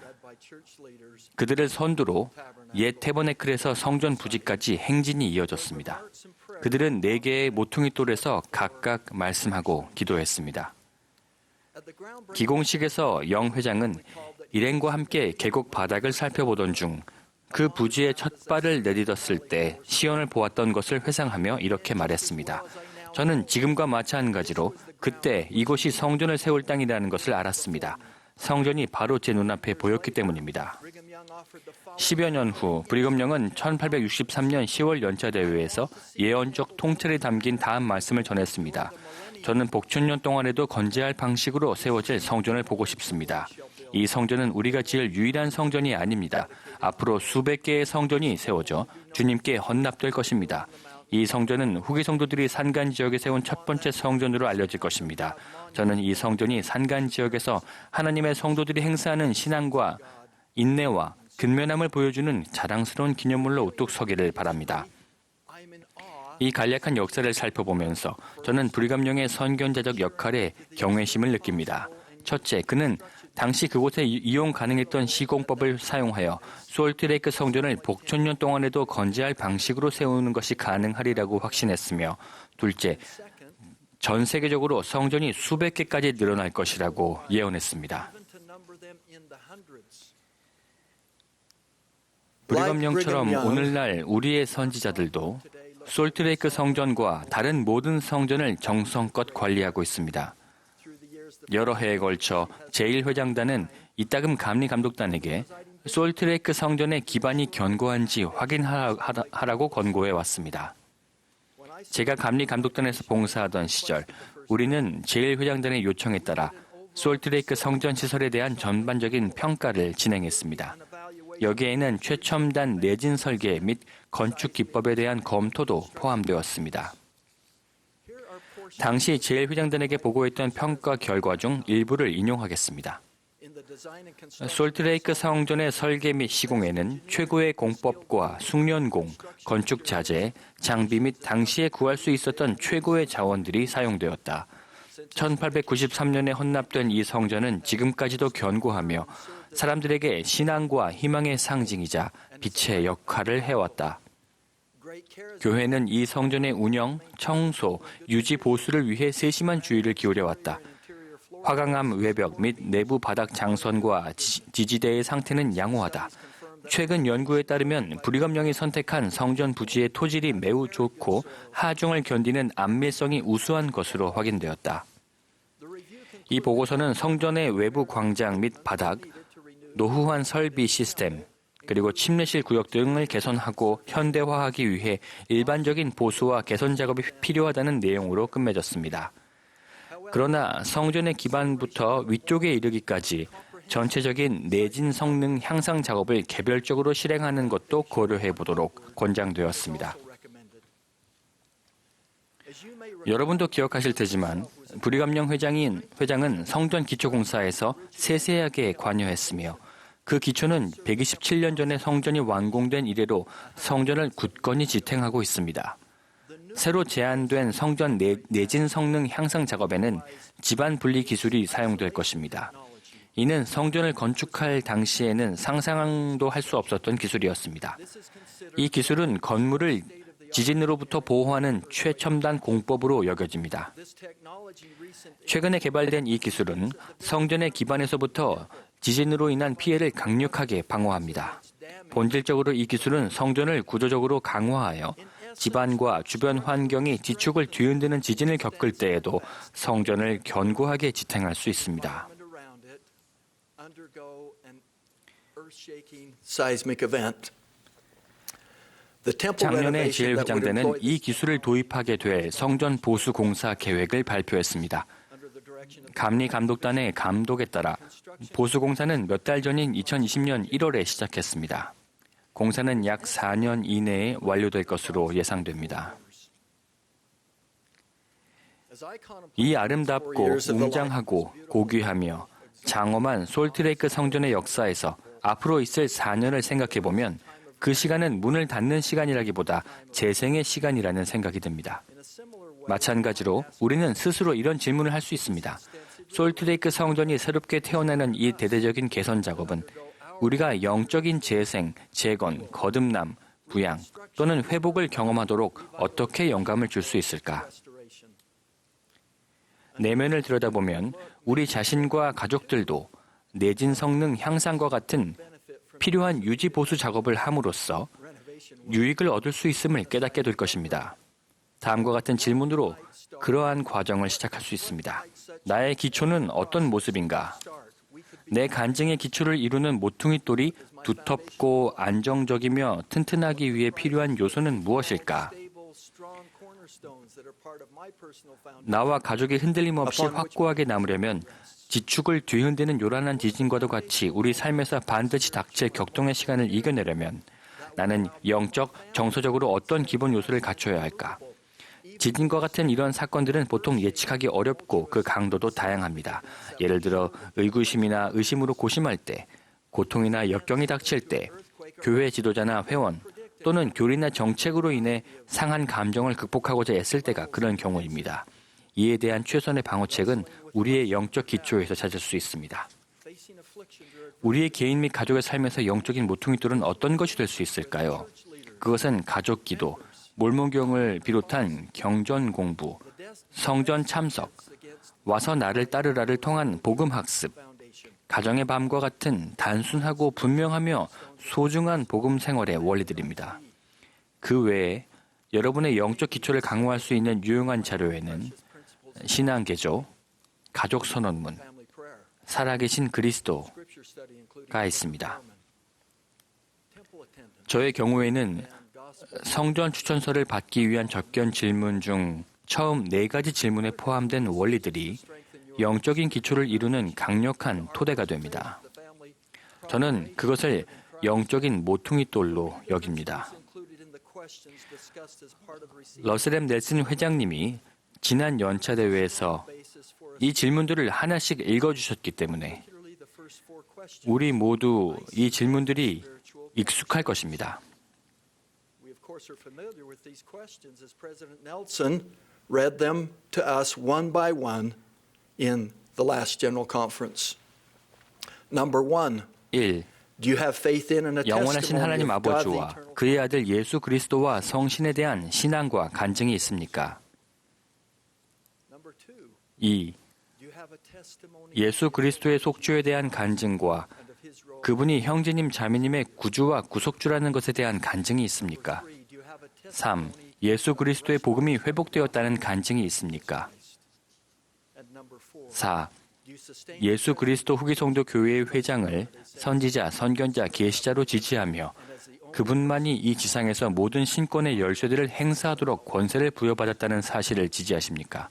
Speaker 4: 그들을 선두로 옛 태버네클에서 성전 부지까지 행진이 이어졌습니다. 그들은 4개의 모퉁이 돌에서 각각 말씀하고 기도했습니다. 기공식에서 영 회장은 일행과 함께 계곡 바닥을 살펴보던 중 그 부지에 첫 발을 내딛었을 때 시온을 보았던 것을 회상하며 이렇게 말했습니다. 저는 지금과 마찬가지로 그때 이곳이 성전을 세울 땅이라는 것을 알았습니다. 성전이 바로 제 눈앞에 보였기 때문입니다. 10여 년 후 브리검령은 1863년 10월 연차대회에서 예언적 통찰이 담긴 다음 말씀을 전했습니다. 저는 복천년 동안에도 건재할 방식으로 세워질 성전을 보고 싶습니다. 이 성전은 우리가 지을 유일한 성전이 아닙니다. 앞으로 수백 개의 성전이 세워져 주님께 헌납될 것입니다. 이 성전은 후기 성도들이 산간 지역에 세운 첫 번째 성전으로 알려질 것입니다. 저는 이 성전이 산간 지역에서 하나님의 성도들이 행사하는 신앙과 인내와 근면함을 보여주는 자랑스러운 기념물로 우뚝 서기를 바랍니다. 이 간략한 역사를 살펴보면서 저는 브리검령의 선견자적 역할에 경외심을 느낍니다. 첫째, 그는 당시 그곳에 이용 가능했던 시공법을 사용하여 솔트레이크 성전을 복천년 동안에도 건재할 방식으로 세우는 것이 가능하리라고 확신했으며, 둘째, 전 세계적으로 성전이 수백 개까지 늘어날 것이라고 예언했습니다. 브리검령처럼 오늘날 우리의 선지자들도 솔트레이크 성전과 다른 모든 성전을 정성껏 관리하고 있습니다. 여러 해에 걸쳐 제1회장단은 이따금 감리감독단에게 솔트레이크 성전의 기반이 견고한지 확인하라고 권고해 왔습니다. 제가 감리감독단에서 봉사하던 시절 우리는 제1회장단의 요청에 따라 솔트레이크 성전 시설에 대한 전반적인 평가를 진행했습니다. 여기에는 최첨단 내진 설계 및 건축 기법에 대한 검토도 포함되었습니다. 당시 제1회장단에게 보고했던 평가 결과 중 일부를 인용하겠습니다. 솔트레이크 성전의 설계 및 시공에는 최고의 공법과 숙련공, 건축 자재, 장비 및 당시에 구할 수 있었던 최고의 자원들이 사용되었다. 1893년에 헌납된 이 성전은 지금까지도 견고하며 사람들에게 신앙과 희망의 상징이자 빛의 역할을 해왔다. 교회는 이 성전의 운영, 청소, 유지 보수를 위해 세심한 주의를 기울여왔다. 화강암 외벽 및 내부 바닥 장선과 지지대의 상태는 양호하다. 최근 연구에 따르면 브리검령이 선택한 성전 부지의 토질이 매우 좋고 하중을 견디는 안밀성이 우수한 것으로 확인되었다. 이 보고서는 성전의 외부 광장 및 바닥, 노후한 설비 시스템, 그리고 침례실 구역 등을 개선하고 현대화하기 위해 일반적인 보수와 개선 작업이 필요하다는 내용으로 끝맺었습니다. 그러나 성전의 기반부터 위쪽에 이르기까지 전체적인 내진 성능 향상 작업을 개별적으로 실행하는 것도 고려해 보도록 권장되었습니다.
Speaker 8: 여러분도 기억하실 테지만 브리감령 회장은 성전 기초공사에서 세세하게 관여했으며 그 기초는 127년 전에 성전이 완공된 이래로 성전을 굳건히 지탱하고 있습니다. 새로 제안된 성전 내진 성능 향상 작업에는 지반 분리 기술이 사용될 것입니다. 이는 성전을 건축할 당시에는 상상도 할 수 없었던 기술이었습니다. 이 기술은 건물을 지진으로부터 보호하는 최첨단 공법으로 여겨집니다. 최근에 개발된 이 기술은 성전의 기반에서부터 지진으로 인한 피해를 강력하게 방어합니다. 본질적으로 이 기술은 성전을 구조적으로 강화하여 집안과 주변 환경이 지축을 뒤흔드는 지진을 겪을 때에도 성전을 견고하게 지탱할 수 있습니다. 작년에 제1회장대는 이 기술을 도입하게 돼 성전 보수 공사 계획을 발표했습니다. 감리 감독단의 감독에 따라 보수 공사는 몇 달 전인 2020년 1월에 시작했습니다. 공사는 약 4년 이내에 완료될 것으로 예상됩니다. 이 아름답고 웅장하고 고귀하며 장엄한 솔트레이크 성전의 역사에서 앞으로 있을 4년을 생각해보면 그 시간은 문을 닫는 시간이라기보다 재생의 시간이라는 생각이 듭니다. 마찬가지로 우리는 스스로 이런 질문을 할 수 있습니다. 솔트레이크 성전이 새롭게 태어나는 이 대대적인 개선 작업은 우리가 영적인 재생, 재건, 거듭남, 부양 또는 회복을 경험하도록 어떻게 영감을 줄 수 있을까? 내면을 들여다보면 우리 자신과 가족들도 내진 성능 향상과 같은 필요한 유지 보수 작업을 함으로써 유익을 얻을 수 있음을 깨닫게 될 것입니다. 다음과 같은 질문으로 그러한 과정을 시작할 수 있습니다. 나의 기초는 어떤 모습인가? 내 간증의 기초를 이루는 모퉁이 돌이 두텁고 안정적이며 튼튼하기 위해 필요한 요소는 무엇일까? 나와 가족이 흔들림 없이 확고하게 남으려면 지축을 뒤흔드는 요란한 지진과도 같이 우리 삶에서 반드시 닥칠 격동의 시간을 이겨내려면 나는 영적, 정서적으로 어떤 기본 요소를 갖춰야 할까? 지진과 같은 이런 사건들은 보통 예측하기 어렵고 그 강도도 다양합니다. 예를 들어 의구심이나 의심으로 고심할 때, 고통이나 역경이 닥칠 때, 교회 지도자나 회원 또는 교리나 정책으로 인해 상한 감정을 극복하고자 애쓸 때가 그런 경우입니다. 이에 대한 최선의 방어책은 우리의 영적 기초에서 찾을 수 있습니다. 우리의 개인 및 가족의 삶에서 영적인 모퉁이돌은 어떤 것이 될 수 있을까요? 그것은 가족 기도, 몰모경을 비롯한 경전 공부, 성전 참석, 와서 나를 따르라를 통한 복음 학습, 가정의 밤과 같은 단순하고 분명하며 소중한 복음 생활의 원리들입니다. 그 외에 여러분의 영적 기초를 강화할 수 있는 유용한 자료에는 신앙개조, 가족 선언문, 살아계신 그리스도가 있습니다. 저의 경우에는 성전 추천서를 받기 위한 접견 질문 중 처음 4가지 질문에 포함된 원리들이 영적인 기초를 이루는 강력한 토대가 됩니다. 저는 그것을 영적인 모퉁이돌로 여깁니다. 러셀 넬슨 회장님이 지난 연차대회에서 이 질문들을 하나씩 읽어주셨기 때문에 우리 모두 이 질문들이 익숙할 것입니다.
Speaker 14: Nelson read them to us one by one in the last general conference. Number 1.
Speaker 8: 1.
Speaker 14: Do you have faith in and a
Speaker 8: 영원하신
Speaker 14: testimony
Speaker 8: 하나님
Speaker 14: of God the
Speaker 8: 아버지와
Speaker 14: eternal?
Speaker 8: 그의 아들 예수 그리스도와 성신에 대한 신앙과 간증이 있습니까? 2. 예수 그리스도의 속주에 대한 간증과 그분이 형제님 자매님의 구주와 구속주라는 것에 대한 간증이 있습니까? 3. 예수 그리스도의 복음이 회복되었다는 간증이 있습니까? 4. 예수 그리스도 후기 성도 교회의 회장을 선지자, 선견자, 계시자로 지지하며 그분만이 이 지상에서 모든 신권의 열쇠들을 행사하도록 권세를 부여받았다는 사실을 지지하십니까?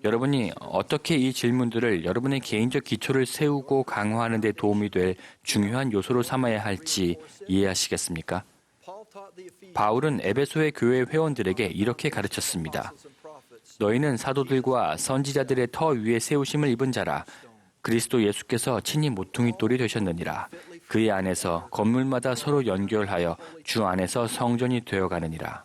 Speaker 8: 여러분이 어떻게 이 질문들을 여러분의 개인적 기초를 세우고 강화하는 데 도움이 될 중요한 요소로 삼아야 할지 이해하시겠습니까? 바울은 에베소의 교회 회원들에게 이렇게 가르쳤습니다. 너희는 사도들과 선지자들의 터 위에 세우심을 입은 자라. 그리스도 예수께서 친히 모퉁이 돌이 되셨느니라. 그의 안에서 건물마다 서로 연결하여 주 안에서 성전이 되어가느니라.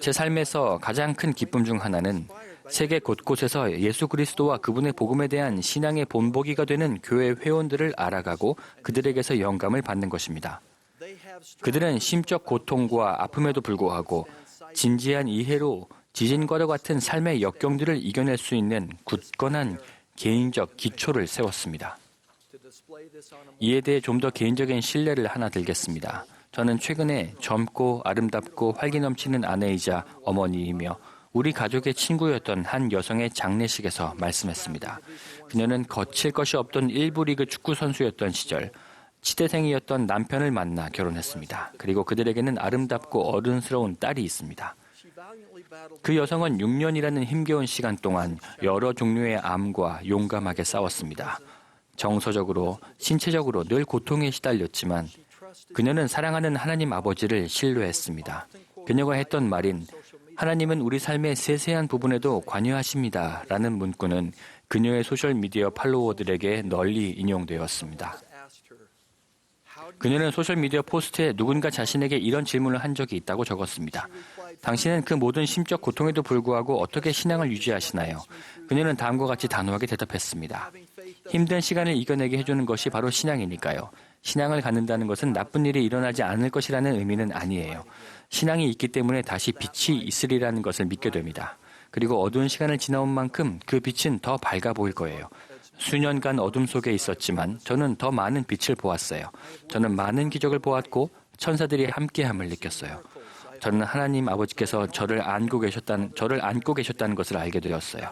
Speaker 8: 제 삶에서 가장 큰 기쁨 중 하나는 세계 곳곳에서 예수 그리스도와 그분의 복음에 대한 신앙의 본보기가 되는 교회 회원들을 알아가고 그들에게서 영감을 받는 것입니다. 그들은 심적 고통과 아픔에도 불구하고 진지한 이해로 지진과도 같은 삶의 역경들을 이겨낼 수 있는 굳건한 개인적 기초를 세웠습니다. 이에 대해 좀 더 개인적인 신뢰를 하나 들겠습니다. 저는 최근에 젊고 아름답고 활기 넘치는 아내이자 어머니이며 우리 가족의 친구였던 한 여성의 장례식에서 말씀했습니다. 그녀는 거칠 것이 없던 1부 리그 축구 선수였던 시절 치대생이었던 남편을 만나 결혼했습니다. 그리고 그들에게는 아름답고 어른스러운 딸이 있습니다. 그 여성은 6년이라는 힘겨운 시간 동안 여러 종류의 암과 용감하게 싸웠습니다. 정서적으로, 신체적으로 늘 고통에 시달렸지만 그녀는 사랑하는 하나님 아버지를 신뢰했습니다. 그녀가 했던 말인 하나님은 우리 삶의 세세한 부분에도 관여하십니다 라는 문구는 그녀의 소셜미디어 팔로워들에게 널리 인용되었습니다. 그녀는 소셜미디어 포스트에 누군가 자신에게 이런 질문을 한 적이 있다고 적었습니다. 당신은 그 모든 심적 고통에도 불구하고 어떻게 신앙을 유지하시나요? 그녀는 다음과 같이 단호하게 대답했습니다. 힘든 시간을 이겨내게 해주는 것이 바로 신앙이니까요. 신앙을 갖는다는 것은 나쁜 일이 일어나지 않을 것이라는 의미는 아니에요. 신앙이 있기 때문에 다시 빛이 있으리라는 것을 믿게 됩니다. 그리고 어두운 시간을 지나온 만큼 그 빛은 더 밝아 보일 거예요. 수년간 어둠 속에 있었지만 저는 더 많은 빛을 보았어요. 저는 많은 기적을 보았고 천사들이 함께함을 느꼈어요. 저는 하나님 아버지께서 저를 안고 계셨다는 것을 알게 되었어요.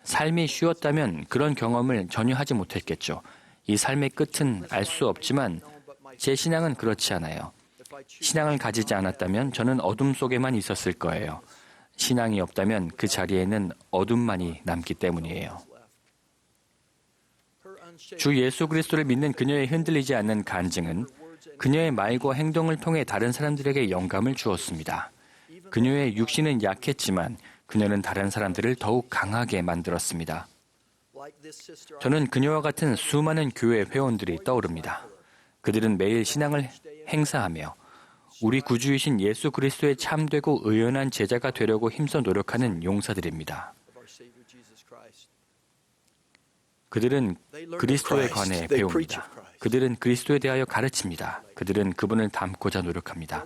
Speaker 8: 삶이 쉬웠다면 그런 경험을 전혀 하지 못했겠죠. 이 삶의 끝은 알 수 없지만 제 신앙은 그렇지 않아요. 신앙을 가지지 않았다면 저는 어둠 속에만 있었을 거예요. 신앙이 없다면 그 자리에는 어둠만이 남기 때문이에요. 주 예수 그리스도를 믿는 그녀의 흔들리지 않는 간증은 그녀의 말과 행동을 통해 다른 사람들에게 영감을 주었습니다. 그녀의 육신은 약했지만 그녀는 다른 사람들을 더욱 강하게 만들었습니다. 저는 그녀와 같은 수많은 교회 회원들이 떠오릅니다. 그들은 매일 신앙을 행사하며 우리 구주이신 예수 그리스도의 참되고 의연한 제자가 되려고 힘써 노력하는 용사들입니다. 그들은 그리스도에 관해 배웁니다. 그들은 그리스도에 대하여 가르칩니다. 그들은 그분을 닮고자 노력합니다.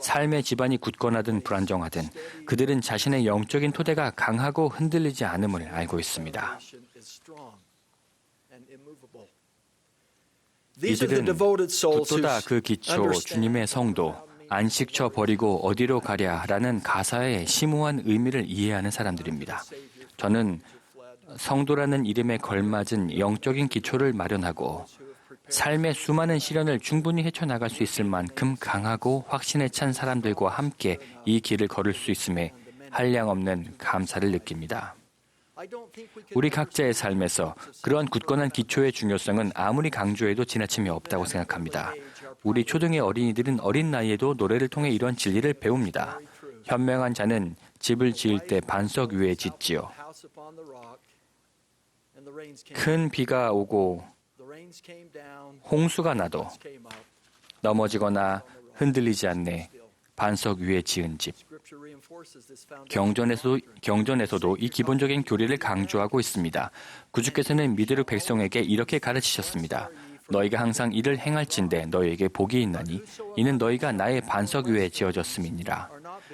Speaker 8: 삶의 기반이 굳건하든 불안정하든 그들은 자신의 영적인 토대가 강하고 흔들리지 않음을 알고 있습니다. 이들은 붙도다 그 기초 주님의 성도 안식처 버리고 어디로 가랴라는 가사의 심오한 의미를 이해하는 사람들입니다. 저는 성도라는 이름에 걸맞은 영적인 기초를 마련하고 삶의 수많은 시련을 충분히 헤쳐나갈 수 있을 만큼 강하고 확신에 찬 사람들과 함께 이 길을 걸을 수 있음에 한량없는 감사를 느낍니다. 우리 각자의 삶에서 그러한 굳건한 기초의 중요성은 아무리 강조해도 지나침이 없다고 생각합니다. 우리 초등의 어린이들은 어린 나이에도 노래를 통해 이런 진리를 배웁니다. 현명한 자는 집을 지을 때 반석 위에 짓지요. 큰 비가 오고 홍수가 나도 넘어지거나 흔들리지 않네 반석 위에 지은 집. 경전에서도 이 기본적인 교리를 강조하고 있습니다. 구주께서는 믿을 백성에게 이렇게 가르치셨습니다. 너희가 항상 이를 행할진대 너희에게 복이 있나니 이는 너희가 나의 반석 위에 지어졌음이니라.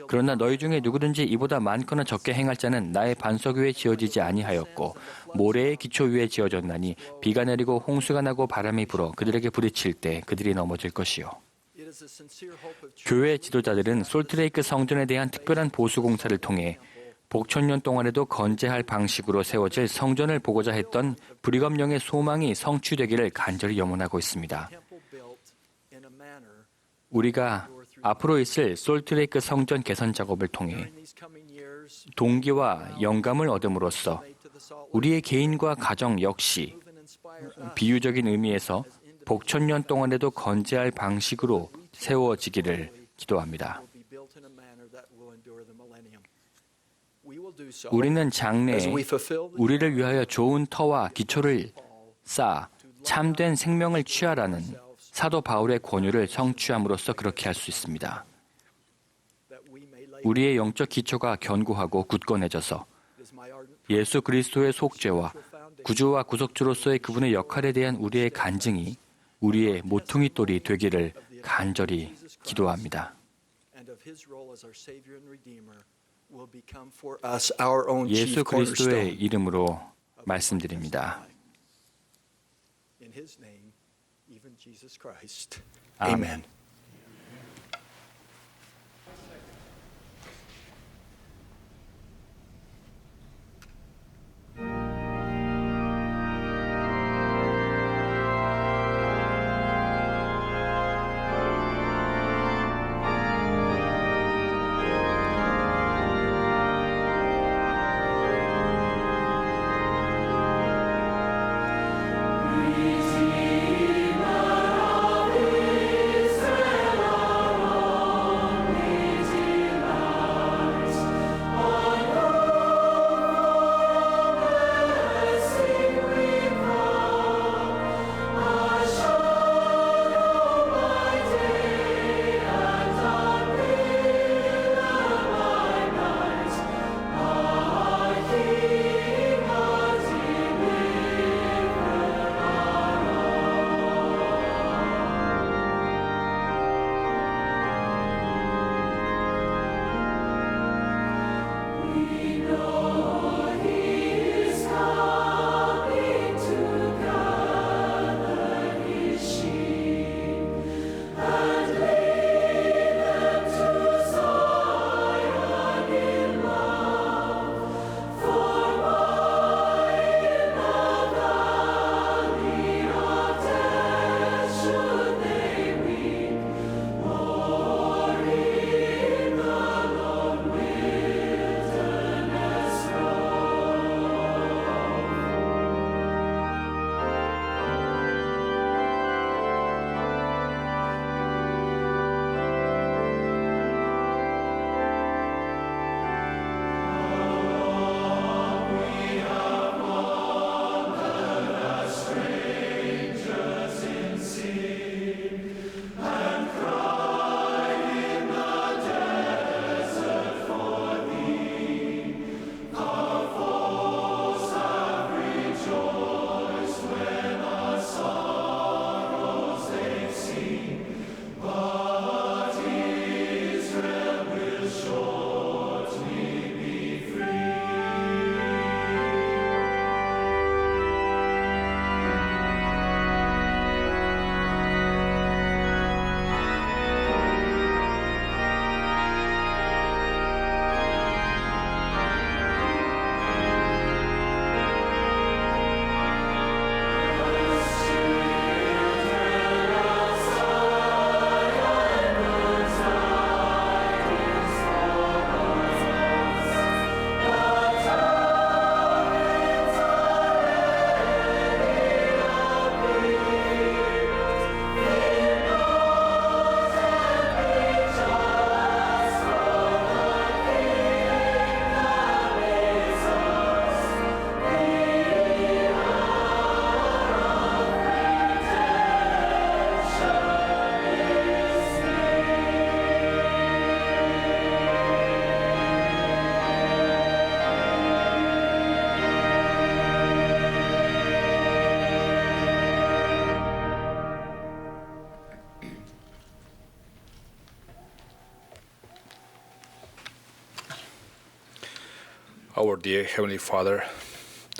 Speaker 8: 그러나 너희 중에 누구든지 이보다 많거나 적게 행할 자는 나의 반석 위에 지어지지 아니하였고 모래의 기초 위에 지어졌나니 비가 내리고 홍수가 나고 바람이 불어 그들에게 부딪힐 때 그들이 넘어질 것이요. 교회 지도자들은 솔트레이크 성전에 대한 특별한 보수 공사를 통해 복천년 동안에도 건재할 방식으로 세워질 성전을 보고자 했던 브리검령의 소망이 성취되기를 간절히 염원하고 있습니다. 우리가 앞으로 있을 솔트레이크 성전 개선 작업을 통해 동기와 영감을 얻음으로써 우리의 개인과 가정 역시 비유적인 의미에서 복천년 동안에도 건재할 방식으로 세워지기를 기도합니다. 우리는 장래에 우리를 위하여 좋은 터와 기초를 쌓아 참된 생명을 취하라는 사도 바울의 권유를 성취함으로써 그렇게 할 수 있습니다. 우리의 영적 기초가 견고하고 굳건해져서 예수 그리스도의 속죄와 구주와 구속주로서의 그분의 역할에 대한 우리의 간증이 우리의 모퉁이돌이 되기를 간절히 기도합니다. 예수 그리스도의 이름으로 말씀드립니다. 아멘.
Speaker 15: Our dear Heavenly Father,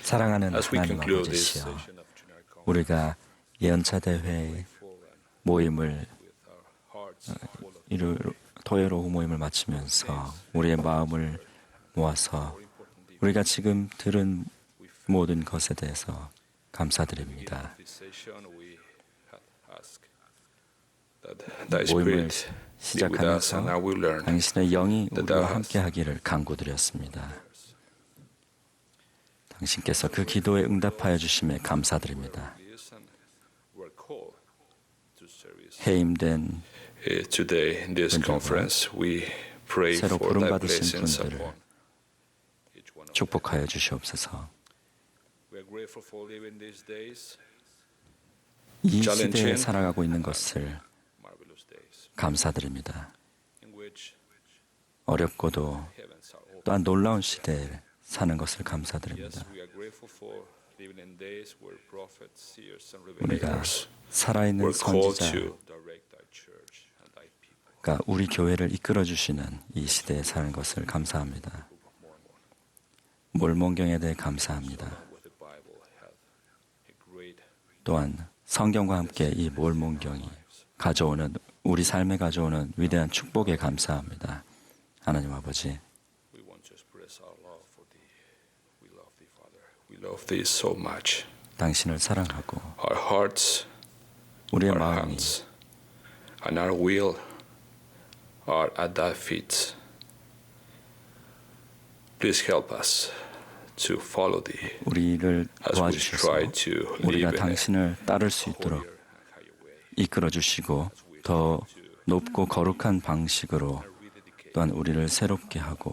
Speaker 6: 사랑하는
Speaker 15: as we
Speaker 6: 하나님
Speaker 15: conclude this
Speaker 6: 아버지시여,
Speaker 15: session of General Conference,
Speaker 6: 우리가 예언차 대회 모임을 토요일 오후 모임을 마치면서 우리의 마음을 모아서 우리가 지금 들은 모든 것에 대해서 감사드립니다. 모임을 시작하면서 당신의 영이 우리와 함께하기를 간구드렸습니다. 당신께서 그 기도에 응답하여 주심에 감사드립니다.
Speaker 4: 해임된
Speaker 15: Today in this conference, we pray
Speaker 4: 새로
Speaker 15: for thy
Speaker 4: 부름받으신
Speaker 15: blessings
Speaker 4: 분들을
Speaker 15: upon.
Speaker 4: 축복하여 주시옵소서.
Speaker 15: We are grateful for living these days,
Speaker 4: 이 시대에
Speaker 15: challenging,
Speaker 4: 살아가고 있는 것을
Speaker 15: marvelous days,
Speaker 4: 감사드립니다.
Speaker 15: in which
Speaker 4: 어렵고도
Speaker 15: heavens are open.
Speaker 4: 또한 놀라운 시대에 사는 것을 감사드립니다.
Speaker 15: Yes, we are grateful for living in days where prophets, seers, and
Speaker 4: 우리가
Speaker 15: revelators
Speaker 4: 살아있는
Speaker 15: were called
Speaker 4: 선지자가
Speaker 15: to direct thy church and thy people.
Speaker 4: 우리 교회를 이끌어 주시는 이 시대에 사는 것을 감사합니다. 몰몬경에 대해 감사합니다.
Speaker 15: With the Bible hath a great
Speaker 4: 또한 성경과 함께 이 몰몬경이 가져오는 우리 삶에 가져오는 위대한 축복에 감사합니다. 하나님 아버지,
Speaker 15: we want to express our love for thee. We love thee, Father. We love thee so much.
Speaker 4: 당신을 사랑하고
Speaker 15: Our hearts,
Speaker 4: 우리의
Speaker 15: our
Speaker 4: 마음이
Speaker 15: hands, and our will are at thy feet. Please help us to follow thee
Speaker 4: 우리를
Speaker 15: as we
Speaker 4: 도와주셔서
Speaker 15: try to
Speaker 4: 우리가
Speaker 15: live in a
Speaker 4: 당신을 따를 수 있도록
Speaker 15: holier and higher way.
Speaker 4: 이끌어 주시고 더 높고 거룩한 방식으로 또한 우리를 새롭게 하고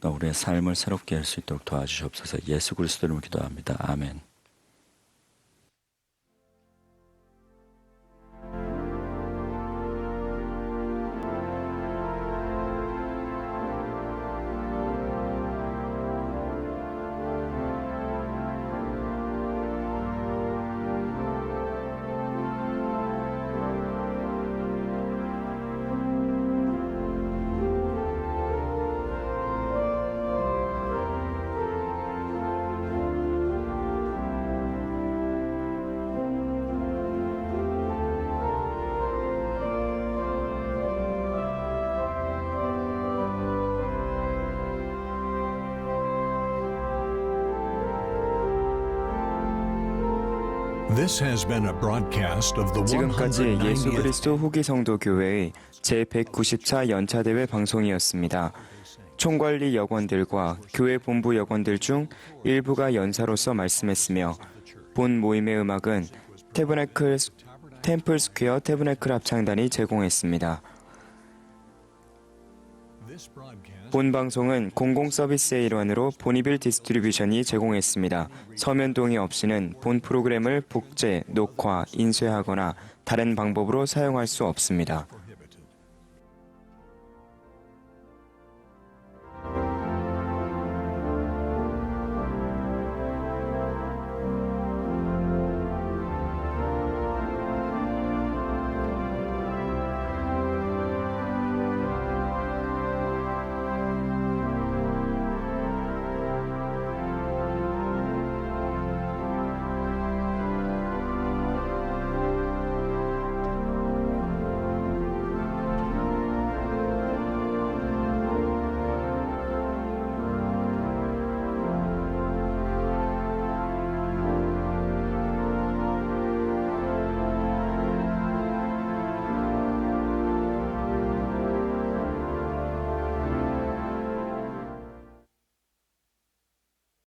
Speaker 4: 또 우리의 삶을 새롭게 할 수 있도록 도와주시옵소서. 예수 그리스도 이름으로 기도합니다. 아멘.
Speaker 16: This has been a broadcast of the
Speaker 2: 지금까지 예수
Speaker 16: 190th
Speaker 2: 그리스도 후기 성도 교회의 제194 연차대회 방송이었습니다. 총관리 여건들과 교회 본부 여건들 중 일부가 연사로서 말씀했으며 본 모임의 음악은 템플 스퀘어 태브네클 합창단이 제공했습니다. 본 방송은 공공 서비스의 일환으로 보니빌 디스트리뷰션이 제공했습니다. 서면 동의 없이는 본 프로그램을 복제, 녹화, 인쇄하거나 다른 방법으로 사용할 수 없습니다.